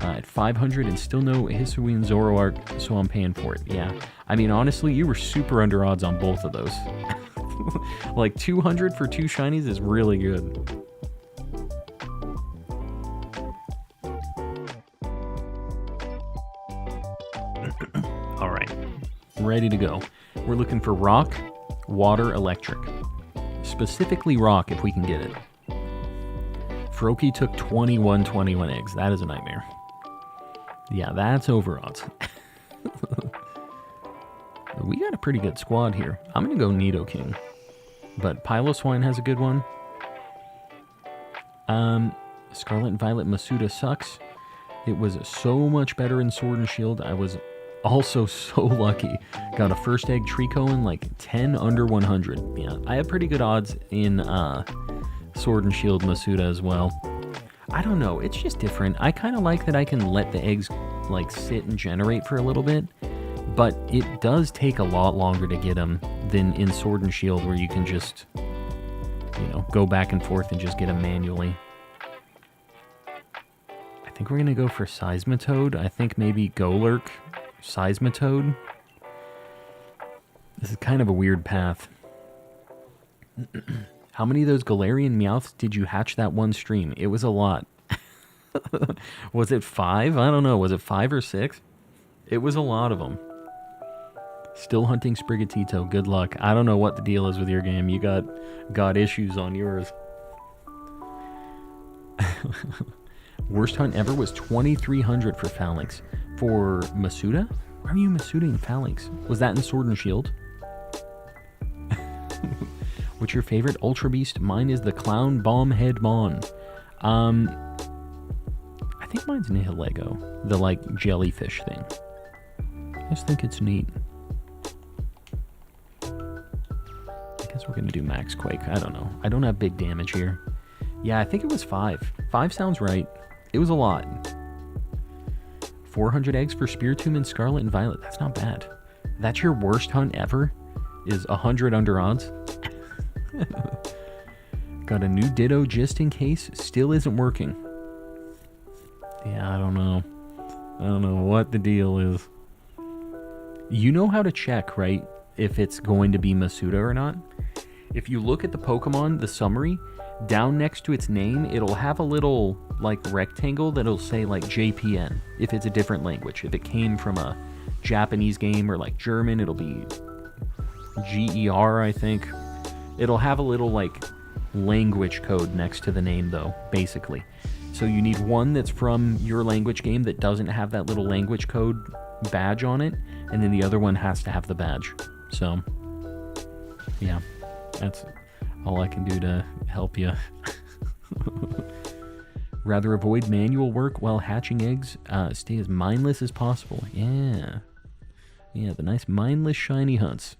At 500 and still no Hisuian Zoroark, so I'm paying for it. Yeah. I mean, honestly, you were super under odds on both of those. Like, 200 for 2 shinies is really good. Alright. Ready to go. We're looking for rock, water, electric. Specifically rock, if we can get it. Froakie took 21 eggs. That is a nightmare. Yeah, that's over odds. We got a pretty good squad here. I'm going to go Nidoking. But Piloswine has a good one. Scarlet and Violet Masuda sucks. It was so much better in Sword and Shield. I was also so lucky. Got a first egg Trico in like 10 under 100. Yeah, I have pretty good odds in Sword and Shield Masuda as well. I don't know, it's just different. I kind of like that I can let the eggs like sit and generate for a little bit, but it does take a lot longer to get them than in Sword and Shield where you can just, you know, go back and forth and just get them manually. I think we're going to go for Seismitoad. I think maybe Golurk, Seismitoad. This is kind of a weird path. How many of those Galarian Meowths did you hatch that one stream? It was a lot. Was it 5? I don't know. Was it 5 or 6? It was a lot of them. Still hunting Sprigatito. Good luck. I don't know what the deal is with your game. You got issues on yours. Worst hunt ever was 2,300 for Phalanx. For Masuda? Why are you Masuda Phalanx? Was that in Sword and Shield? What's your favorite Ultra Beast? Mine is the Clown Bomb Head Mon. I think mine's Nihilego. The, like, jellyfish thing. I just think it's neat. I guess we're going to do Max Quake. I don't know. I don't have big damage here. Yeah, I think it was 5. 5 sounds right. It was a lot. 400 eggs for Spiritomb and Scarlet and Violet. That's not bad. That's your worst hunt ever? Is 100 under odds? Got a new Ditto just in case. Still isn't working. Yeah, I don't know. I don't know what the deal is. You know how to check, right? If it's going to be Masuda or not? If you look at the Pokemon, the summary, down next to its name, it'll have a little, like, rectangle that'll say, like, JPN, if it's a different language. If it came from a Japanese game or, like, German, it'll be GER, I think. It'll have a little, like, language code next to the name, though, basically. So you need one that's from your language game that doesn't have that little language code badge on it, and then the other one has to have the badge. So, yeah, that's all I can do to help you. Rather avoid manual work while hatching eggs. Stay as mindless as possible. Yeah. Yeah, the nice mindless shiny hunts.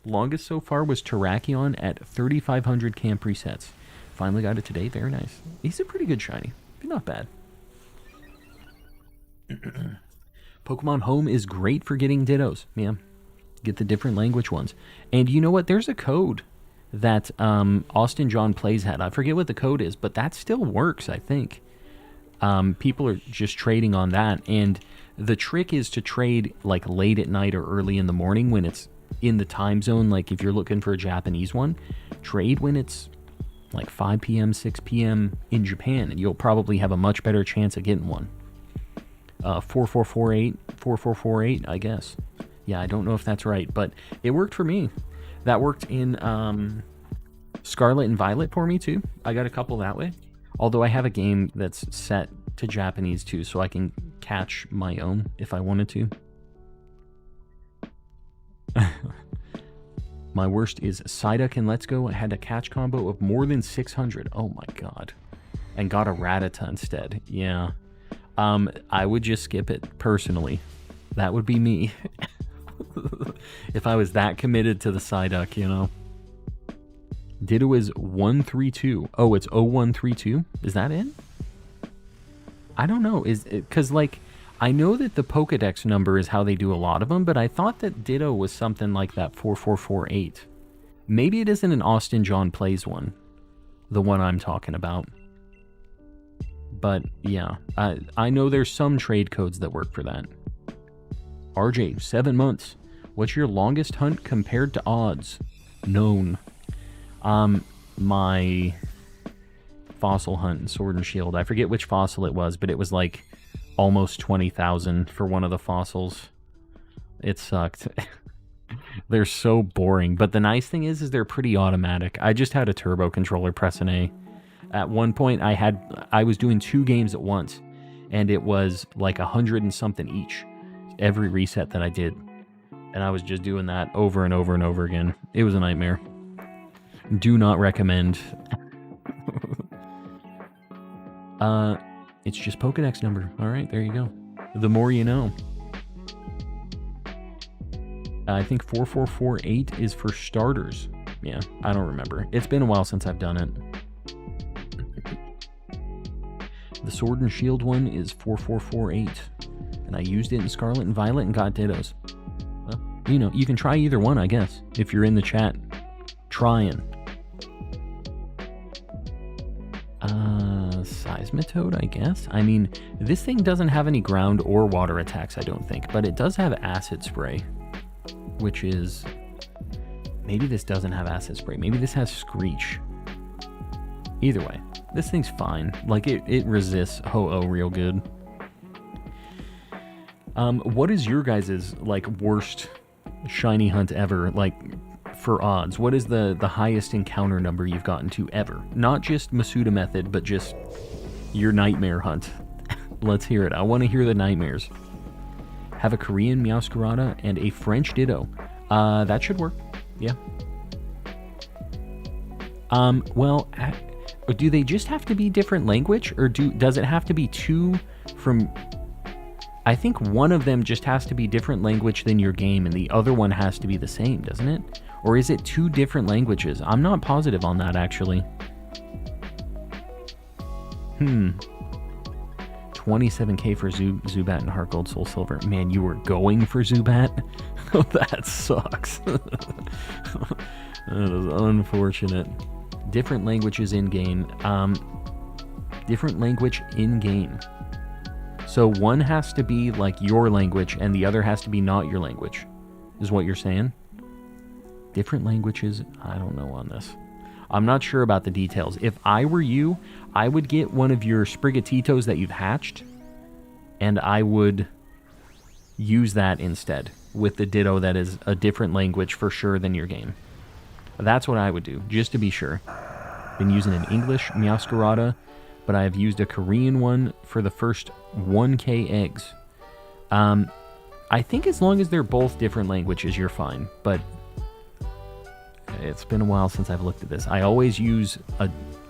Longest so far was Terrakion at 3,500 camp resets. Finally got it today. Very nice. He's a pretty good shiny. Not bad. Pokemon Home is great for getting Dittos. Yeah. Get the different language ones. And you know what? There's a code that Austin John Plays had. I forget what the code is, but that still works, I think. People are just trading on that. And the trick is to trade like late at night or early in the morning when it's in the time zone. Like if you're looking for a Japanese one, trade when it's like 5 p.m., 6 p.m. in Japan, and you'll probably have a much better chance of getting one. 4448, I guess. Yeah, I don't know if that's right, but it worked for me. That worked in Scarlet and Violet for me, too. I got a couple that way. Although I have a game that's set to Japanese, too, so I can catch my own if I wanted to. My worst is Psyduck and Let's Go. I had a catch combo of more than 600. Oh my god. And got a Rattata instead. Yeah. I would just skip it, personally. That would be me. If I was that committed to the Psyduck, you know. Ditto is 132. Oh, it's 0132? Is that it? I don't know. Is it, because, like, I know that the Pokedex number is how they do a lot of them, but I thought that Ditto was something like that 4448. Maybe it isn't an Austin John Plays one. The one I'm talking about. But, yeah. I know there's some trade codes that work for that. RJ, 7 months. What's your longest hunt compared to odds? Known. My fossil hunt in Sword and Shield. I forget which fossil it was, but it was like almost 20,000 for one of the fossils. It sucked. They're so boring, but the nice thing is they're pretty automatic. I just had a turbo controller press an A. At one point, I was doing 2 games at once, and it was like 100 and something each. Every reset that I did. And I was just doing that over and over and over again. It was a nightmare. Do not recommend. It's just Pokedex number. Alright, there you go. The more you know. I think 4448 is for starters. Yeah, I don't remember. It's been a while since I've done it. The Sword and Shield one is 4448. And I used it in Scarlet and Violet and got Dittos. Well, you know, you can try either one, I guess. If you're in the chat, trying. Seismitoad, I guess? I mean, this thing doesn't have any ground or water attacks, I don't think. But it does have Acid Spray. Which is... Maybe this doesn't have Acid Spray. Maybe this has Screech. Either way, this thing's fine. Like, it resists Ho-Oh real good. What is your guys' like worst shiny hunt ever, like for odds? What is the highest encounter number you've gotten to ever? Not just Masuda method, but just your nightmare hunt. Let's hear it. I want to hear the nightmares. Have a Korean Meowscarada and a French Ditto. That should work. Yeah. Well, do they just have to be different language, or does it have to be 2 from... I think one of them just has to be different language than your game, and the other one has to be the same, doesn't it? Or is it 2 different languages? I'm not positive on that, actually. 27k for Zubat and Heart Gold Soul Silver. Man, you were going for Zubat? That sucks. That is unfortunate. Different languages in-game. Different language in-game. So one has to be like your language and the other has to be not your language, is what you're saying? Different languages? I don't know on this. I'm not sure about the details. If I were you, I would get one of your Sprigatitos that you've hatched, and I would use that instead with the Ditto that is a different language for sure than your game. That's what I would do, just to be sure. Been using an English Meowscarada, but I have used a Korean one for the first 1k eggs. I think as long as they're both different languages, you're fine. But it's been a while since I've looked at this. I always use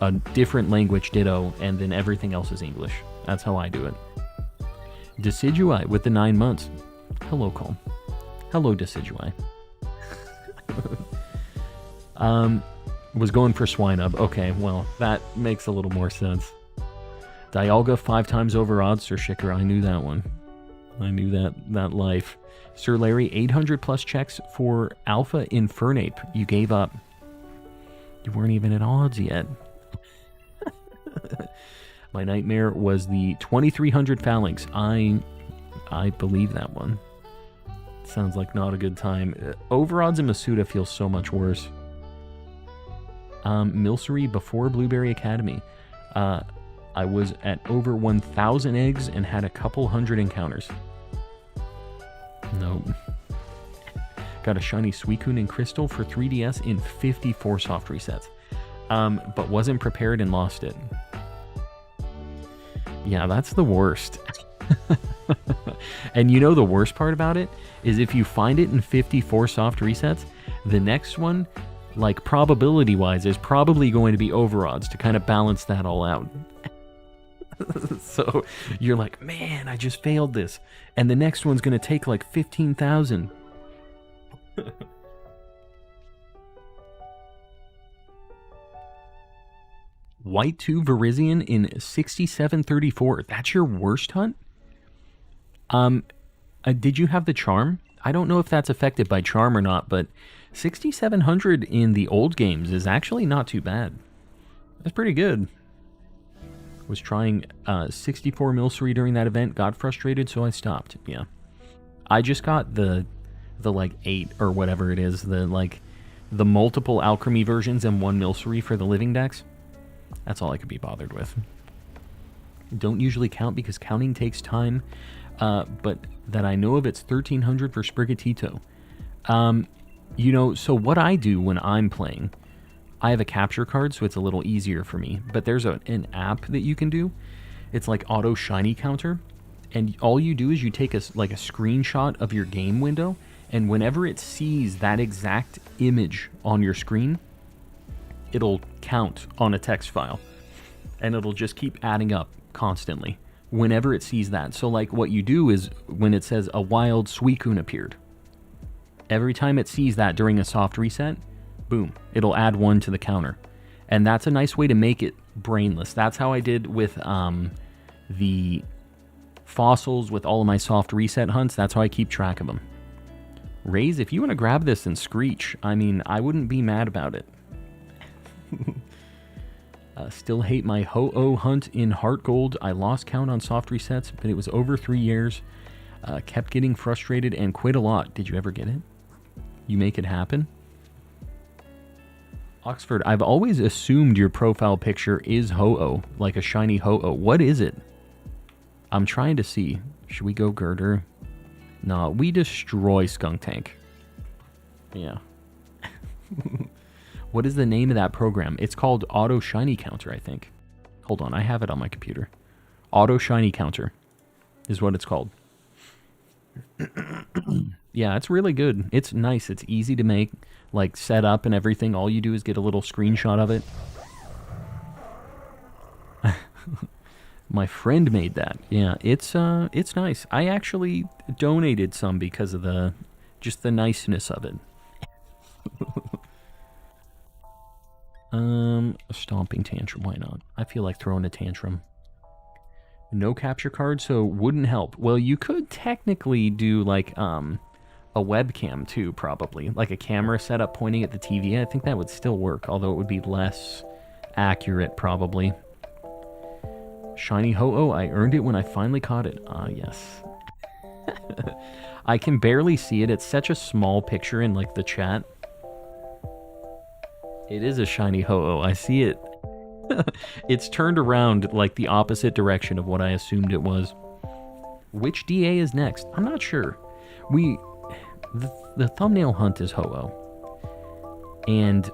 a different language ditto, and then everything else is English. That's how I do it. Decidui with the 9 months. Hello, Calm. Hello, Decidui. Was going for Swinub. Okay, well, that makes a little more sense. Dialga 5 times over odds, Sir Shicker. I knew that one. I knew that life. Sir Larry, 800 plus checks for Alpha Infernape. You gave up. You weren't even at odds yet. My nightmare was the 2300 Phalanx. I believe that one. Sounds like not a good time. Over odds in Masuda feels so much worse. Milcery before Blueberry Academy. I was at over 1,000 eggs and had a couple hundred encounters. Nope. Got a shiny Suicune and Crystal for 3DS in 54 soft resets. But wasn't prepared and lost it. Yeah, that's the worst. And you know the worst part about it is if you find it in 54 soft resets, the next one, like probability-wise, is probably going to be over odds to kind of balance that all out. So you're like, man, I just failed this. And the next one's going to take like 15,000. White 2 Virizion in 6734. That's your worst hunt? Did you have the charm? I don't know if that's affected by charm or not, but 6,700 in the old games is actually not too bad. That's pretty good. Was trying 64 Milcery during that event, got frustrated, so I stopped. Yeah. I just got the like 8 or whatever it is, the multiple alchemy versions and 1 Milcery for the living decks. That's all I could be bothered with. Don't usually count because counting takes time, but that I know of, it's 1,300 for Sprigatito. You know, so what I do when I'm playing, I have a capture card, so it's a little easier for me. But there's an app that you can do. It's like Auto Shiny Counter. And all you do is you take a screenshot of your game window, and whenever it sees that exact image on your screen, it'll count on a text file. And it'll just keep adding up constantly whenever it sees that. So like what you do is when it says a wild Suicune appeared, every time it sees that during a soft reset, boom, it'll add 1 to the counter. And that's a nice way to make it brainless. That's how I did with the fossils with all of my soft reset hunts. That's how I keep track of them. Raze, if you want to grab this and screech, I mean, I wouldn't be mad about it. Still hate my Ho-Oh hunt in Heart Gold. I lost count on soft resets, but it was over 3 years. Kept getting frustrated and quit a lot. Did you ever get it? You make it happen? Oxford, I've always assumed your profile picture is Ho-Oh, like a shiny Ho-Oh. What is it? I'm trying to see. Should we go Girder? No, we destroy Skuntank. Yeah. What is the name of that program? It's called Auto Shiny Counter, I think. Hold on, I have it on my computer. Auto Shiny Counter is what it's called. Yeah, it's really good. It's nice. It's easy to make, like set up and everything. All you do is get a little screenshot of it. My friend made that. Yeah, it's nice. I actually donated some because of just the niceness of it. A stomping tantrum, why not? I feel like throwing a tantrum. No capture card, so wouldn't help. Well, you could technically do like a webcam too, probably. Like a camera setup pointing at the TV. I think that would still work, although it would be less accurate, probably. Shiny Ho-Oh, I earned it when I finally caught it. Ah, yes. I can barely see it. It's such a small picture in like the chat. It is a shiny Ho-Oh. I see it. It's turned around like the opposite direction of what I assumed it was. Which DA is next? I'm not sure. The thumbnail hunt is Ho-Oh. And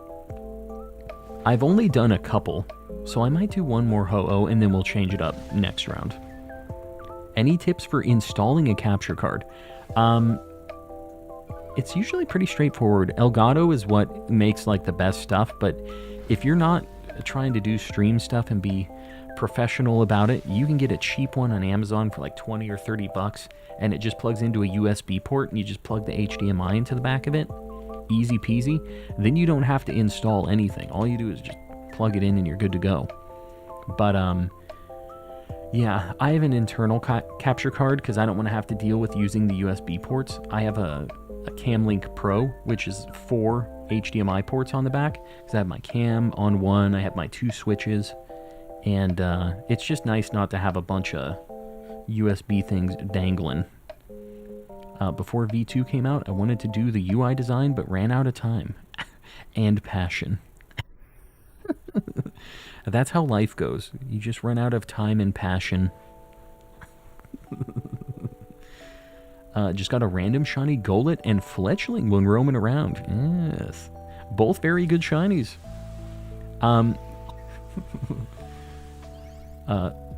I've only done a couple, so I might do one more Ho-Oh and then we'll change it up next round. Any tips for installing a capture card? It's usually pretty straightforward. Elgato is what makes like the best stuff, but if you're not trying to do stream stuff and be professional about it, you can get a cheap one on Amazon for like 20 or 30 bucks, and it just plugs into a USB port, and you just plug the HDMI into the back of it. Easy peasy. Then you don't have to install anything. All you do is just plug it in and you're good to go. But yeah, I have an internal capture card because I don't want to have to deal with using the USB ports. I have a Camlink Pro, which is 4 HDMI ports on the back, because I have my cam on one, I have my 2 switches, and it's just nice not to have a bunch of USB things dangling. Before V2 came out, I wanted to do the UI design, but ran out of time and passion. That's how life goes. You just run out of time and passion. Just got a random shiny Golett and Fletchling when roaming around. Yes. Both very good shinies.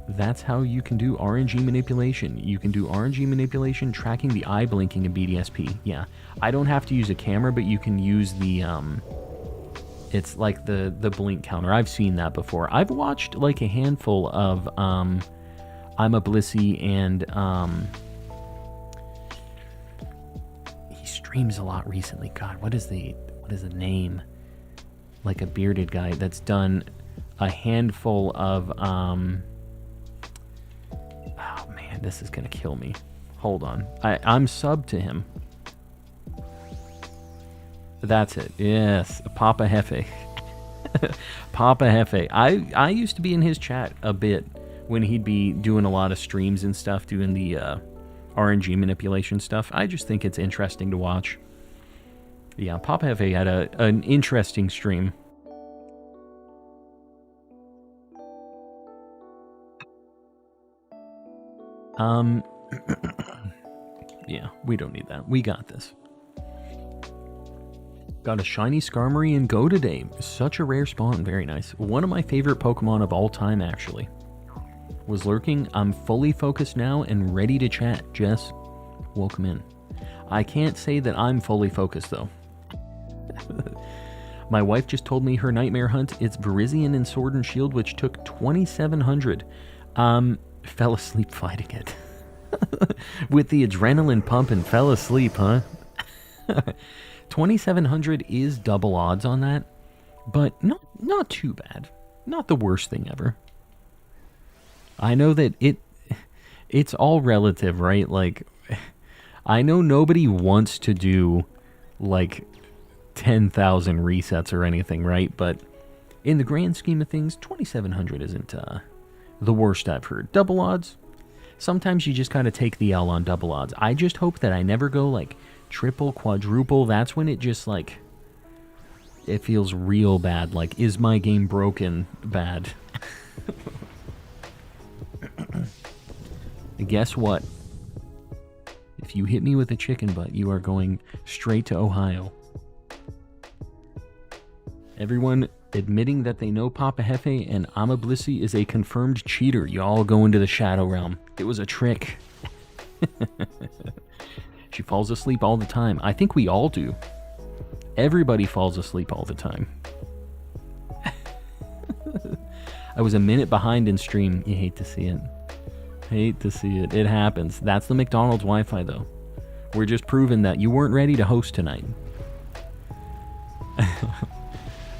That's how you can do RNG manipulation. You can do RNG manipulation tracking the eye blinking in BDSP. Yeah. I don't have to use a camera, but you can use the, it's like the blink counter. I've seen that before. I've watched like a handful of, I'm a Blissey and, he streams a lot recently. God, what is the name? Like a bearded guy that's done a handful of, oh man, this is gonna kill me. Hold on. I'm subbed to him. That's it. Yes, Papa Hefe. Papa Hefe. I used to be in his chat a bit when he'd be doing a lot of streams and stuff, doing the RNG manipulation stuff. I just think it's interesting to watch. Yeah, Papa Hefe had an interesting stream. Yeah, we don't need that. We got this. Got a shiny Skarmory and Go today. Such a rare spawn. Very nice. One of my favorite Pokemon of all time, actually. Was lurking. I'm fully focused now and ready to chat. Jess, welcome in. I can't say that I'm fully focused, though. My wife just told me her nightmare hunt. It's Virizion and Sword and Shield, which took 2,700. Fell asleep fighting it. With the adrenaline pump and fell asleep, huh? 2,700 is double odds on that, but not too bad. Not the worst thing ever. I know that it's all relative, right? Like, I know nobody wants to do, like, 10,000 resets or anything, right? But in the grand scheme of things, 2,700 isn't the worst I've heard. Double odds? Sometimes you just gotta take the L on double odds. I just hope that I never go, like, triple, quadruple. That's when it just, like, it feels real bad. Like, is my game broken bad? Guess what? If you hit me with a chicken butt, you are going straight to Ohio. Everyone admitting that they know Papa Hefe and Ama Blissey is a confirmed cheater. You all go into the Shadow Realm. It was a trick. She falls asleep all the time. I think we all do. Everybody falls asleep all the time. I was a minute behind in stream. You hate to see it. Hate to see it. It happens. That's the McDonald's Wi-Fi, though. We're just proving that you weren't ready to host tonight.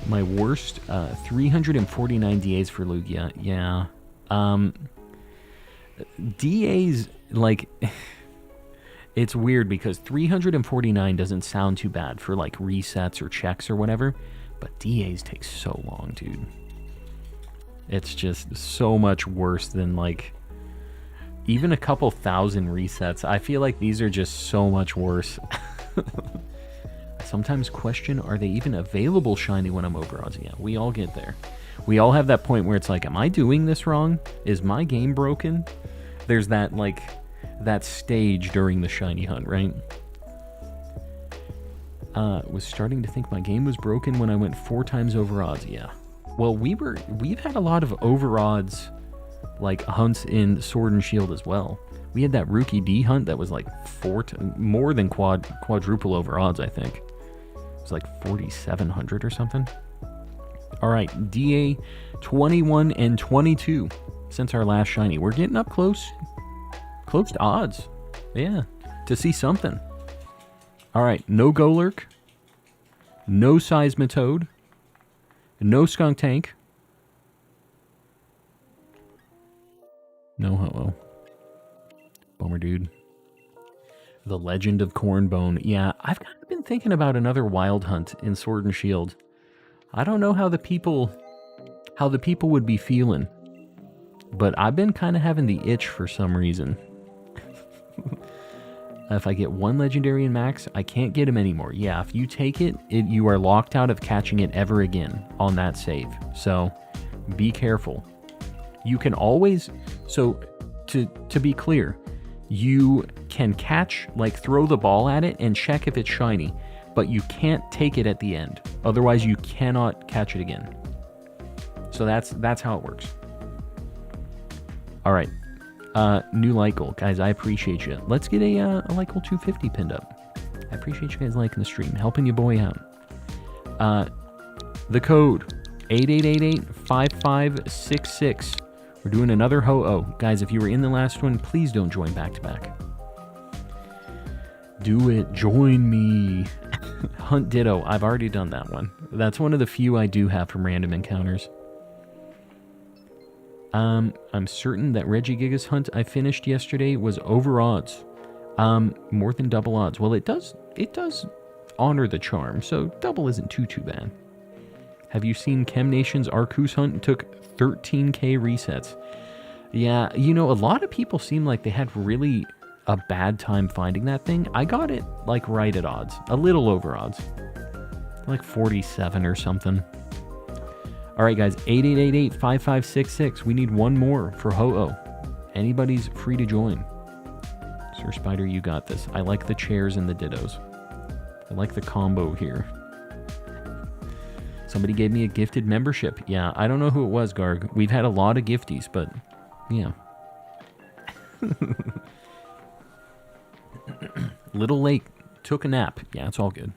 My worst, 349 DAs for Lugia. Yeah. DAs, like... It's weird because 349 doesn't sound too bad for, like, resets or checks or whatever. But DAs take so long, dude. It's just so much worse than, like... Even a couple thousand resets. I feel like these are just so much worse. I sometimes question, are they even available shiny when I'm over odds? Yeah, we all get there. We all have that point where it's like, am I doing this wrong? Is my game broken? There's that, like, that stage during the shiny hunt, right? Was starting to think my game was broken when I went 4 times over odds. Yeah. Well, we've had a lot of over odds, like, hunts in Sword and Shield as well. We had that Rookie D hunt that was like more than quadruple over odds, I think. It was like 4,700 or something. All right, DA 21 and 22 since our last shiny. We're getting up close to odds. Yeah, to see something. All right, no Golurk, no Seismitoad, no Skunk Tank, no Ho-Oh. Bummer, dude. The Legend of Cornbone. Yeah, I've kind of been thinking about another wild hunt in Sword and Shield. I don't know how the people would be feeling, but I've been kind of having the itch for some reason. If I get one legendary in max, I can't get him anymore. Yeah, if you take it, you are locked out of catching it ever again on that save. So be careful. You can always, so to be clear, you can catch, like throw the ball at it and check if it's shiny, but you can't take it at the end. Otherwise you cannot catch it again. So that's how it works. All right. New Lykel. Guys, I appreciate you. Let's get a Lykel 250 pinned up. I appreciate you guys liking the stream, helping your boy out. The code 8888-5566. We're doing another Ho-Oh. Guys, if you were in the last one, please don't join back-to-back. Do it. Join me. Hunt Ditto. I've already done that one. That's one of the few I do have from random encounters. I'm certain that Regigigas hunt I finished yesterday was over odds. More than double odds. Well, it does honor the charm, so double isn't too bad. Have you seen Chem Nation's Arcus hunt? It took 13k resets. Yeah, you know, a lot of people seem like they had really a bad time finding that thing. I got it like right at odds, a little over odds, like 47 or something. All right, guys, 8888-5566. We need one more for Ho-Oh. Anybody's free to join. Sir Spider, you got this. I like the chairs and the dittos. I like the combo here. Somebody gave me a gifted membership. Yeah, I don't know who it was, Garg. We've had a lot of gifties, but yeah. Little Lake took a nap. Yeah, it's all good.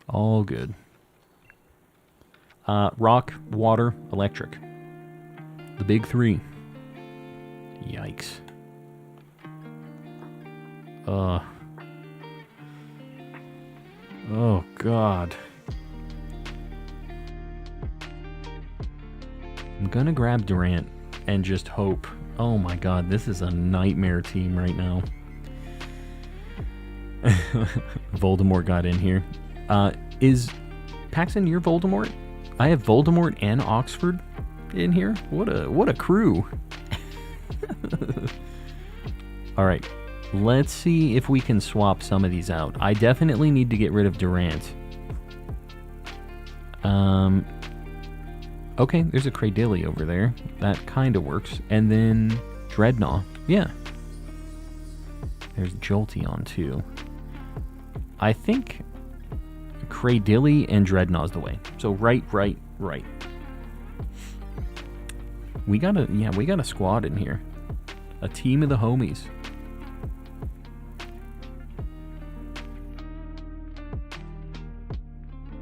All good. Rock, water, electric. The big three. Yikes. Oh, God. I'm gonna grab Durant and just hope. Oh my God, this is a nightmare team right now. Voldemort got in here. Is Paxton your Voldemort? I have Voldemort and Oxford in here. What a crew. All right, let's see if we can swap some of these out. I definitely need to get rid of Durant. Okay, there's a Cradilly over there. That kind of works. And then Dreadnought. Yeah. There's Jolteon too. I think Cradilly and Dreadnought's the way. So right. We got a squad in here. A team of the homies.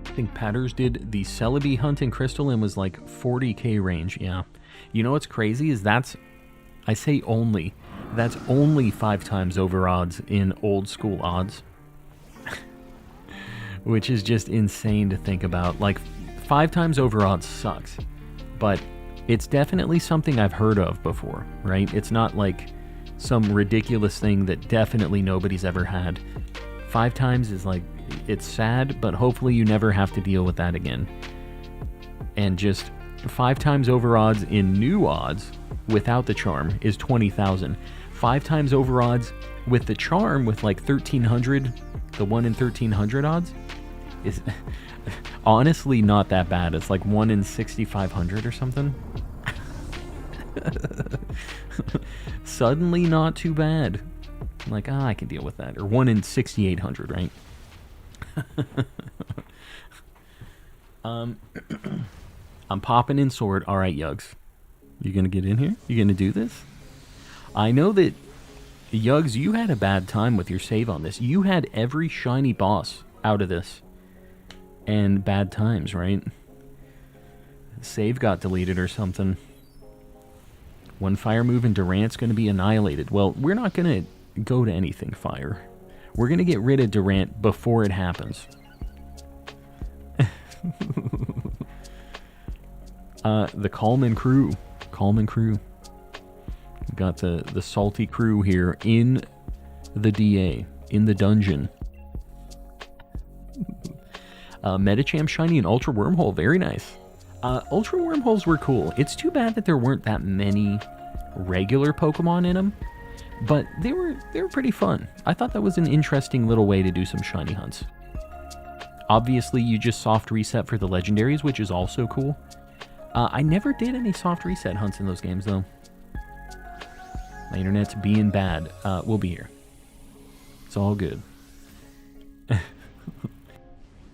I think Patters did the Celebi hunt in Crystal and was like 40k range. Yeah. You know what's crazy is that's only 5 times over odds in old school odds. Which is just insane to think about. Like, 5 times over odds sucks. But it's definitely something I've heard of before, right? It's not like some ridiculous thing that definitely nobody's ever had. 5 times is like, it's sad, but hopefully you never have to deal with that again. And just 5 times over odds in new odds without the charm is 20,000. 5 times over odds with the charm with like 1,300, the 1 in 1,300 odds is honestly not that bad. It's like 1 in 6,500 or something. Suddenly not too bad. I'm like, I can deal with that. Or 1 in 6,800, right? I'm popping in sword. All right, Yugs. You gonna get in here? You gonna do this? I know that Yugs, you had a bad time with your save on this. You had every shiny boss out of this. And bad times, right? Save got deleted or something. One fire move and Durant's going to be annihilated. Well, we're not going to go to anything fire. We're going to get rid of Durant before it happens. The Coleman crew. Coleman crew. We've got the salty crew here in the DA, in the dungeon. Metacham Shiny and Ultra Wormhole, very nice. Ultra Wormholes were cool. It's too bad that there weren't that many regular Pokemon in them, but they were pretty fun. I thought that was an interesting little way to do some shiny hunts. Obviously, you just soft reset for the legendaries, which is also cool. I never did any soft reset hunts in those games, though. My internet's being bad. We'll be here. It's all good.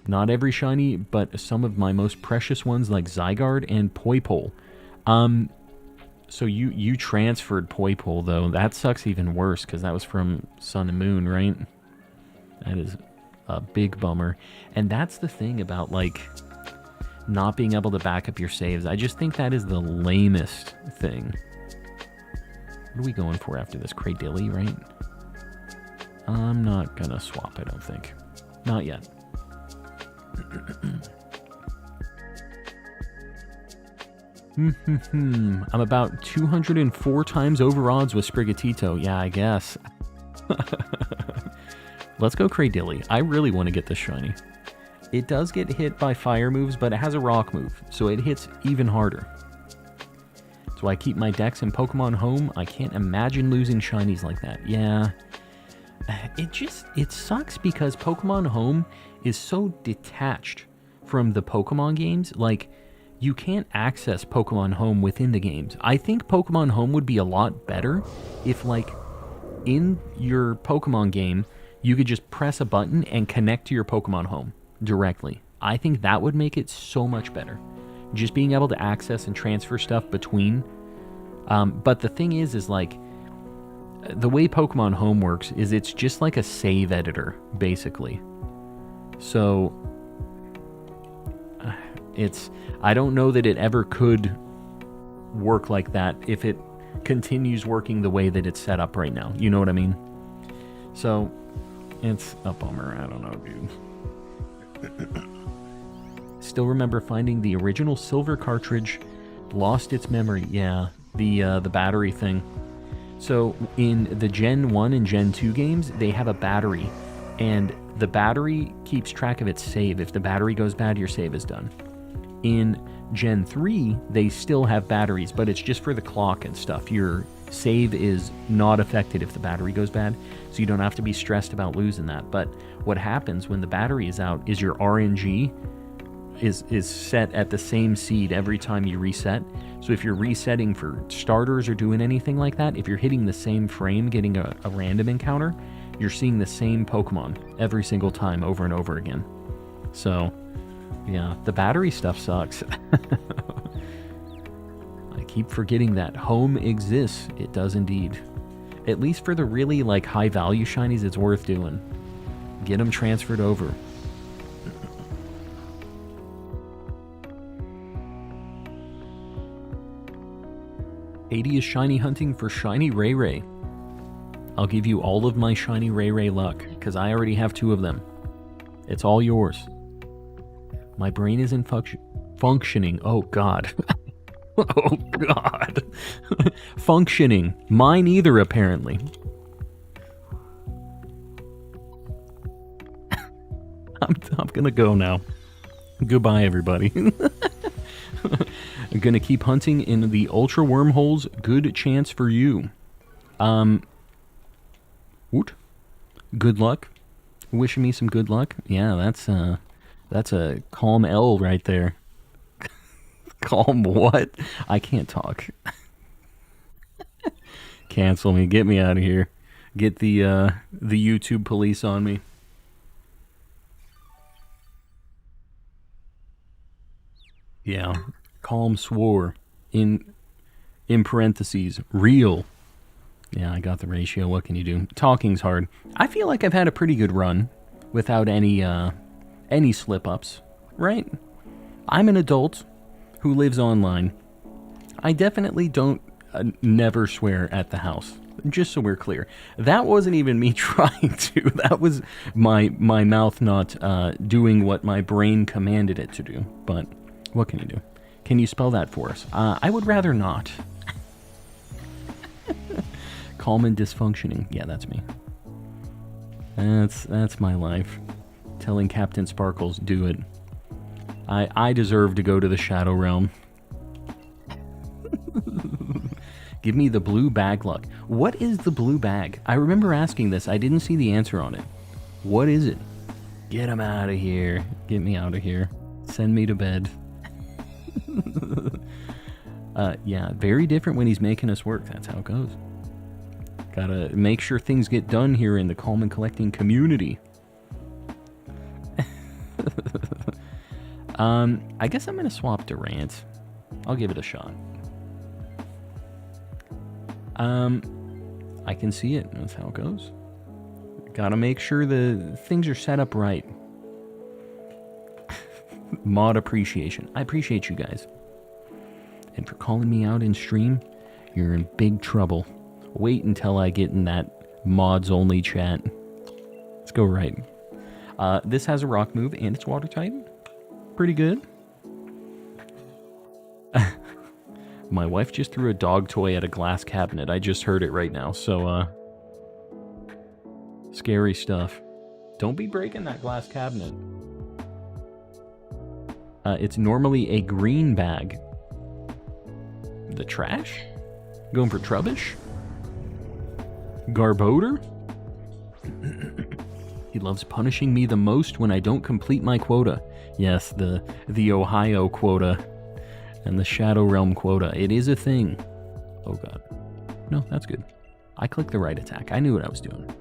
Not every shiny, but some of my most precious ones like Zygarde and Poipole. So you transferred Poipole, though. That sucks even worse, because that was from Sun and Moon, right? That is a big bummer. And that's the thing about, like, not being able to back up your saves. I just think that is the lamest thing. What are we going for after this? Cradilly, right? I'm not gonna swap, I don't think. Not yet. I'm about 204 times over odds with Sprigatito. Yeah, I guess. Let's go Cradilly. I really want to get this shiny. It does get hit by fire moves, but it has a rock move, so it hits even harder. So I keep my Dex in Pokemon Home. I can't imagine losing shinies like that. Yeah. It sucks because Pokemon Home is so detached from the Pokemon games. Like, you can't access Pokemon Home within the games. I think Pokemon Home would be a lot better if, like, in your Pokemon game, you could just press a button and connect to your Pokemon Home directly. I think that would make it so much better. Just being able to access and transfer stuff between. But the thing is like, the way Pokemon Home works is it's just like a save editor, basically. So, I don't know that it ever could work like that if it continues working the way that it's set up right now. You know what I mean? So, it's a bummer. I don't know, dude. Still remember finding the original silver cartridge, lost its memory. Yeah, the battery thing. So in the Gen 1 and Gen 2 games, they have a battery, and the battery keeps track of its save. If the battery goes bad, your save is done. In Gen 3, they still have batteries, but it's just for the clock and stuff. Your save is not affected if the battery goes bad, so you don't have to be stressed about losing that. But what happens when the battery is out is your RNG is set at the same seed every time you reset. So if you're resetting for starters or doing anything like that, if you're hitting the same frame, getting a random encounter, you're seeing the same Pokemon every single time over and over again. So, yeah, the battery stuff sucks. I keep forgetting that Home exists. It does indeed. At least for the really, like, high-value shinies, it's worth doing. Get them transferred over. '80 is shiny hunting for shiny Ray Ray. I'll give you all of my shiny Ray Ray luck, because I already have 2 of them. It's all yours. My brain isn't functioning. Oh, God. Oh, God. Functioning. Mine either, apparently. I'm gonna go now. Goodbye, everybody. I'm gonna keep hunting in the Ultra Wormholes. Good chance for you. Woot. Good luck. Wishing me some good luck. Yeah, that's a calm L right there. Calm what? I can't talk. Cancel me. Get me out of here. Get the YouTube police on me. Yeah. Calm swore in parentheses. Real. Yeah, I got the ratio. What can you do? Talking's hard. I feel like I've had a pretty good run without any slip-ups, right? I'm an adult who lives online. I definitely don't never swear at the house. Just so we're clear. That wasn't even me trying to. That was my mouth not doing what my brain commanded it to do. But what can you do? Can you spell that for us? I would rather not. Calm and dysfunctioning. Yeah, that's me. That's my life. Telling Captain Sparkles, do it. I deserve to go to the Shadow Realm. Give me the blue bag luck. What is the blue bag? I remember asking this. I didn't see the answer on it. What is it? Get him out of here. Get me out of here. Send me to bed. Yeah, very different when he's making us work. That's how it goes. Gotta make sure things get done here in the Calm and Collecting community. I guess I'm gonna swap Durant. I'll give it a shot. I can see it. That's how it goes. Gotta make sure the things are set up right. Mod appreciation. I appreciate you guys. And for calling me out in stream, you're in big trouble. Wait until I get in that mods only chat. Let's go right. This has a rock move and it's watertight. Pretty good. My wife just threw a dog toy at a glass cabinet. I just heard it right now, so, scary stuff. Don't be breaking that glass cabinet. It's normally a green bag. The trash? Going for Trubbish? Garbodor? He loves punishing me the most when I don't complete my quota. Yes, the Ohio quota. And the Shadow Realm quota. It is a thing. Oh god. No, that's good. I clicked the right attack. I knew what I was doing.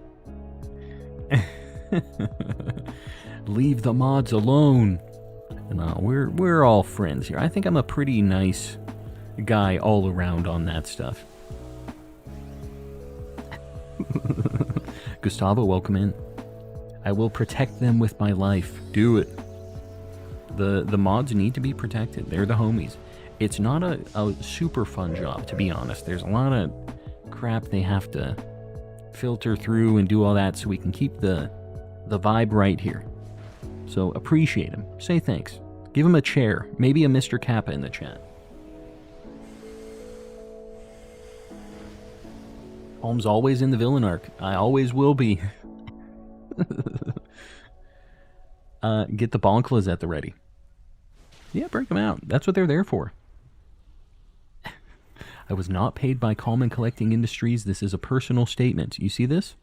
Leave the mods alone. No, we're all friends here. I think I'm a pretty nice guy all around on that stuff. Gustavo, welcome in. I will protect them with my life. Do it. The mods need to be protected. They're the homies. It's not a super fun job, to be honest. There's a lot of crap they have to filter through and do all that so we can keep the vibe right here. So appreciate them. Say thanks. Give them a chair. Maybe a Mr. Kappa in the chat. Holmes always in the villain arc. I always will be. Get the bonklas at the ready. Yeah, break them out. That's what they're there for. I was not paid by Calm and Collecting Industries. This is a personal statement. You see this?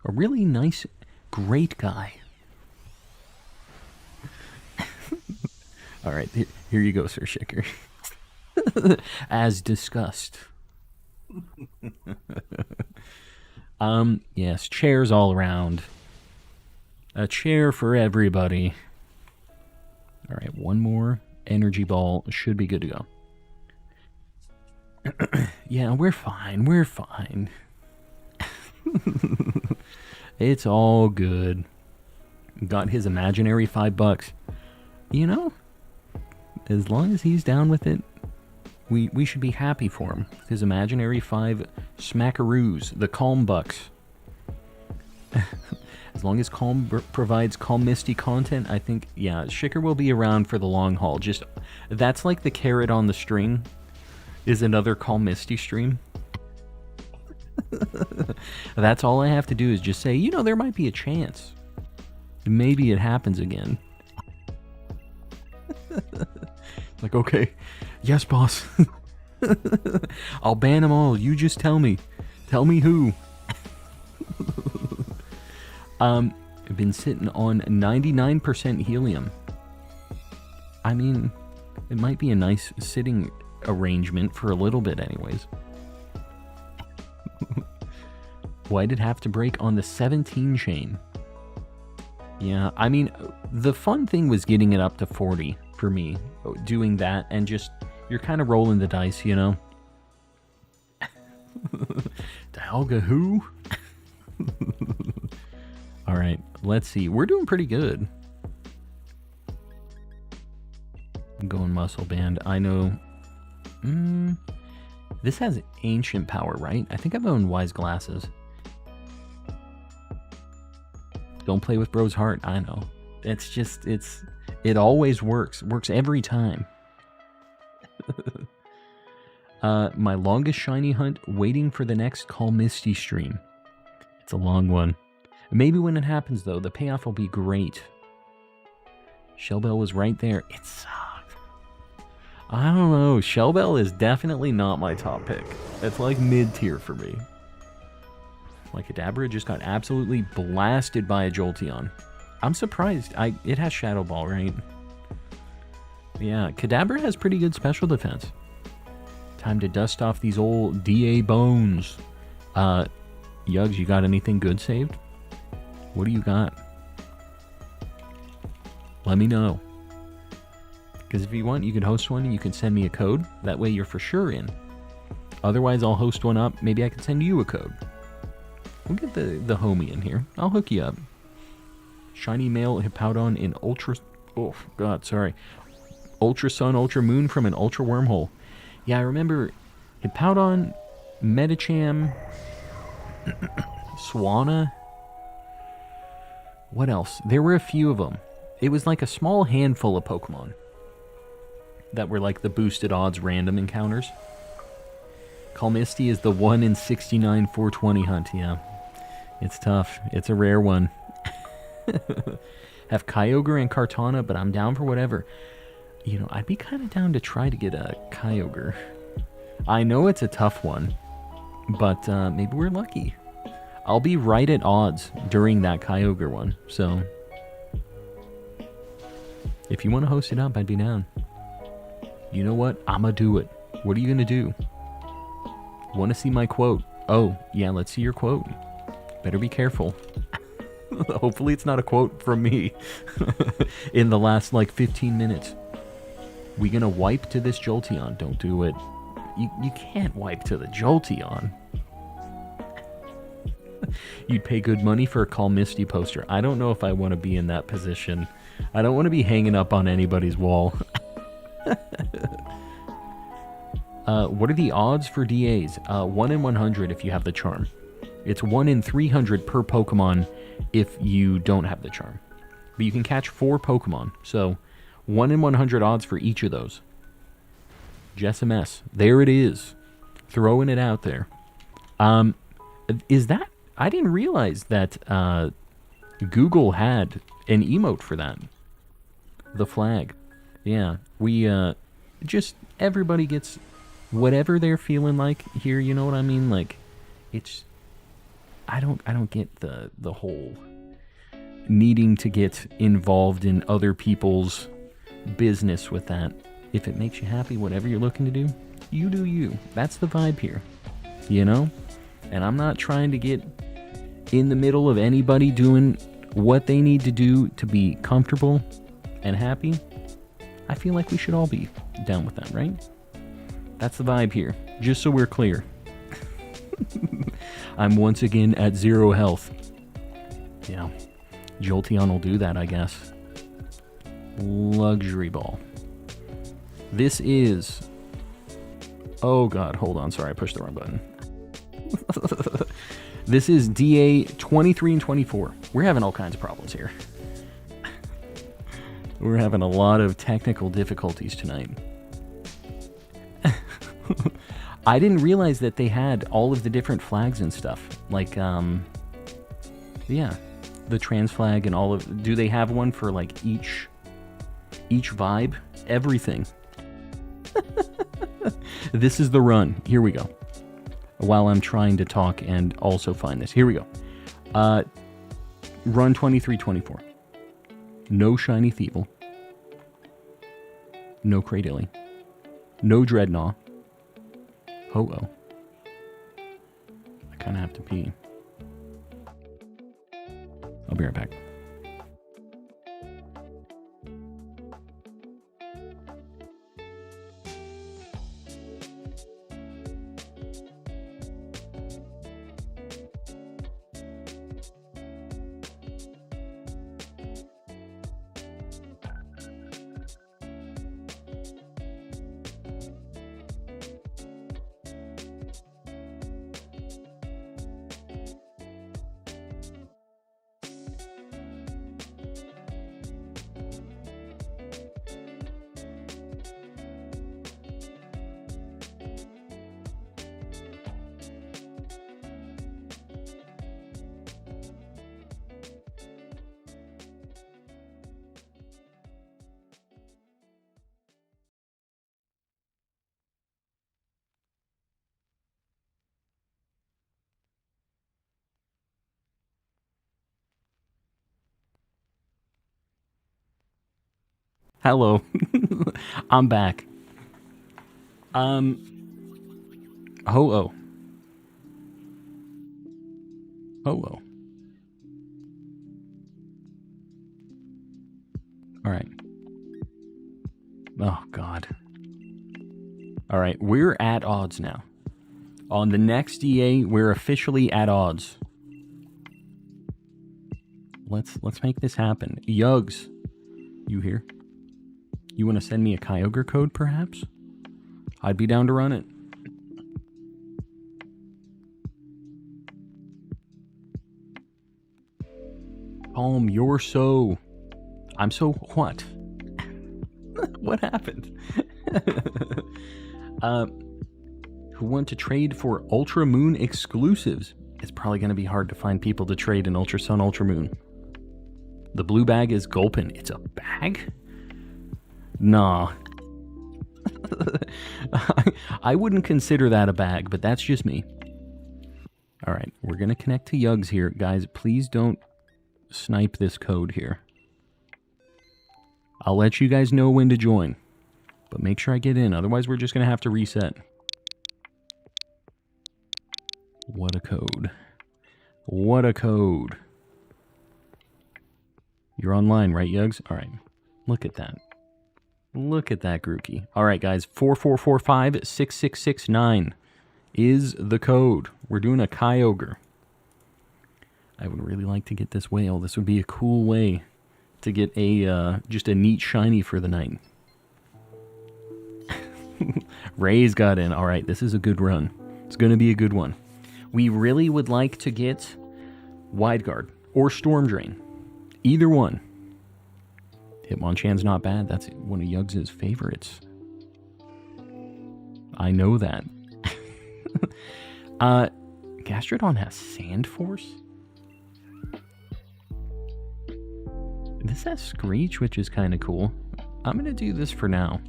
A really nice, great guy. All right, here you go, Sir Shicker. As discussed. Yes, chairs all around. A chair for everybody. All right, one more energy ball should be good to go. Yeah, we're fine. We're fine. It's all good. Got his imaginary $5. You know, as long as he's down with it, we should be happy for him. His imaginary 5 smackaroos, the Calm Bucks. As long as Calm provides Calm Misty content, I think, yeah, Shicker will be around for the long haul. Just, that's like the carrot on the string, is another Calm Misty stream. That's all I have to do is just say, you know, there might be a chance. Maybe it happens again. Like, okay, yes, boss. I'll ban them all. You just tell me. Tell me who. I've been sitting on 99% helium. I mean, it might be a nice sitting arrangement for a little bit anyways. Why did it have to break on the 17 chain? Yeah, I mean, the fun thing was getting it up to 40 for me. Doing that and just, you're kind of rolling the dice, you know? The Dialga who? All right, let's see. We're doing pretty good. I'm going Muscle Band. I know. This has Ancient Power, right? I think I've owned Wise Glasses. Don't play with bro's heart. I know. It's just, it always works. Works every time. My longest shiny hunt, waiting for the next Call Misty stream. It's a long one. Maybe when it happens, though, the payoff will be great. Shellbell was right there. It sucked. I don't know. Shellbell is definitely not my top pick. It's like mid-tier for me. Like Kadabra just got absolutely blasted by a Jolteon. I'm surprised. It has Shadow Ball, right? Yeah, Kadabra has pretty good special defense. Time to dust off these old DA bones. Yugs, you got anything good saved? What do you got? Let me know. Because if you want, you can host one and you can send me a code. That way you're for sure in. Otherwise, I'll host one up. Maybe I can send you a code. We'll get the homie in here. I'll hook you up. Shiny male Hippowdon in Ultra... Oh, God, sorry. Ultra Sun, Ultra Moon from an Ultra Wormhole. Yeah, I remember Hippowdon, Medicham, Swanna. What else? There were a few of them. It was like a small handful of Pokemon that were like the boosted odds random encounters. Call Misty is the 1 in 69 420 hunt, yeah. It's tough. It's a rare one. Have Kyogre and Kartana, but I'm down for whatever. You know, I'd be kind of down to try to get a Kyogre. I know it's a tough one, but maybe we're lucky. I'll be right at odds during that Kyogre one, so... If you want to host it up, I'd be down. You know what? I'ma do it. What are you gonna do? Want to see my quote? Oh, yeah, let's see your quote. Better be careful. Hopefully it's not a quote from me in the last, like, 15 minutes. We gonna wipe to this Jolteon? Don't do it. You can't wipe to the Jolteon. You'd pay good money for a Call Misty poster. I don't know if I want to be in that position. I don't want to be hanging up on anybody's wall. What are the odds for DAs? 1 in 100 if you have the charm. It's 1 in 300 per Pokemon if you don't have the charm. But you can catch 4 Pokemon, so 1 in 100 odds for each of those. Jessimus, there it is. Throwing it out there. Is that... I didn't realize that Google had an emote for that. The flag. Yeah, we just everybody gets whatever they're feeling like here, you know what I mean? Like, it's I don't get the whole needing to get involved in other people's business with that. If it makes you happy, whatever you're looking to do, you do you. That's the vibe here, you know? And I'm not trying to get in the middle of anybody doing what they need to do to be comfortable and happy. I feel like we should all be down with that, right? That's the vibe here, just so we're clear. I'm once again at 0 health. Yeah, Jolteon will do that, I guess. Luxury Ball. This is... Oh god, hold on, sorry, I pushed the wrong button. This is DA 23 and 24. We're having all kinds of problems here. We're having a lot of technical difficulties tonight. I didn't realize that they had all of the different flags and stuff. Like, yeah, the trans flag and all of... Do they have one for, like, each vibe? Everything. This is the run. Here we go. While I'm trying to talk and also find this. Here we go. Run 23-24. No Shiny Thievul. No Cradily. No Dreadnought. Ho-Oh. I kind of have to pee. I'll be right back. Hello. I'm back. Ho-oh. Ho-oh. Alright. Oh, God. Alright, we're at odds now. On the next EA, we're officially at odds. Let's make this happen. Yugs, you here? You want to send me a Kyogre code, perhaps? I'd be down to run it. Palm, you're so... I'm so what? What happened? Who want to trade for Ultra Moon exclusives? It's probably going to be hard to find people to trade in Ultra Sun, Ultra Moon. The blue bag is Gulpin. It's a bag? Nah. I wouldn't consider that a bag, but that's just me. Alright, we're going to connect to Yugs here. Guys, please don't snipe this code here. I'll let you guys know when to join. But make sure I get in, otherwise we're just going to have to reset. What a code. What a code. You're online, right, Yugs? Alright. Look at that. Look at that, Grookey. Alright, guys. 4445-6669 is the code. We're doing a Kyogre. I would really like to get this whale. This would be a cool way to get a just a neat shiny for the night. Ray's got in. Alright, this is a good run. It's going to be a good one. We really would like to get Wide Guard or Storm Drain. Either one. Hitmonchan's not bad. That's one of Yugs' favorites. I know that. Gastrodon has Sand Force? This has Screech, which is kind of cool. I'm going to do this for now.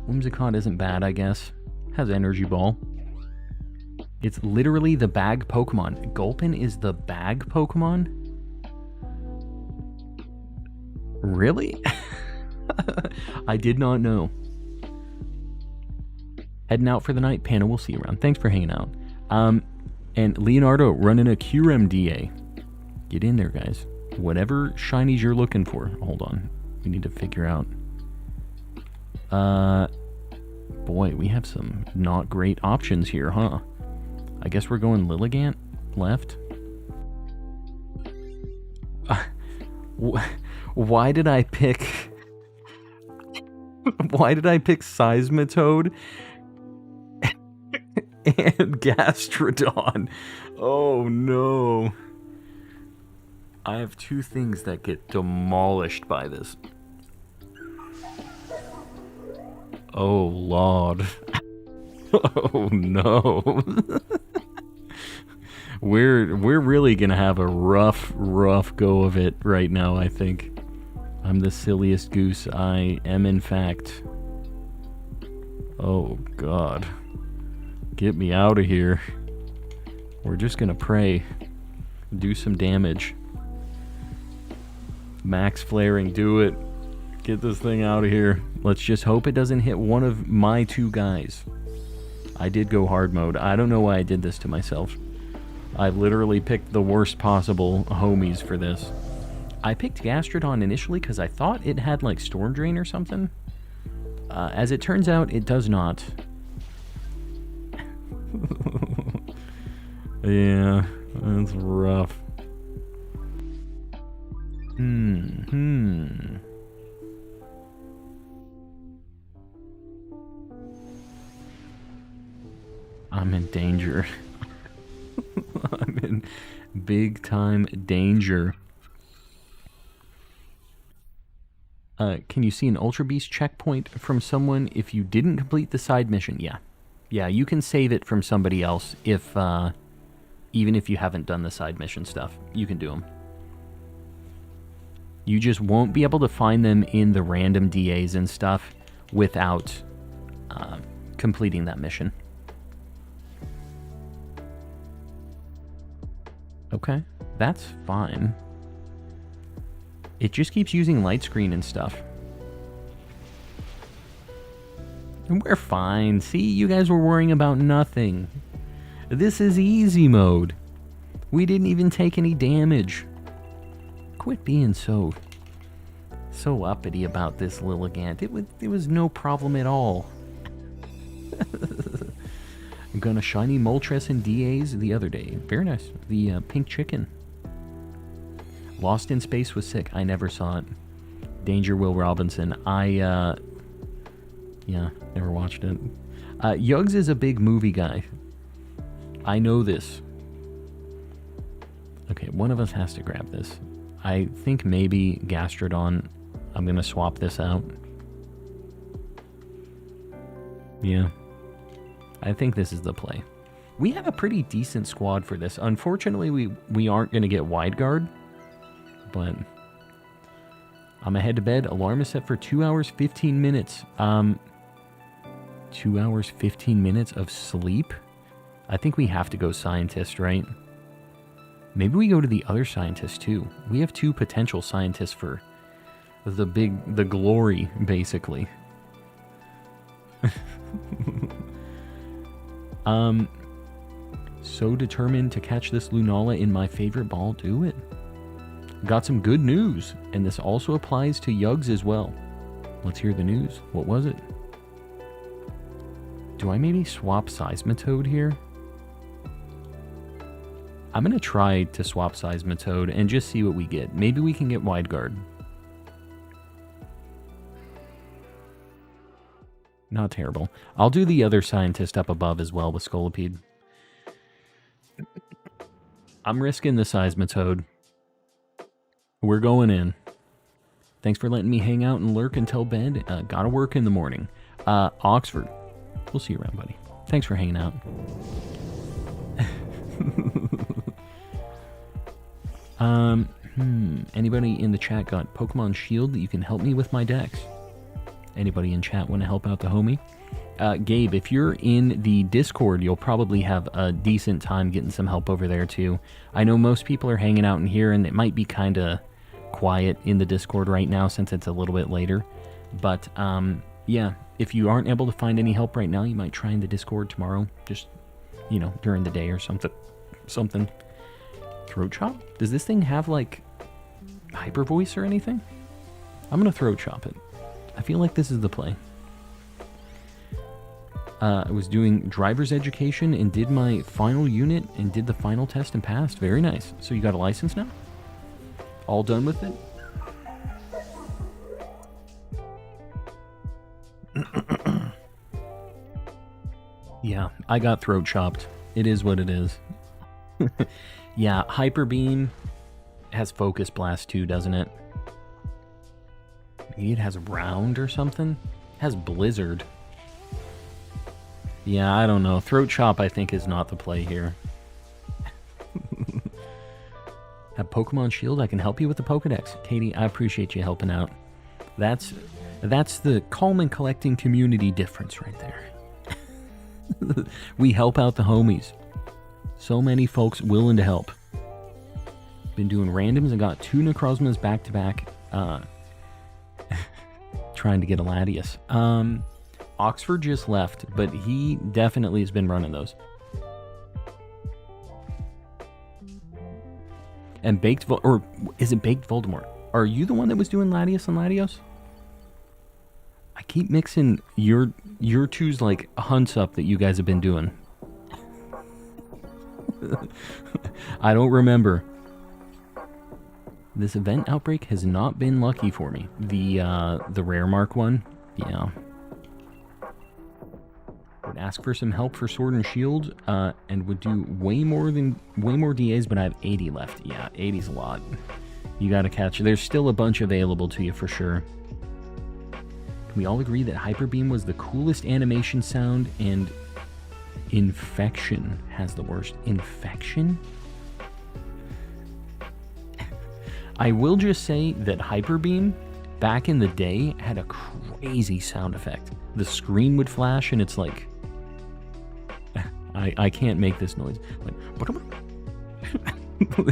Whimsicott isn't bad, I guess. Has Energy Ball. It's literally the bag Pokemon. Gulpin is the bag Pokemon? Really? I did not know. Heading out for the night. Panda, we'll see you around. Thanks for hanging out. And Leonardo running a QREM DA. Get in there, guys. Whatever shinies you're looking for. Hold on. We need to figure out. Boy, we have some not great options here, huh? I guess we're going Lilligant left. Why did I pick... Why did I pick Seismitoad and Gastrodon? Oh no. I have two things that get demolished by this. Oh Lord. Oh no. We're really gonna have a rough go of it right now, I think. I'm the silliest goose. I am, in fact. Oh God. Get me out of here. We're just gonna pray. Do some damage. Max flaring, do it. Get this thing out of here. Let's just hope it doesn't hit one of my two guys. I did go hard mode. I don't know why I did this to myself. I literally picked the worst possible homies for this. I picked Gastrodon initially because I thought it had like Storm Drain or something. As it turns out, it does not. Yeah, that's rough. I'm in danger. I'm in big time danger. Can you see an Ultra Beast checkpoint from someone if you didn't complete the side mission? Yeah. Yeah, you can save it from somebody else if, even if you haven't done the side mission stuff. You can do them. You just won't be able to find them in the random DAs and stuff without completing that mission. Okay, that's fine. It just keeps using light screen and stuff. And we're fine. See, you guys were worrying about nothing. This is easy mode. We didn't even take any damage. Quit being so uppity about this, Lilligant. It was no problem at all. I'm gonna shiny Moltres and DAs the other day. Very nice. The pink chicken. Lost in Space was sick. I never saw it. Danger Will Robinson. Yeah, never watched it. Yugs is a big movie guy. I know this. Okay, one of us has to grab this. I think maybe Gastrodon. I'm gonna swap this out. Yeah. I think this is the play. We have a pretty decent squad for this. Unfortunately, we aren't gonna get wide guard. But I'm ahead to bed. Alarm is set for 2 hours, 15 minutes. 2 hours, 15 minutes of sleep? I think we have to go scientist, right? Maybe we go to the other scientist too. We have 2 potential scientists for the glory, basically. So determined to catch this Lunala in my favorite ball. Do it. Got some good news, and this also applies to Yugs as well. Let's hear the news. What was it? Do I maybe swap Seismitoad here? I'm going to try to swap Seismitoad and just see what we get. Maybe we can get Wide Guard. Not terrible. I'll do the other scientist up above as well with Scolipede. I'm risking the Seismitoad. We're going in. Thanks for letting me hang out and lurk until bed. Gotta work in the morning. Oxford. We'll see you around, buddy. Thanks for hanging out. Anybody in the chat got Pokemon Shield that you can help me with my decks? Anybody in chat want to help out the homie? Gabe, if you're in the Discord, you'll probably have a decent time getting some help over there too. I know most people are hanging out in here, and it might be kind of quiet in the Discord right now since it's a little bit later. But yeah, if you aren't able to find any help right now, you might try in the Discord tomorrow. Just, you know, during the day or something. Throat Chop? Does this thing have like hyper voice or anything? I'm gonna Throat Chop it. I feel like this is the play. I was doing driver's education and did my final unit and did the final test and passed. Very nice. So you got a license now? All done with it? Yeah, I got throat chopped. It is what it is. Yeah, Hyper Beam has Focus Blast too, doesn't it? Maybe it has Round or something? It has Blizzard. Yeah, I don't know. Throat Chop, I think, is not the play here. Have Pokemon Shield? I can help you with the Pokedex. Katie, I appreciate you helping out. That's the calm and collecting community difference right there. We help out the homies. So many folks willing to help. Been doing randoms and got 2 Necrozmas back to back. Trying to get a Latias. Oxford just left, but he definitely has been running those. And or is it Baked Voldemort? Are you the one that was doing Latias and Latios? I keep mixing your two's like hunts up that you guys have been doing. I don't remember. This event outbreak has not been lucky for me. The rare mark one, yeah. Would ask for some help for Sword and Shield, and would do way more DAs, but I have 80 left. Yeah, 80's a lot. You gotta catch. There's still a bunch available to you for sure. Can we all agree that Hyper Beam was the coolest animation sound, and Infection has the worst? Infection? I will just say that Hyper Beam, back in the day, had a crazy sound effect. The screen would flash, and it's like... I can't make this noise. Like,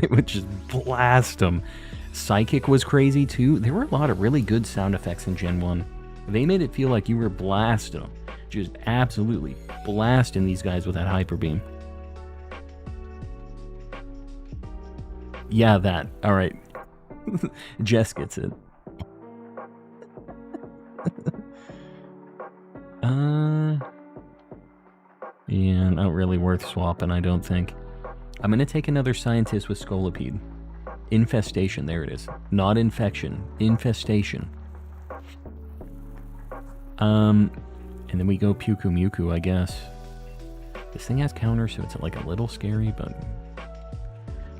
it would just blast them. Psychic was crazy too. There were a lot of really good sound effects in Gen 1. They made it feel like you were blasting them. Just absolutely blasting these guys with that hyper beam. Yeah, that. Alright. Jess gets it. Yeah, not really worth swapping, I don't think. I'm gonna take another scientist with Scolipede. Infestation, there it is. Not infection. Infestation. And then we go Puku Muku, I guess. This thing has counter, so it's like a little scary, but...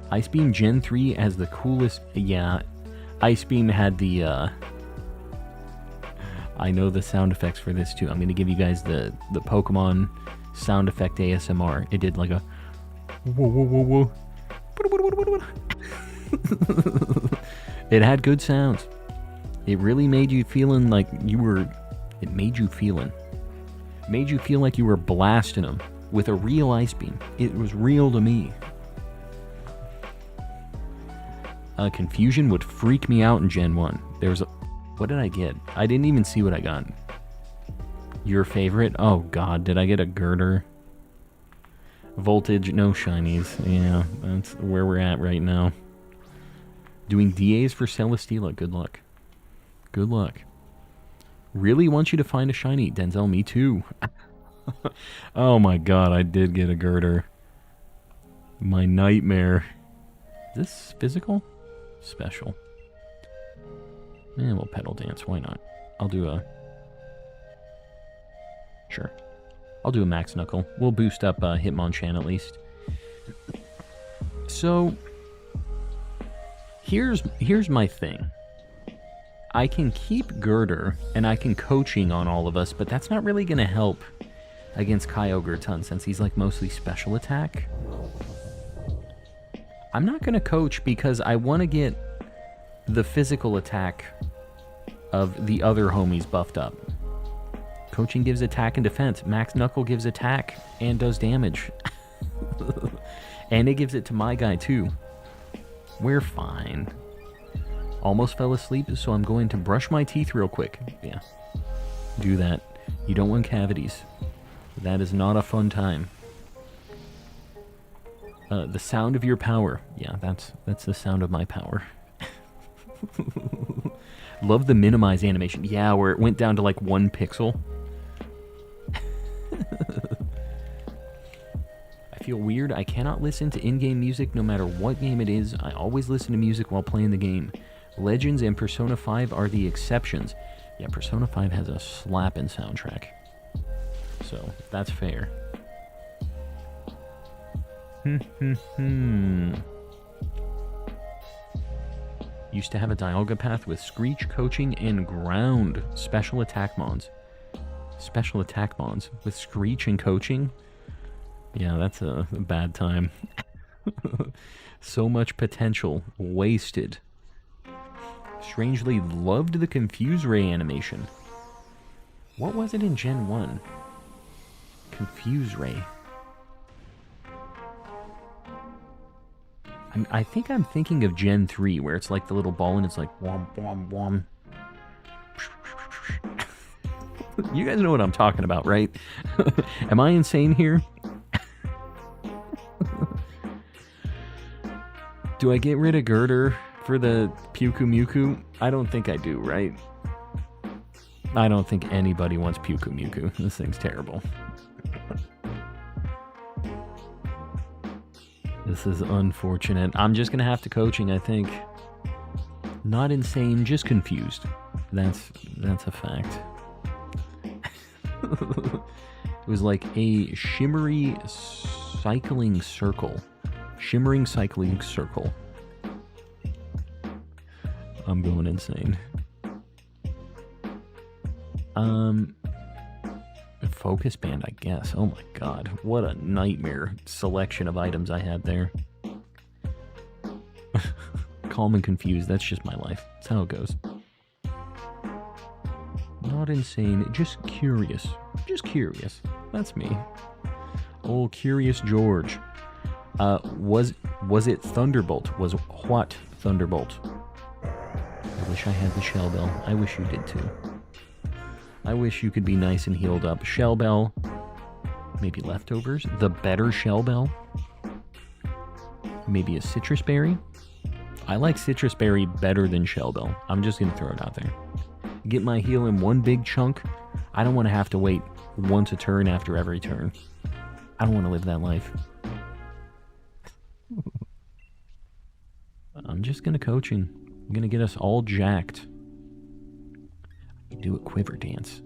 Ice Beam Gen 3 has the coolest... Yeah, Ice Beam had the, I know the sound effects for this, too. I'm gonna give you guys the Pokemon sound effect ASMR. It did like a... Whoa, whoa, whoa, whoa. It had good sounds. It really made you feeling like you were... It made you feeling. Made you feel like you were blasting them with a real Ice Beam. It was real to me. Confusion would freak me out in Gen 1. There was a... What did I get? I didn't even see what I got. Your favorite? Oh god, did I get a girder? Voltage, no shinies. Yeah, that's where we're at right now. Doing DAs for Celesteela, good luck. Good luck. Really want you to find a shiny, Denzel, me too. Oh my god, I did get a girder. My nightmare. Is this physical? Special. We'll pedal dance, why not? I'll do a... Sure. I'll do a Max Knuckle. We'll boost up Hitmonchan at least. So, here's my thing. I can keep Girder, and I can Coaching on all of us, but that's not really going to help against Kyogre a ton, since he's like mostly special attack. I'm not going to Coach because I want to get the physical attack of the other homies buffed up. Coaching gives attack and defense. Max Knuckle gives attack and does damage. And it gives it to my guy too. We're fine. Almost fell asleep, so I'm going to brush my teeth real quick. Yeah. Do that. You don't want cavities. That is not a fun time. The sound of your power. Yeah, that's the sound of my power. Love the minimize animation. Yeah, where it went down to like 1 pixel. I feel weird. I cannot listen to in-game music no matter what game it is. I always listen to music while playing the game. Legends and Persona 5 are the exceptions. Yeah, Persona 5 has a slapping soundtrack. So, that's fair. Used to have a Dialga path with Screech, Coaching, and Ground. Special attack mons. Special attack mons with Screech and Coaching? Yeah, that's a bad time. So much potential wasted. Strangely loved the Confuse Ray animation. What was it in Gen 1? Confuse Ray. I think I'm thinking of Gen 3, where it's like the little ball and it's like wom wom wom. You guys know what I'm talking about, right? Am I insane here? Do I get rid of Girder for the Puku Muku? I don't think I do, right? I don't think anybody wants Puku Muku. This thing's terrible. This is unfortunate. I'm just gonna have to Coaching, I think. Not insane, just confused. That's a fact. It was like a shimmery cycling circle. Shimmering cycling circle. I'm going insane. Focus band, I guess. Oh my god. What a nightmare selection of items I had there. Calm and confused. That's just my life. That's how it goes. Not insane. Just curious. Just curious. That's me. Old Curious George. Was it Thunderbolt? Was what Thunderbolt? wish I had the Shell Bell. I wish you did too. I wish you could be nice and healed up. Shell Bell. Maybe leftovers. The better Shell Bell. Maybe a Citrus Berry. I like Citrus Berry better than Shell Bell. I'm just going to throw it out there. Get my heal in one big chunk. I don't want to have to wait once a turn after every turn. I don't want to live that life. I'm just going to coaching. I'm going to get us all jacked. Do a quiver dance.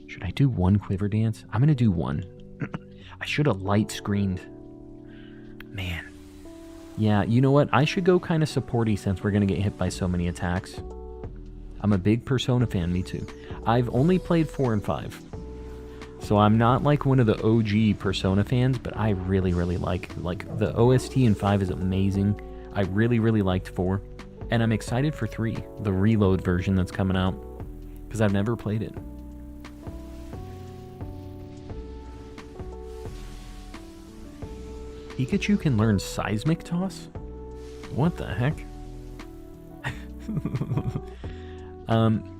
Should I do one quiver dance? I'm going to do one. I should have light screened. Man. Yeah, you know what? I should go kind of supporty since we're going to get hit by so many attacks. I'm a big Persona fan, me too. I've only played 4 and 5. So I'm not like one of the OG Persona fans, but I really, really like the OST in 5 is amazing. I really, really liked 4. And I'm excited for 3, the reload version that's coming out. Because I've never played it. Pikachu can learn Seismic Toss? What the heck?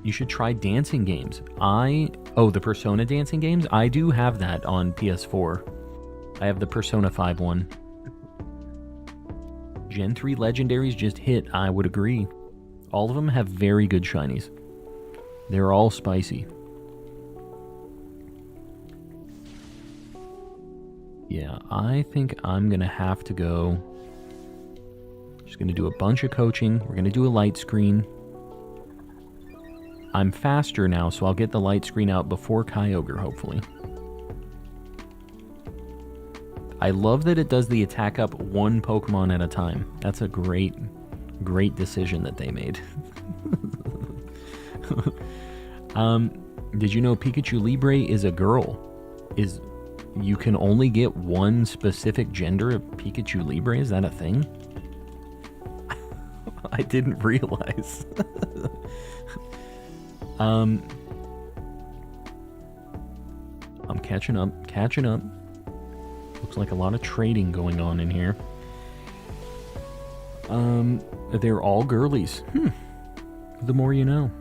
You should try dancing games. Oh, the Persona dancing games? I do have that on PS4. I have the Persona 5 one. Gen 3 legendaries just hit, I would agree. All of them have very good shinies. They're all spicy. Yeah, I think I'm going to have to go. Just going to do a bunch of coaching. We're going to do a light screen. I'm faster now, so I'll get the light screen out before Kyogre, hopefully. I love that it does the attack up one Pokemon at a time. That's a great, great decision that they made. Did you know Pikachu Libre is a girl? You can only get one specific gender of Pikachu Libre? Is that a thing? I didn't realize. I'm catching up. Looks like a lot of trading going on in here. They're all girlies. The more you know.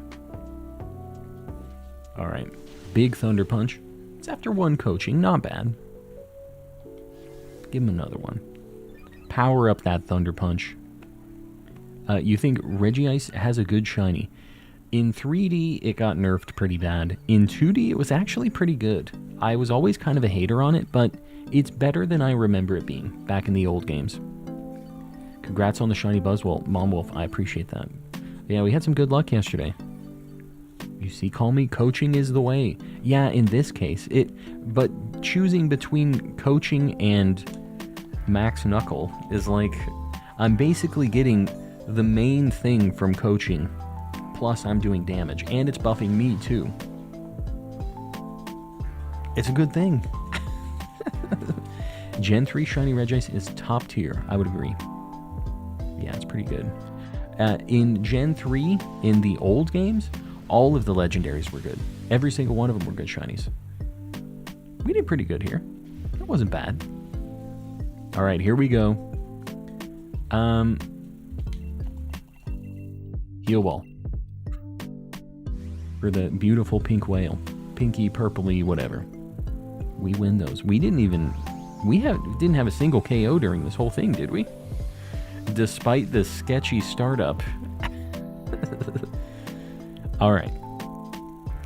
Alright. Big Thunder Punch. It's after one coaching. Not bad. Give him another one. Power up that Thunder Punch. You think Regice has a good shiny? In 3D, it got nerfed pretty bad. In 2D, it was actually pretty good. I was always kind of a hater on it, but it's better than I remember it being back in the old games. Congrats on the shiny Buzzwole, Momwolf. I appreciate that. Yeah, we had some good luck yesterday. You see, call me coaching is the way. Yeah, in this case, but choosing between coaching and Max Knuckle is like, I'm basically getting the main thing from coaching, plus I'm doing damage, and it's buffing me too. It's a good thing. Gen 3 Shiny Regice is top tier, I would agree. Yeah, it's pretty good. In Gen 3, in the old games, all of the legendaries were good. Every single one of them were good shinies. We did pretty good here. It wasn't bad. Alright, here we go. Heal Wall. For the beautiful pink whale. Pinky, purpley, whatever. We win those. We didn't have a single KO during this whole thing, did we? Despite the sketchy startup. Alright.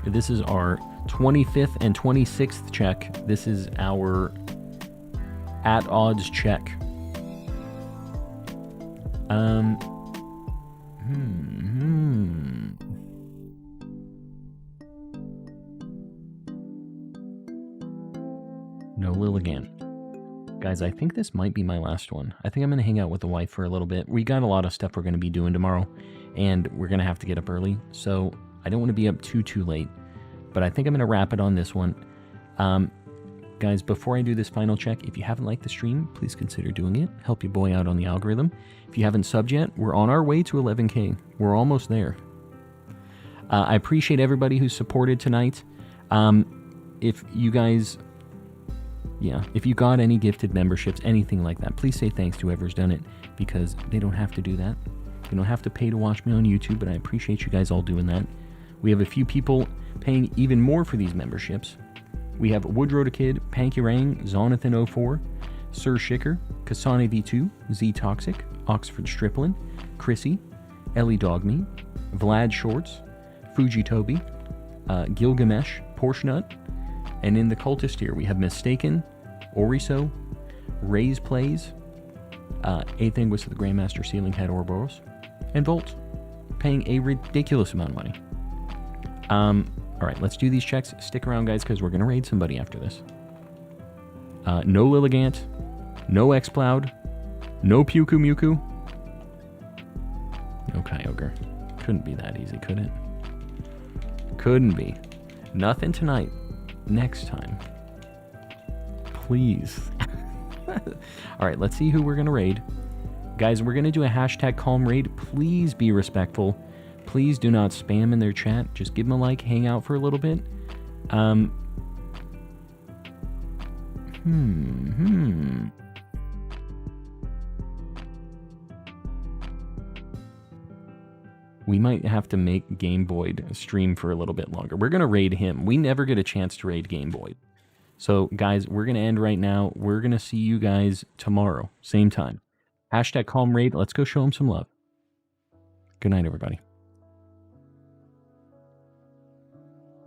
This is our 25th and 26th check. This is our at odds check. No Lilligan. Guys, I think this might be my last one. I think I'm going to hang out with the wife for a little bit. We got a lot of stuff we're going to be doing tomorrow, and we're going to have to get up early, so I don't want to be up too late. But I think I'm going to wrap it on this one. Guys, before I do this final check, if you haven't liked the stream, please consider doing it. Help your boy out on the algorithm. If you haven't subbed yet, we're on our way to 11K. We're almost there. I appreciate everybody who supported tonight. If you guys Yeah, if you got any gifted memberships, anything like that, please say thanks to whoever's done it, because they don't have to do that. You don't have to pay to watch me on YouTube, but I appreciate you guys all doing that. We have a few people paying even more for these memberships. We have Woodrow the Kid, Pankurang, Zonathan04, Sir Shicker, Kasane V2, Z Toxic, Oxford Striplin, Chrissy, Ellie Dogme, Vlad Shorts, Fuji Toby, Gilgamesh, Porsche Nut, and in the cultist here we have Mistaken, Oriso, Ray's Plays, Eighth Anguist of the Grandmaster Sealing Head Ouroboros, and Volt, paying a ridiculous amount of money. Alright, let's do these checks. Stick around, guys, because we're going to raid somebody after this. No Lilligant, no Xploud, no Puku Muku, no Kyogre. Couldn't be that easy, could it? Couldn't be. Nothing tonight. Next time. Please. Alright, let's see who we're going to raid. Guys, we're going to do a hashtag calm raid. Please be respectful. Please do not spam in their chat. Just give them a like, hang out for a little bit. We might have to make Game Boy stream for a little bit longer. We're going to raid him. We never get a chance to raid Game Boy. So, guys, we're going to end right now. We're going to see you guys tomorrow. Same time. Hashtag calm raid. Let's go show him some love. Good night, everybody.